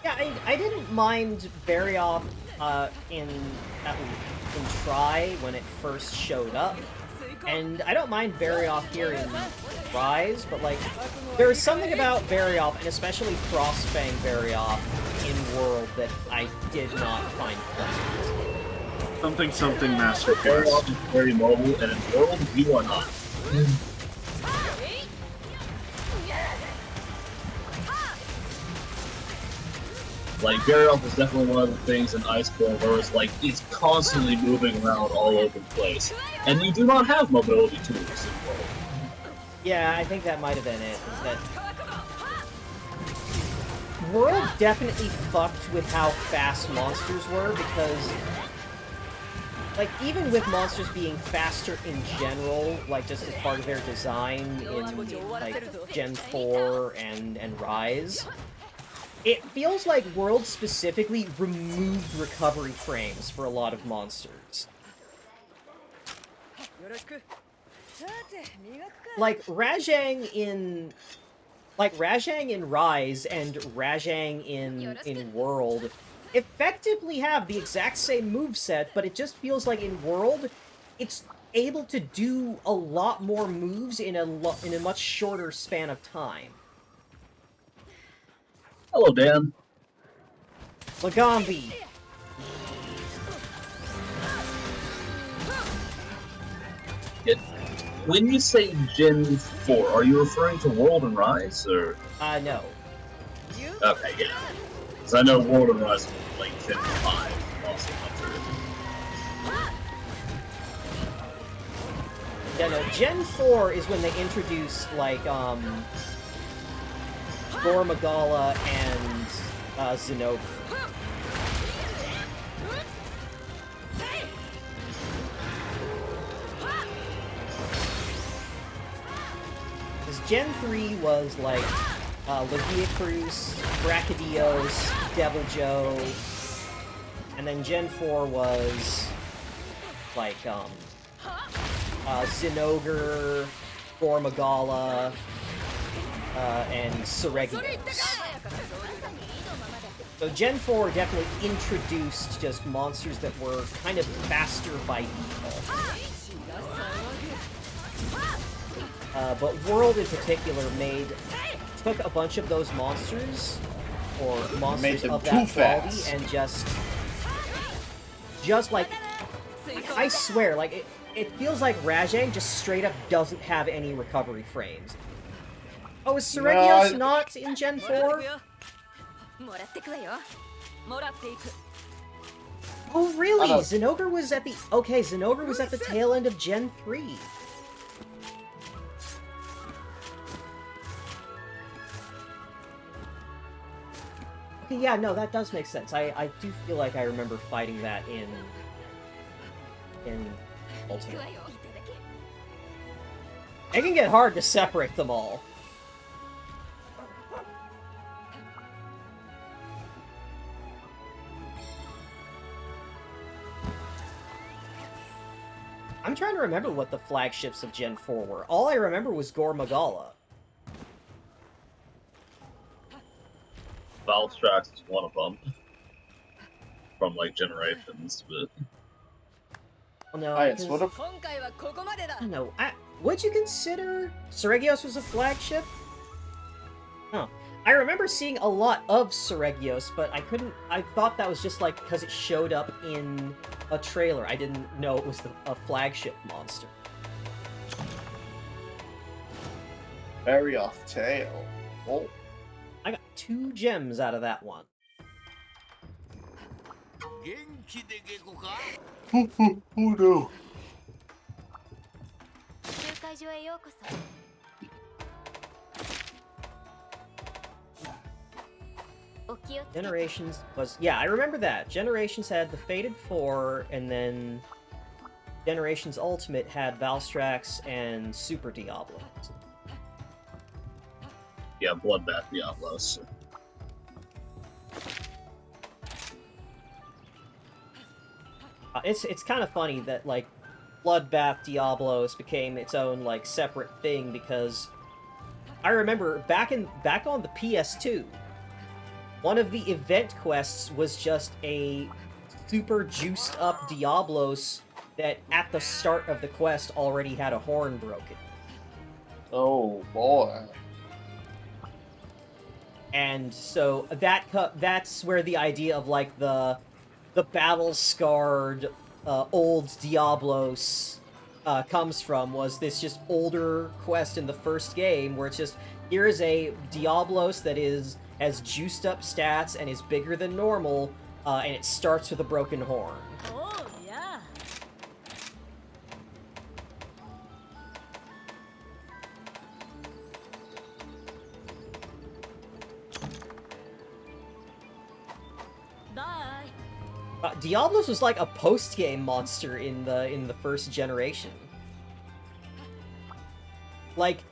Yeah, I didn't mind Barioth in Try when it first showed up, and I don't mind Barioth here in Rise, but like, there is something about Barioth, and especially Crossfang Barioth in World, that I did not find pleasant. Something Master Daryl Quest. is very mobile, and in World, you are not. Like, Daryl is definitely one of the things in Iceborne where it's like, it's constantly moving around all over the place. And you do not have mobility tools in World. Yeah, I think that might have been it, is that World definitely fucked with how fast monsters were, because, like, even with monsters being faster in general, like, just as part of their design in like, Gen 4 and Rise, it feels like World specifically removed recovery frames for a lot of monsters. Like, Rajang in Rise and Rajang in World effectively have the exact same moveset, but it just feels like in World, it's able to do a lot more moves in a much shorter span of time. Hello, Dan. Lagambi. When you say Gen 4, are you referring to World and Rise, or...? No. Okay, yeah. Because I know World and Rise were like Gen 5, also after. Yeah, no, Gen 4 is when they introduce, like, Gore Magala and, Zenogre. Because Gen 3 was, like, Leviacruz, Brachydios, Devil-Joe, and then Gen 4 was, like, Zenogre, Gore Magala, and Seregios. So Gen 4 definitely introduced just monsters that were kind of faster by default. But World in particular took a bunch of those monsters, or monsters of that quality, and just like, I swear, like, it feels like Rajang just straight up doesn't have any recovery frames. Oh, is Seregios not in Gen 4? Oh, really? Zinogre was at the... Okay, Zinogre was at the tail end of Gen 3. Okay, yeah, no, that does make sense. I do feel like I remember fighting that in Ultimate. It can get hard to separate them all. I'm trying to remember what the flagships of Gen 4 were. All I remember was Gore Magala. Valstrax is one of them. From, like, Generations, but... Oh, no, Yes, what a... I don't know. Would you consider Seregios was a flagship? Huh. I remember seeing a lot of Seregios, but I thought that was just, like, because it showed up in a trailer. I didn't know it was a flagship monster. Very off tail. Oh. I got 2 gems out of that one. Oh no. Generations was... Yeah, I remember that. Generations had the Fated 4, and then Generations Ultimate had Valstrax and Super Diablos. Yeah, Bloodbath Diablos. It's kind of funny that, like, Bloodbath Diablos became its own, like, separate thing, because I remember back on the PS2, one of the event quests was just a super juiced up Diablos that at the start of the quest already had a horn broken. Oh boy. And so that's where the idea of, like, the battle-scarred old Diablos comes from, was this just older quest in the first game where it's just, here is a Diablos that has juiced up stats and is bigger than normal, and it starts with a broken horn. Oh, yeah. Bye. Diablos was like a post-game monster in the first generation. Like,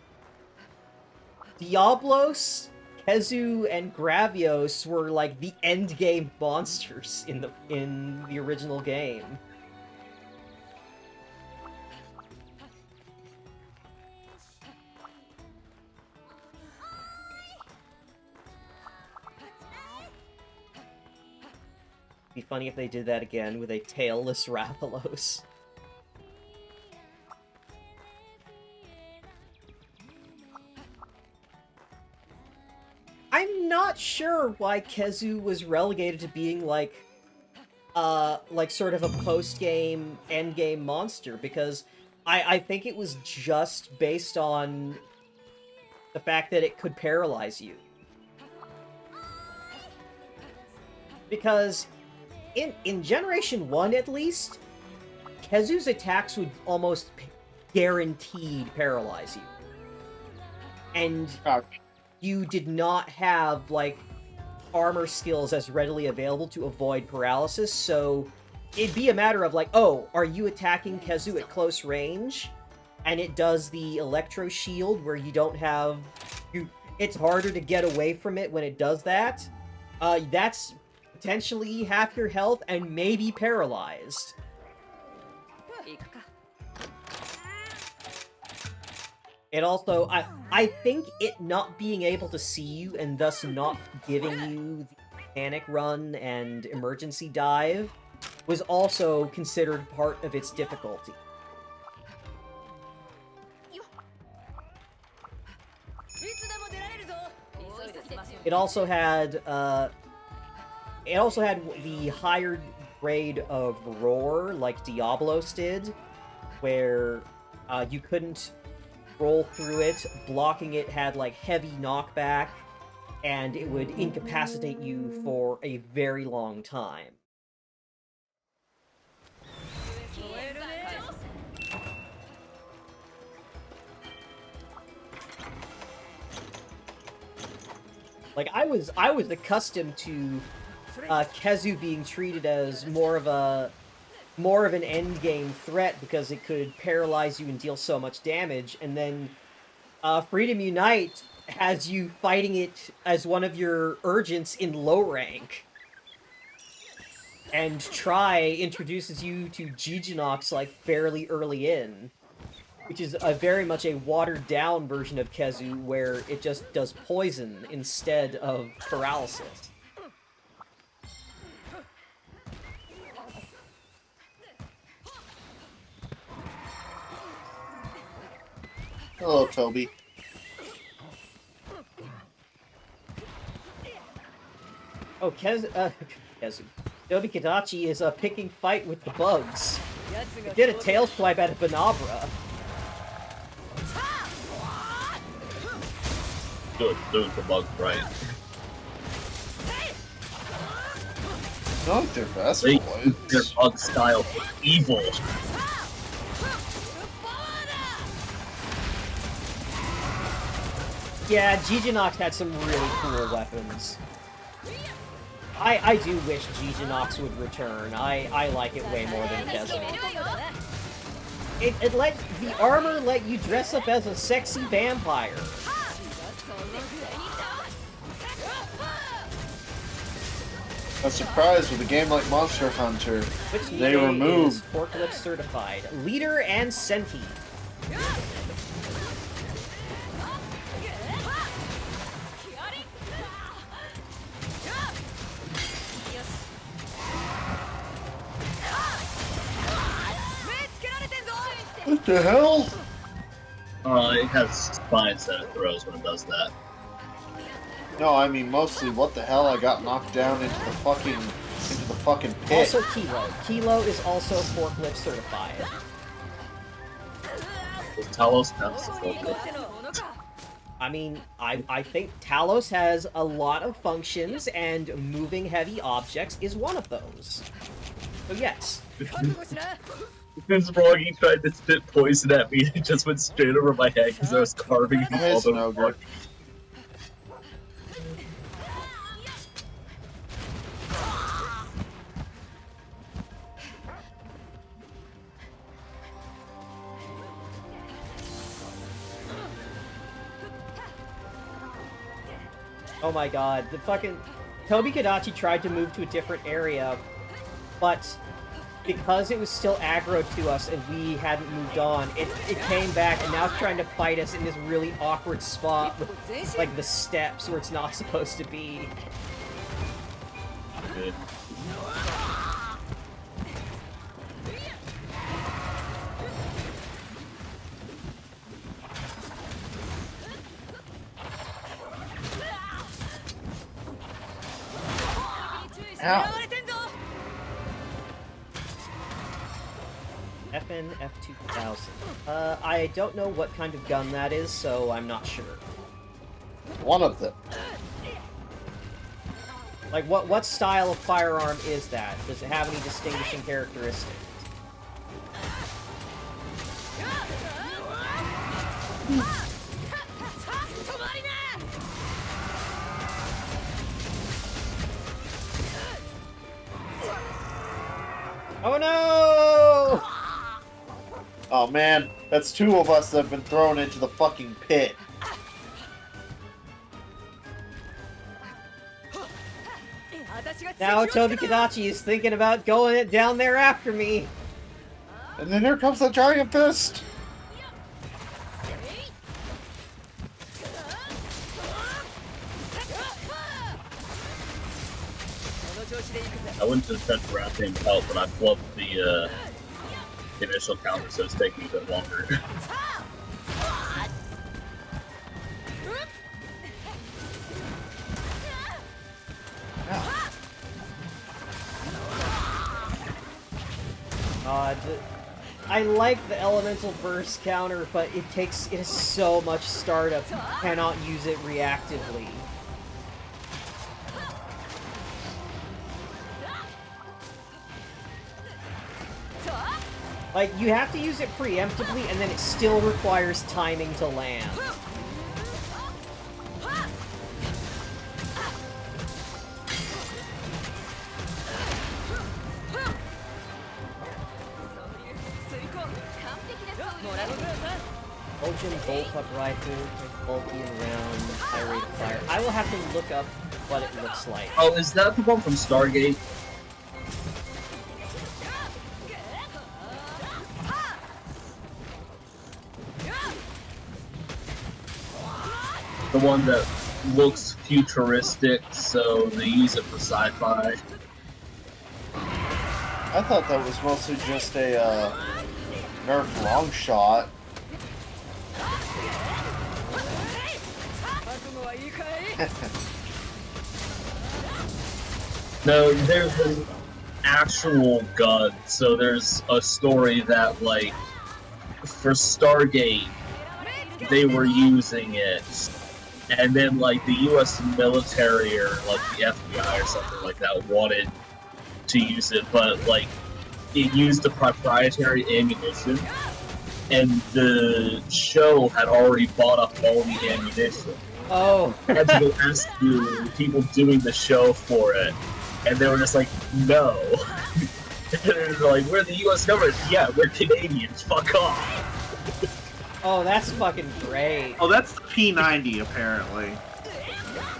Diablos, Kezu, and Gravios were like the end-game monsters in the original game. Be funny if they did that again with a tailless Rathalos. I'm not sure why Kezu was relegated to being like sort of a post-game, end-game monster, because I think it was just based on the fact that it could paralyze you. Because in Generation 1, at least, Kezu's attacks would almost guaranteed paralyze you. And you did not have, like, armor skills as readily available to avoid paralysis, so it'd be a matter of, like, oh, are you attacking Kezu at close range? And it does the Electro Shield, where you don't have... it's harder to get away from it when it does that. That's potentially half your health and maybe paralyzed. It also, I think it not being able to see you and thus not giving you panic run and emergency dive was also considered part of its difficulty. It also had the higher grade of roar, like Diablos did, where you couldn't roll through it. Blocking it had like heavy knockback, and it would incapacitate you for a very long time. Like, I was accustomed to Kezu being treated as more of an endgame threat because it could paralyze you and deal so much damage, and then Freedom Unite has you fighting it as one of your urgents in low rank. And Try introduces you to Giginox, like, fairly early in. Which is very much a watered-down version of Kezu, where it just does poison instead of paralysis. Hello, Toby. Oh, Kezu. Toby Kadachi is picking fight with the bugs. It did a tail swipe at a Banabra. Doing the bug right. I like their best Their boys. bug style is evil. Yeah, Giginox had some really cool weapons. I do wish Giginox would return. I like it way more than Kezu. It let the armor let you dress up as a sexy vampire. I'm surprised with a game like Monster Hunter, Which they EA removed. is forklift certified. Leader and Senti. What the hell? It has spines that it throws when it does that. No, I mean mostly what the hell? I got knocked down into the fucking pit. Also Kilo. Kilo is also forklift certified. Does Talos have the forklift? I mean, I think Talos has a lot of functions, and moving heavy objects is one of those. So yes. It's wrong, he tried to spit poison at me and it just went straight over my head because I was carving him all It's an ogre. Oh my god, the fucking... Toby Kadachi tried to move to a different area, but because it was still aggro to us and we hadn't moved on, it came back and now it's trying to fight us in this really awkward spot with, like, the steps where it's not supposed to be. Good. Ow. FN F2000. I don't know what kind of gun that is, so I'm not sure. One of them. Like, what style of firearm is that? Does it have any distinguishing characteristics? Oh no! Oh man, that's two of us that have been thrown into the fucking pit. Now Toby Kadachi is thinking about going down there after me. And then here comes the giant fist! I went to attempt to wrap him help, but I flubbed the initial counter, so it's taking a bit longer. I like the elemental burst counter, but it is so much startup. You cannot use it reactively. Like, you have to use it preemptively, and then it still requires timing to land. Elgin bullpup rifle, bulky and round, high rate of fire. I will have to look up what it looks like. Oh, is that the one from Stargate? The one that looks futuristic, so they use it for sci-fi. I thought that was mostly just a Nerf long shot. No, there's an actual gun, so there's a story that, like, for Stargate, they were using it, and then, like, the US military or, like, the FBI or something like that wanted to use it, but, like, it used a proprietary ammunition, and the show had already bought up all the ammunition. Oh. I had to go ask the people doing the show for it, and they were just like, no. And they're like, we're the US government. Yeah, we're Canadians. Fuck off. Oh, that's fucking great. Oh, that's the P90, apparently.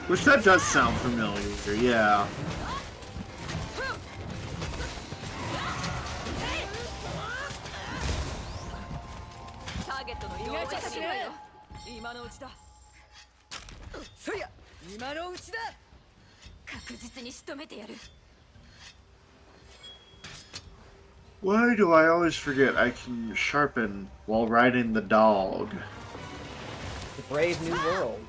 Which, that does sound familiar, yeah. Why do I always forget I can sharpen while riding the dog? The brave new world.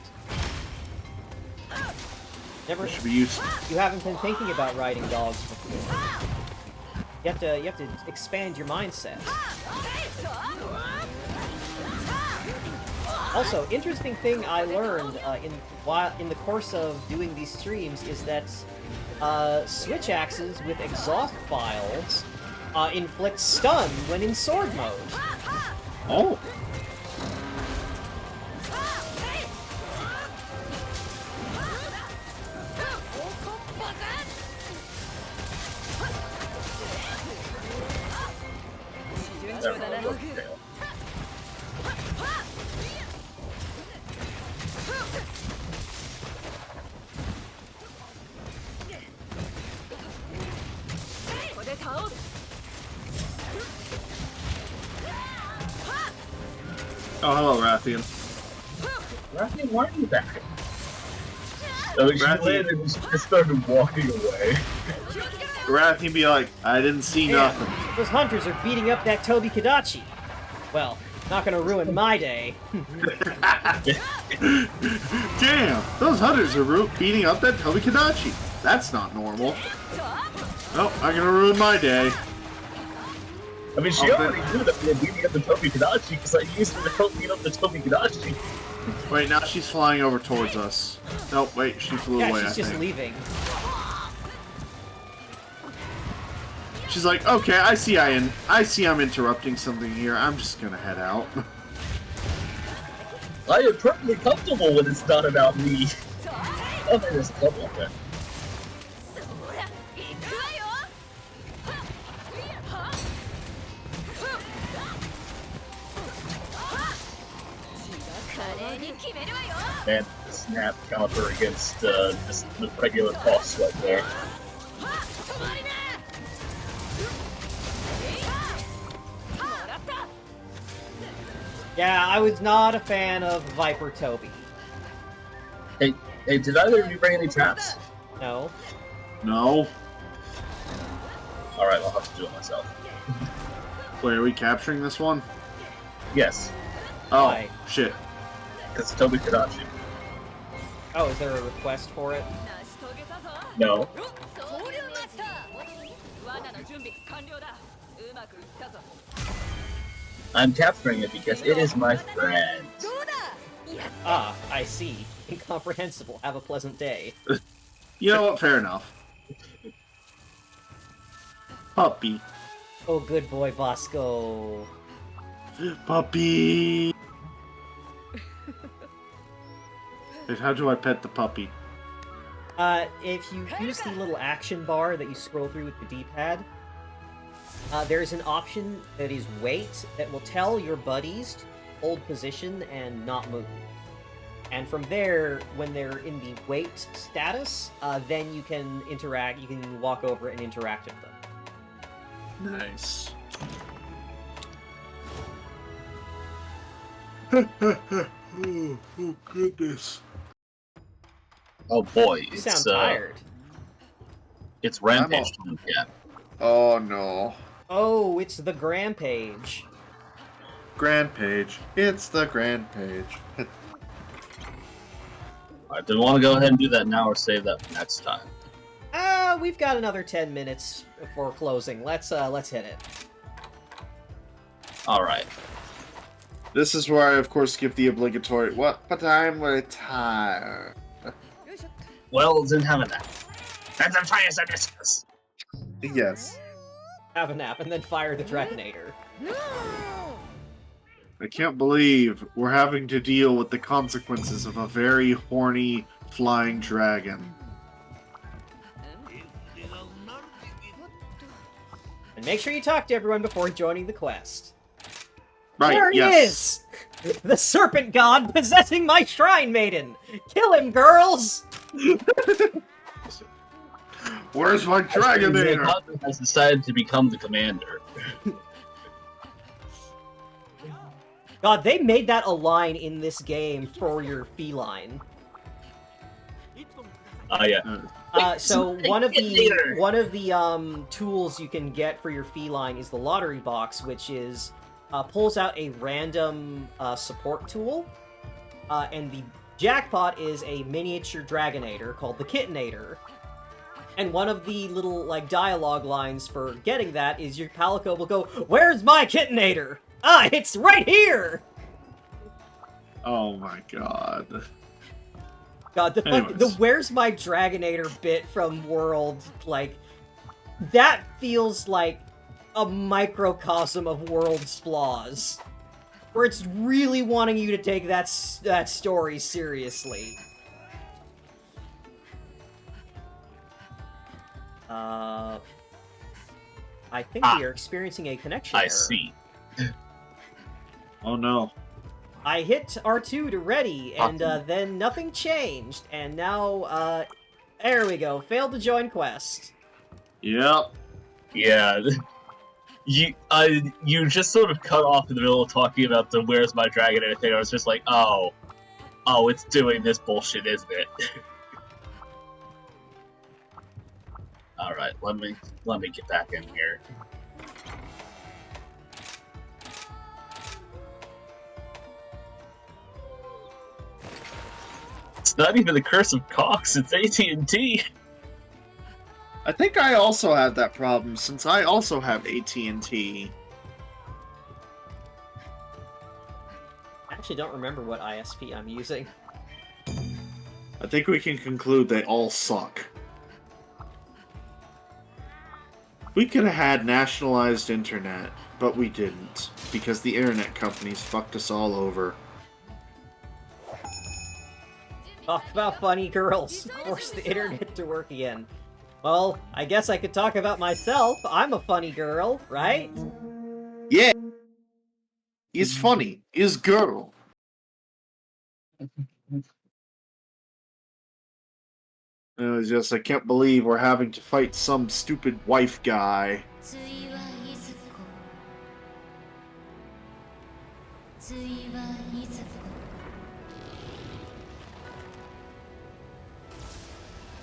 Never Should be used. You haven't been thinking about riding dogs before. You have to expand your mindset. Also, interesting thing I learned in the course of doing these streams is that switch axes with exhaust files inflict stun when in sword mode. Oh. Oh, hello, Rathian. Rathian, why are you back? So she landed and she just started walking away. Rathian be like, I didn't see nothing. Those hunters are beating up that Tobi Kadachi. Well, not gonna ruin my day. Damn, those hunters are beating up that Tobi Kadachi. That's not normal. Oh, I'm gonna ruin my day. I mean, she already knew that we were beating up the Tobi Kadachi because I used her to help beat up the Tobi Kadachi. Wait, now she's flying over towards us. Nope, wait, she flew away, she's just leaving. She's like, okay, I see I'm interrupting something here. I'm just gonna head out. I am perfectly comfortable when it's not about me. Oh, there's a couple of them. Man, snap counter against just the regular boss right there. Yeah, I was not a fan of Viper Tobi. Hey, did either of you bring any traps? No. No. Alright, I'll have to do it myself. Wait, are we capturing this one? Yes, Oh, Why? shit. because Toby Kadachi. Oh, is there a request for it? No. I'm capturing it because it is my friend. Ah, I see. Incomprehensible. Have a pleasant day. You know what? Fair enough. Puppy. Oh, good boy, Vasco. Puppy! Wait, how do I pet the puppy? If you use the little action bar that you scroll through with the D-pad, there's an option that is wait that will tell your buddies to hold position and not move. And from there, when they're in the wait status, then you can interact, you can walk over and interact with them. Nice. Oh, goodness. Oh boy, You it's sound tired. it's Rampage time again. Oh no. Oh, it's the Grand Page. Grand Page. It's the Grand Page. Alright, do we want to go ahead and do that now or save that for next time? We've got another 10 minutes before closing. Let's hit it. Alright. This is where I, of course, give the obligatory, what? But I'm retired. Well, then have a nap. That's a fire discuss. Yes. Have a nap and then fire the Dragonator. I can't believe we're having to deal with the consequences of a very horny flying dragon. And make sure you talk to everyone before joining the quest. Right, There he yes. is! The Serpent God possessing my Shrine Maiden! Kill him, girls! Where's my Dragonator? The has decided to become the commander. God, they made that a line in this game for your feline. Yeah. So one of the tools you can get for your feline is the lottery box, which is pulls out a random support tool, and the jackpot is a miniature Dragonator called the Kittenator. And one of the little like dialogue lines for getting that is your Palico will go, "Where's my Kittenator? Ah, it's right here!" Oh my god. God, the Anyways. "Where's my Dragonator" bit from World, like, that feels like a microcosm of World's flaws, where it's really wanting you to take that story seriously. I think we are experiencing a connection I error. see. Oh no. I hit R2 to ready, and then nothing changed, and now, there we go. Failed to join quest. Yep. Yeah. You just sort of cut off in the middle of talking about the "Where's my Dragonator" thing. I was just like, oh, it's doing this bullshit, isn't it? All right, let me get back in here. It's not even the Curse of Cox, it's AT&T. I think I also had that problem, since I also have AT&T. I actually don't remember what ISP I'm using. I think we can conclude they all suck. We could have had nationalized internet, but we didn't, because the internet companies fucked us all over. Talk about funny girls. Force the internet to work again. Well, I guess I could talk about myself. I'm a funny girl, right? Yeah! He's funny. He's girl. It was just, I can't believe we're having to fight some stupid wife guy. ついはいずこついはいずこ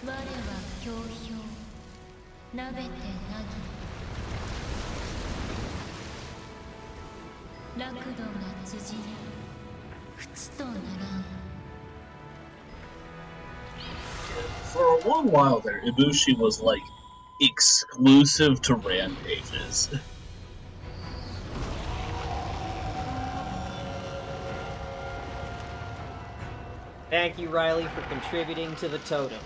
我は氷氷なべてなぎ楽度が辻り淵とならん For a long while there, Ibushi was like exclusive to rampages. Thank you, Riley, for contributing to the totem.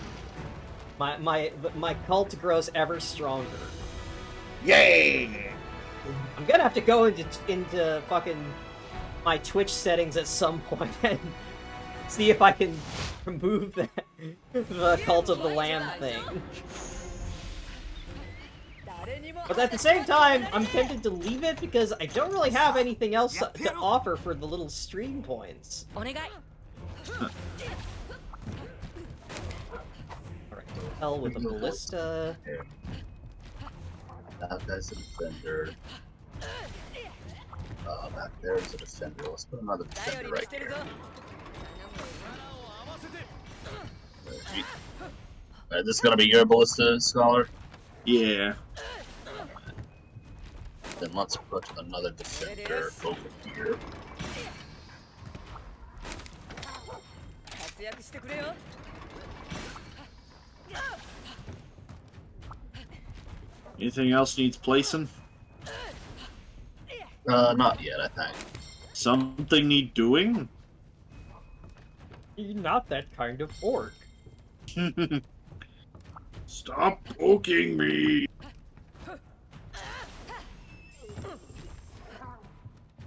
My cult grows ever stronger. Yay! I'm gonna have to go into fucking my Twitch settings at some point and see if I can remove that the Cult of the Lamb thing. But at the same time, I'm tempted to leave it because I don't really have anything else to offer for the little stream points. Alright, hell with a ballista. That guy's a defender. Back there is a defender. Let's put another defender right there. This is gonna be your ballista, Scholar? Yeah. Then let's put another defender over here. Anything else needs placing? Not yet, I think. Something need doing? You're not that kind of orc. Stop poking me!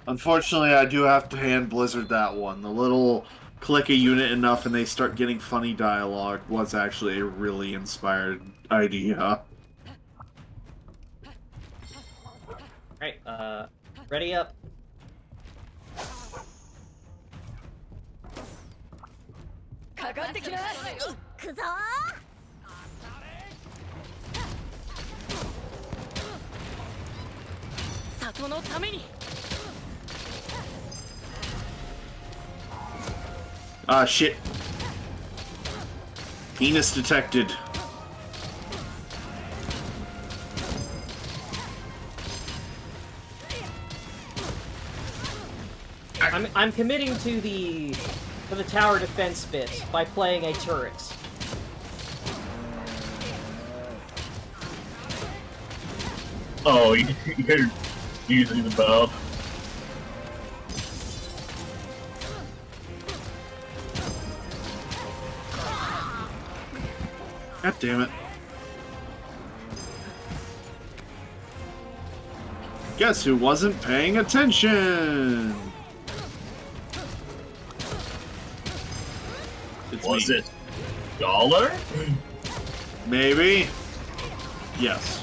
Unfortunately, I do have to hand Blizzard that one. The little click a unit enough and they start getting funny dialogue was actually a really inspired idea. Alright, ready up. Ah, shit. Penis detected. I'm committing to the tower defense bit by playing a turret. Oh, you're using the bow. God damn it. Guess who wasn't paying attention? It's Was me. it Dollar? Maybe. Yes.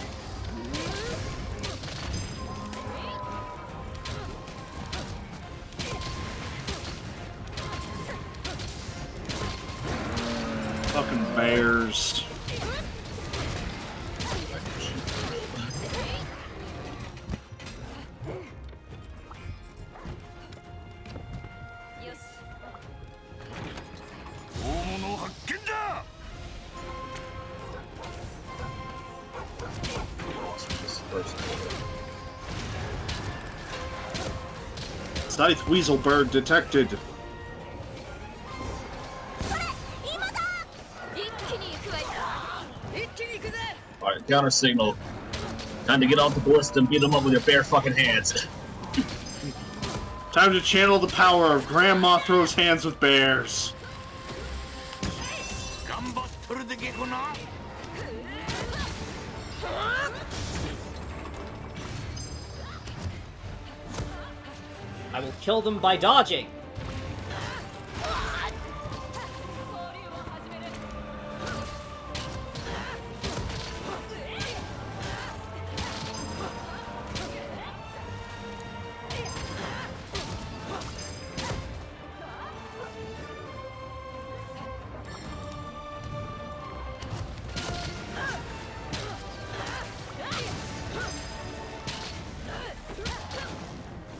Fucking bears. Scythe Weaselbird detected. Alright, counter signal. Time to get off the ballista and beat them up with your bare fucking hands. Time to channel the power of Grandma Throws Hands with Bears. I will kill them by dodging.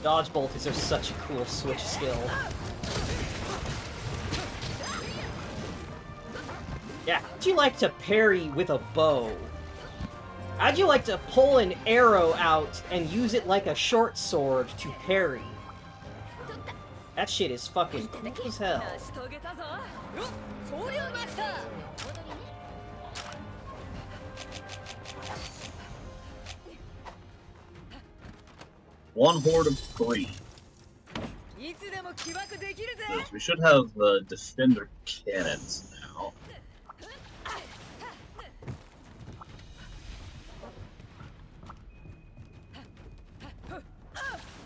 Dodge bolt is such a cool switch skill. Yeah, how'd you like to parry with a bow? How'd you like to pull an arrow out and use it like a short sword to parry? That shit is fucking cool as hell. One horde of 3. We should have defender cannons now.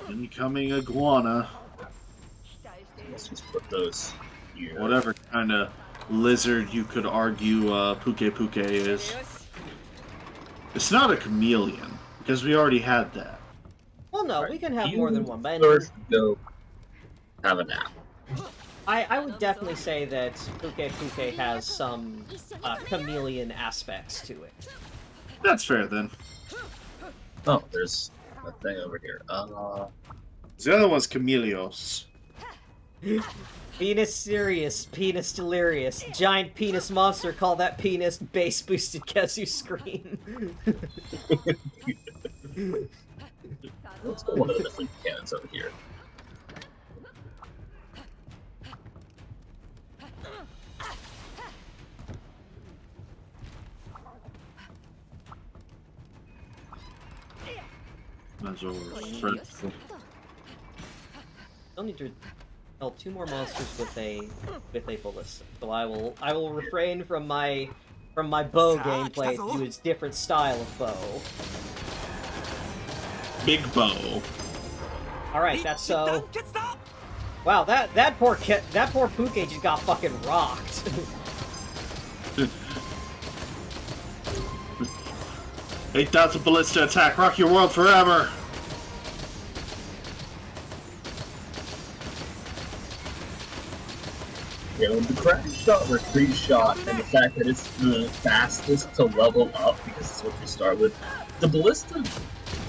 Incoming iguana. Let's just put those here. Whatever kind of lizard you could argue Puke Puke is. It's not a chameleon, because we already had that. Well, no, we can have more than one, but First, go have a nap. I would definitely say that Puke Puke has some chameleon aspects to it. That's fair, then. Oh, there's a thing over here. The other one's Chameleos. Penis serious, penis delirious, giant penis monster, call that penis bass boosted Kezu screen. Let's go one of the different cannons over here. That's over. I'll need to kill 2 more monsters with a ballista. So I will refrain from my bow gameplay to do its different style of bow. Big bow. All right, that's so. Wow, that poor Puke just got fucking rocked. 8,000 ballista attack, rock your world forever! Yeah, with the crash shot, retreat shot, and the fact that it's the fastest to level up because it's what you start with, the ballista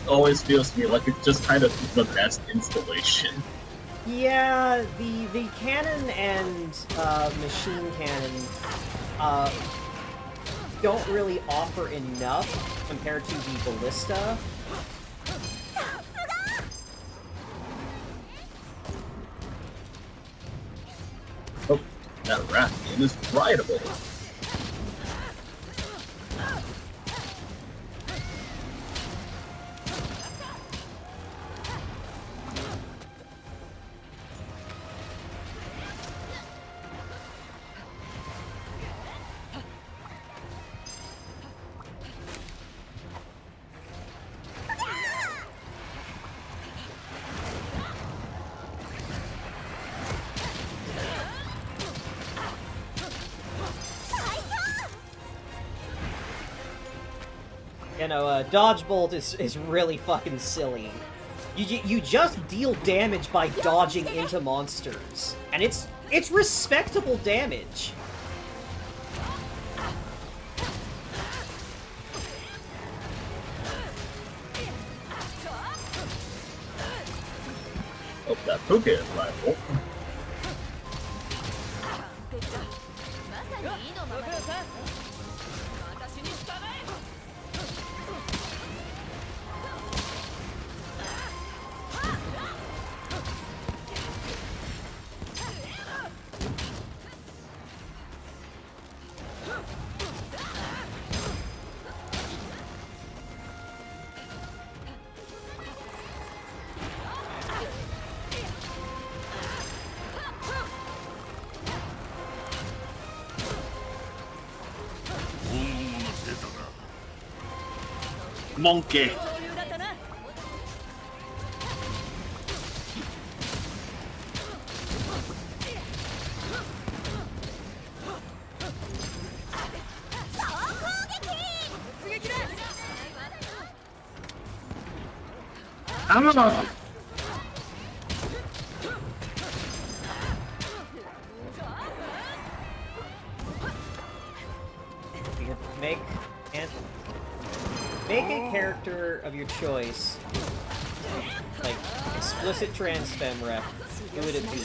always feels to me like it's just kind of the best installation. Yeah, the cannon and machine cannon don't really offer enough compared to the ballista. Oh, that Rathian is rideable. You know, Dodge Bolt is really fucking silly. You just deal damage by dodging into monsters, and it's respectable damage. Oh, that Puke is rideable. Monkey. I'm on. Make a character of your choice, like explicit trans femme rep. Who would it be?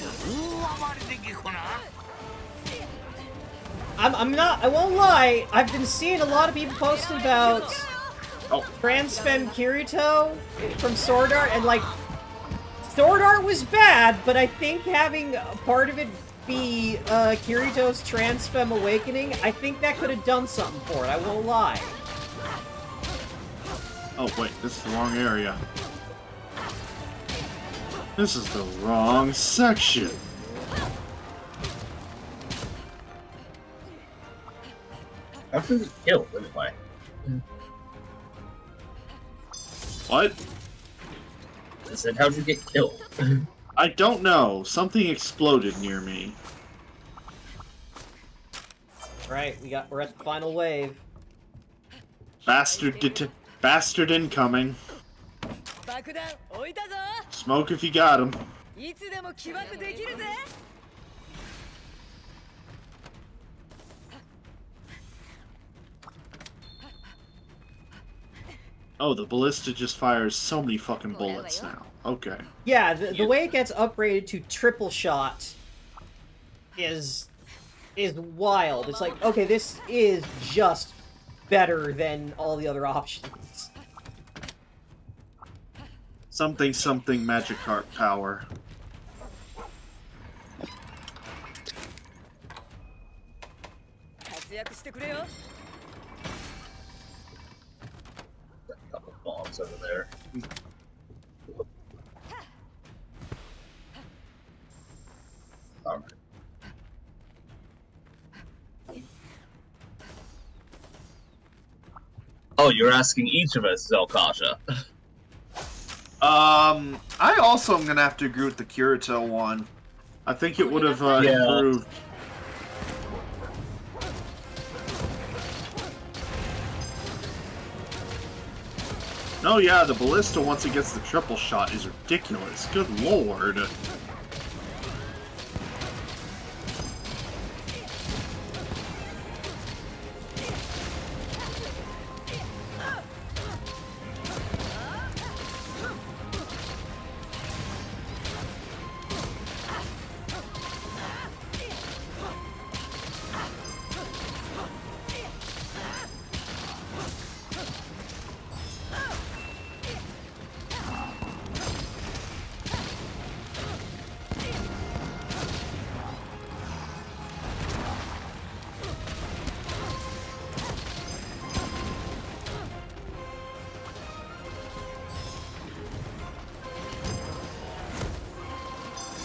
I'm not. I won't lie. I've been seeing a lot of people posting about trans femme Kirito from Sword Art, and like Sword art was bad, but I think having part of it be Kirito's Transfem Awakening, I think that could have done something for it, I won't lie. Oh, wait, this is the wrong area. This is the wrong section. How did it kill, anyway? What? I said, how'd you get killed? I don't know. Something exploded near me. Right, we're at the final wave. Bastard incoming. Smoke if you got him. Oh, the ballista just fires so many fucking bullets now. Okay. Yeah, the way it gets upgraded to triple shot is wild. It's like, okay, this is just better than all the other options. Something magic heart power. A couple bombs over there. Alright. Oh, you're asking each of us, Zelkasha. I also am gonna have to agree with the Kirito one. I think it would have Yeah. improved. Oh yeah, the ballista once it gets the triple shot is ridiculous. Good lord.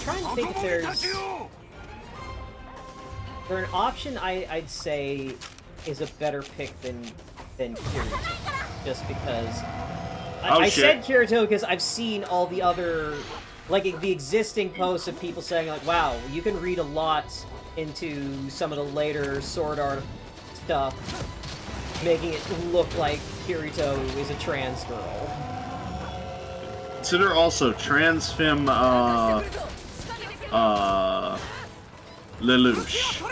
Trying to think if there's... For an option I'd say is a better pick than Kirito. Just because... I said Kirito because I've seen all the other... Like, the existing posts of people saying, like, wow, you can read a lot into some of the later Sword Art stuff, making it look like Kirito is a trans girl. Consider also Transfem, Lelouch.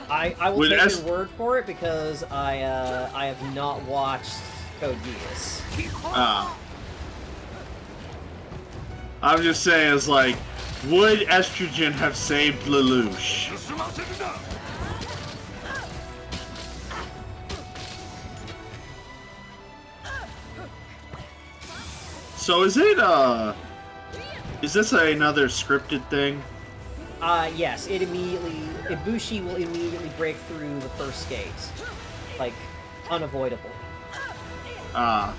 I will take your word for it because I have not watched Code Geass. I'm just saying, it's like, would estrogen have saved Lelouch? So is it, is this another scripted thing? Yes, Ibushi will immediately break through the first gate. Like, unavoidable. Yeah,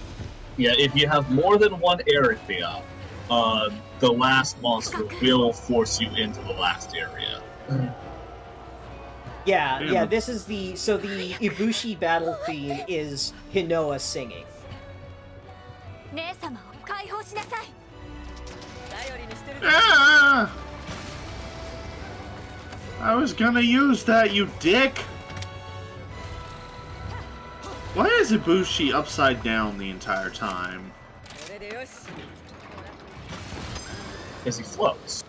if you have more than one area, the last monster will force you into the last area. Yeah, this is the... So the Ibushi battle theme is Hinoa singing. Ah! I was gonna use that, you dick! Why is Ibushi upside down the entire time? Because he floats.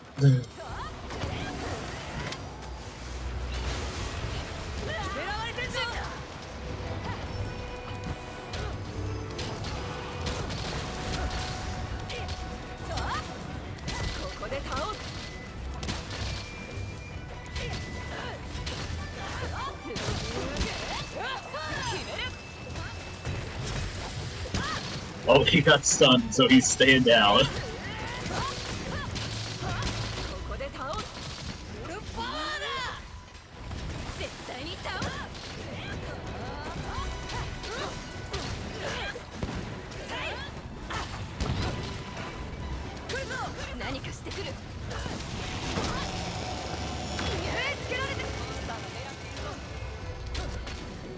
Oh, he got stunned, so he's staying down.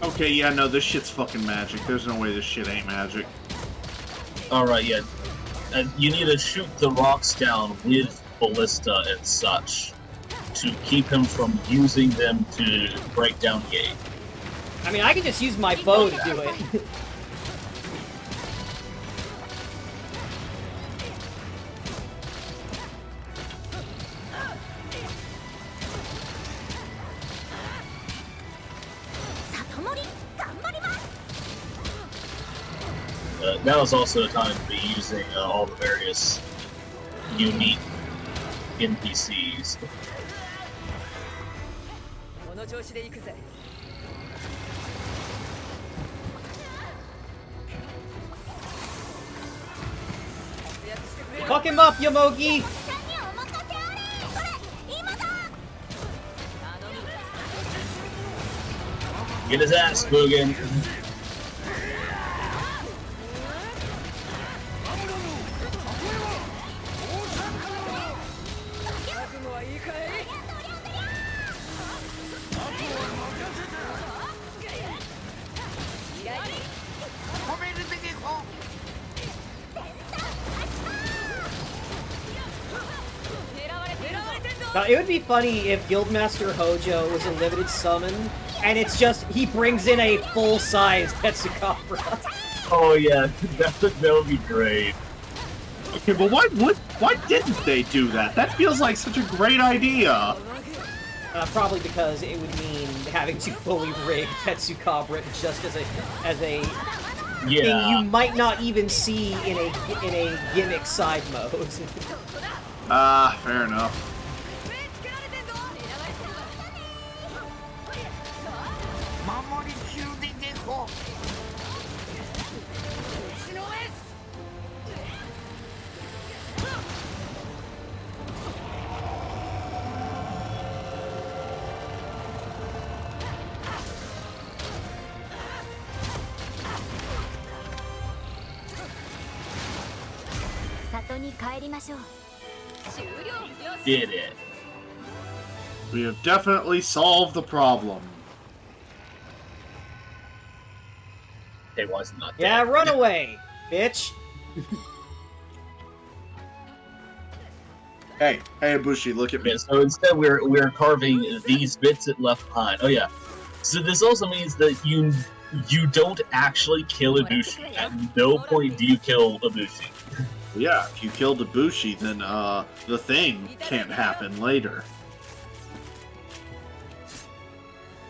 Okay, yeah, no, this shit's fucking magic. There's no way this shit ain't magic. Alright, yeah. And you need to shoot the rocks down with ballista and such to keep him from using them to break down the gate. I mean, I can just use my bow to do it. Now is also the time to be using all the various unique NPCs. Fuck him up, Yomogi! Get his ass, Mugen. Now, it would be funny if Guildmaster Hojo was a limited summon, and it's just, he brings in a full-size Tetsukabra. Oh yeah, that would be great. Okay, but why didn't they do that? That feels like such a great idea. Probably because it would mean having to fully rig Tetsukabra just as a Yeah. thing you might not even see in a gimmick side mode. Ah, fair enough. Did it. We have definitely solved the problem. Hey, why is it not Yeah, dead? run away, bitch! Hey, Ibushi, look at me. Okay, so instead we're carving these bits it left behind. Oh yeah. So this also means that you don't actually kill Ibushi. At no point do you kill Ibushi. Yeah, if you killed Ibushi, then the thing can't happen later.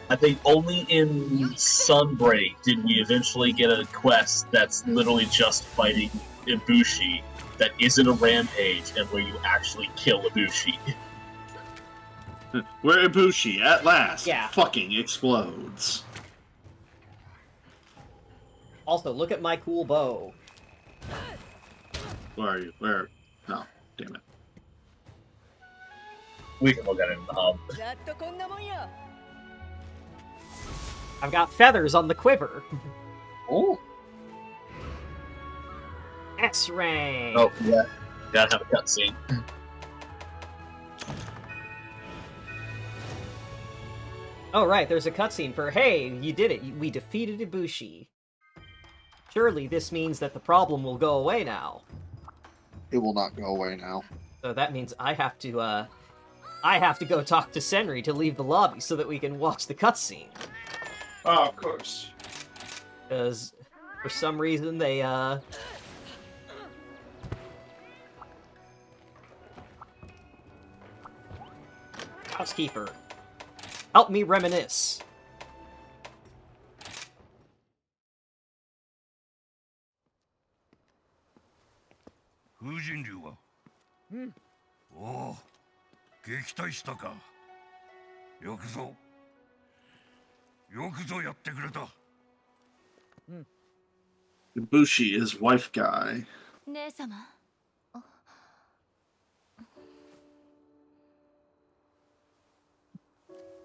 I think only in Sunbreak did we eventually get a quest that's literally just fighting Ibushi that isn't a rampage and where you actually kill Ibushi. Where Ibushi, at last, Yeah. fucking explodes. Also, look at my cool bow. Where are you? Where? No, damn it. We can look at it in the hub. I've got feathers on the quiver. Oh. S-Rank! Oh, yeah. Gotta have a cutscene. Oh, right, there's a cutscene for, hey, you did it, we defeated Ibushi. Surely this means that the problem will go away now. It will not go away now. So that means I have to go talk to Senri to leave the lobby so that we can watch the cutscene. Oh, of course. Because, for some reason, they, Housekeeper, help me reminisce. Oh, 撃退したか。よくぞ。よくぞやってくれた。Ibushi is wife guy. 姉様。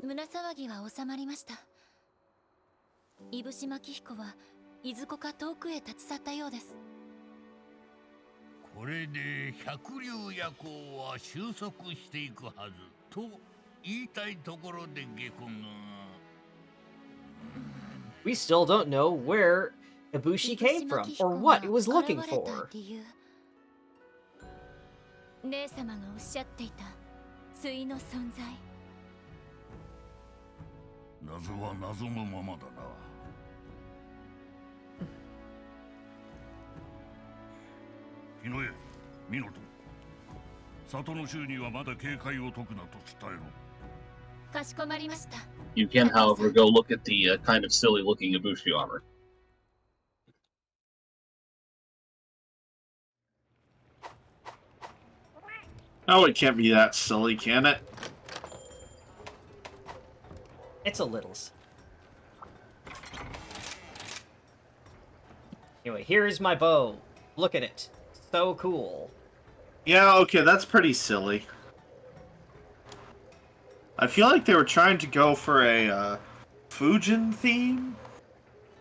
胸騒ぎは収まりました。いぶしまき彦はいずこか遠くへ立ち去ったようです。これで百竜夜行は収束していくはずと言いたいところで下君が。We still don't know where Ibushi came from or what it was looking for. 姉様がおっしゃっていた対の存在。謎は謎のままだな。日野へ、ミノト。里の衆にはまだ警戒を解くなと伝えろ。かしこまりました。You can, however, go look at the kind of silly-looking Ibushi armor. Oh, it can't be that silly, can it? It's a littles. Anyway, here's my bow. Look at it. So cool. Yeah, okay, that's pretty silly. I feel like they were trying to go for a Fujin theme.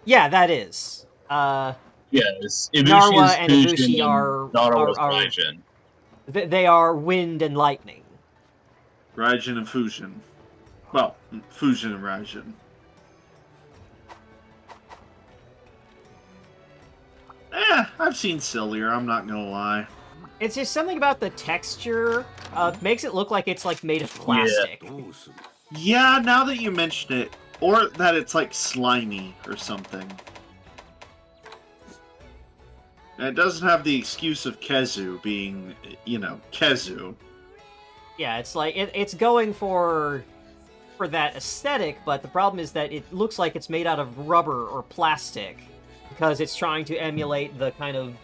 Yeah, that is. Yes, Narwa Ibushi and is Ibushi Fujin are- and Narawa is are- Raijin. They are wind and lightning. Raijin and Fujin. Well, Fujin and Raijin. I've seen sillier, I'm not gonna lie. It's just something about the texture makes it look like it's like made of plastic. Yeah, now that you mention it, or that it's like slimy or something. And it doesn't have the excuse of Kezu being, you know, Kezu. Yeah, it's like it's going for that aesthetic, but the problem is that it looks like it's made out of rubber or plastic because it's trying to emulate the kind of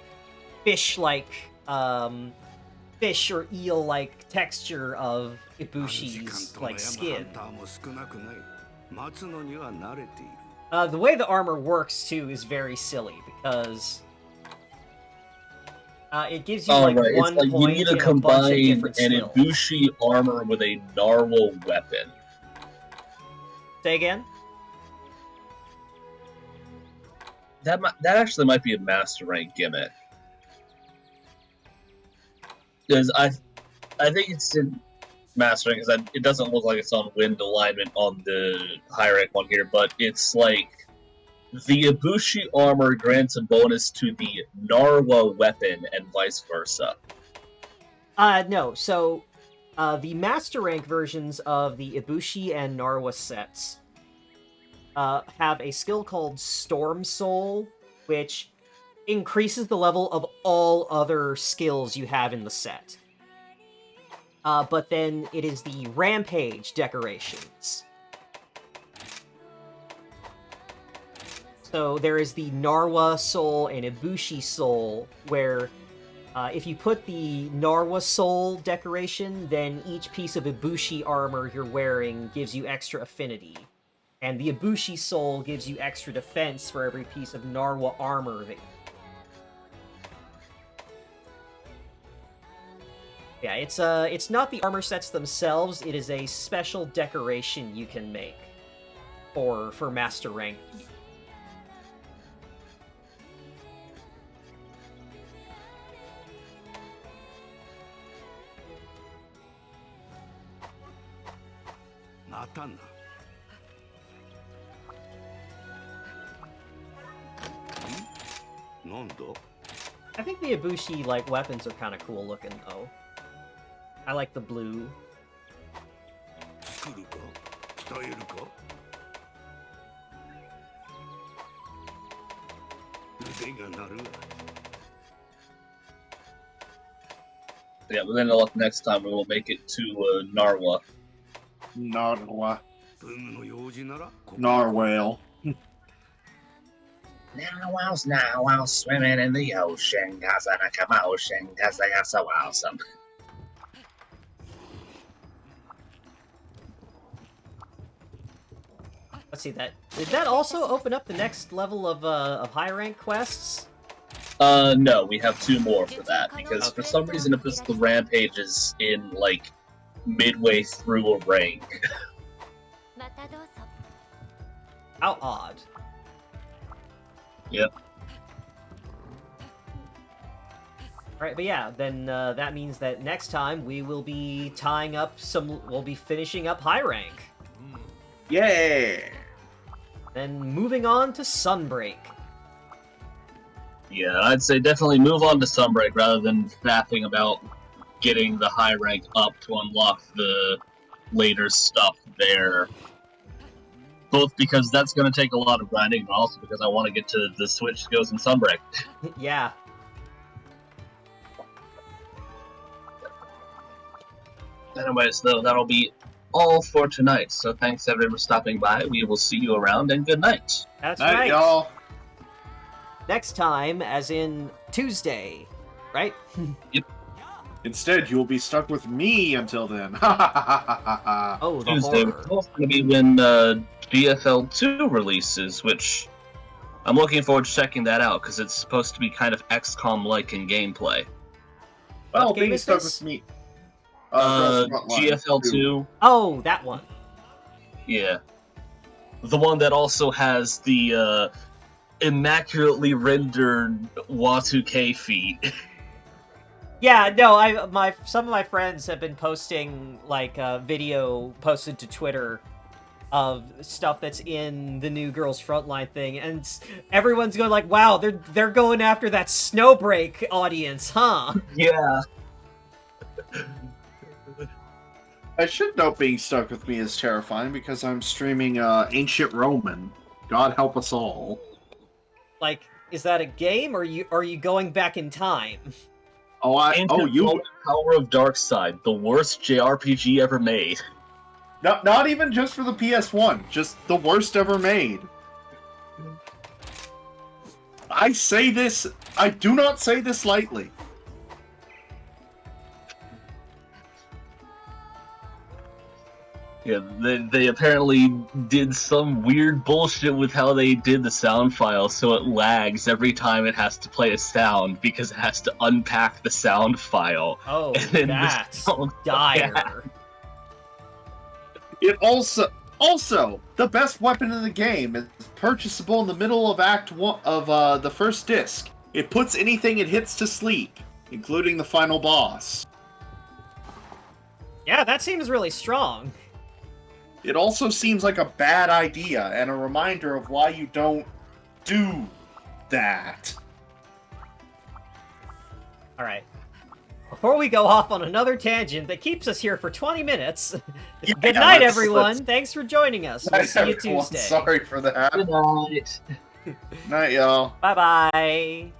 fish-like, fish or eel-like texture of Ibushi's like skin. The way the armor works too is very silly because it gives you like right. one It's like point you need to and a bunch of combine different an skills. Ibushi armor with a Narwa weapon. Say again? That actually might be a master rank gimmick. Because I think it's in master rank because it doesn't look like it's on wind alignment on the high rank one here, but it's like the Ibushi armor grants a bonus to the Narwa weapon and vice versa. No. So, the master rank versions of the Ibushi and Narwa sets have a skill called Storm Soul, which increases the level of all other skills you have in the set. But then it is the Rampage decorations. So there is the Narwa Soul and Ibushi Soul, where if you put the Narwa Soul decoration, then each piece of Ibushi armor you're wearing gives you extra affinity. And the Ibushi Soul gives you extra defense for every piece of Narwa armor that Yeah, it's not the armor sets themselves, it is a special decoration you can make for master rank. I think the Ibushi like weapons are kind of cool looking though. I like the blue. Yeah, but then next time we will make it to Narwa. Narwa. Narwhale. Narwhals swimming in the ocean, cause I come ocean, cause they are so awesome. Let's see that. Did that also open up the next level of high rank quests? No, we have 2 more for that, because for some reason it puts the rampages in, like, midway through a rank. またどうぞ。 How odd. Yep. Alright, but yeah, then that means that next time we will be tying up we'll be finishing up high rank. Yeah. Then moving on to Sunbreak. Yeah, I'd say definitely move on to Sunbreak rather than faffing about getting the high rank up to unlock the later stuff there. Both because that's going to take a lot of grinding, but also because I want to get to the switch skills in Sunbreak. Yeah. Anyways, though, that'll be all for tonight. So thanks everyone for stopping by. We will see you around, and good night. That's Night, right. y'all. Next time, as in Tuesday, right? Instead, you will be stuck with me until then. Ha ha ha ha ha ha. Oh, the Tuesday horror. is also going to be when GFL 2 releases, which I'm looking forward to checking that out because it's supposed to be kind of XCOM-like in gameplay. Well, game being is stuck this? with me. Girls Frontline GFL 2. Oh, that one. Yeah. The one that also has the immaculately rendered Y2K feet. Yeah, no, some of my friends have been posting like video posted to Twitter of stuff that's in the new Girls Frontline thing, and everyone's going like, "Wow, they're going after that Snowbreak audience, huh?" Yeah. I should note being stuck with me is terrifying because I'm streaming Ancient Roman. God help us all. Like, is that a game, or are you going back in time? Ancient Power of Darkside, the worst JRPG ever made. Not even just for the PS1, just the worst ever made. I do not say this lightly. Yeah, they apparently did some weird bullshit with how they did the sound file, so it lags every time it has to play a sound because it has to unpack the sound file. Oh, And then that's the dire. It also the best weapon in the game is purchasable in the middle of Act 1 of the first disc. It puts anything it hits to sleep, including the final boss. Yeah, that seems really strong. It also seems like a bad idea and a reminder of why you don't do that. Alright. Before we go off on another tangent that keeps us here for 20 minutes, Yeah, good night, let's- everyone. let's- Thanks for joining us. We'll see you Tuesday. Sorry for that. Good night. Night, y'all. Bye-bye.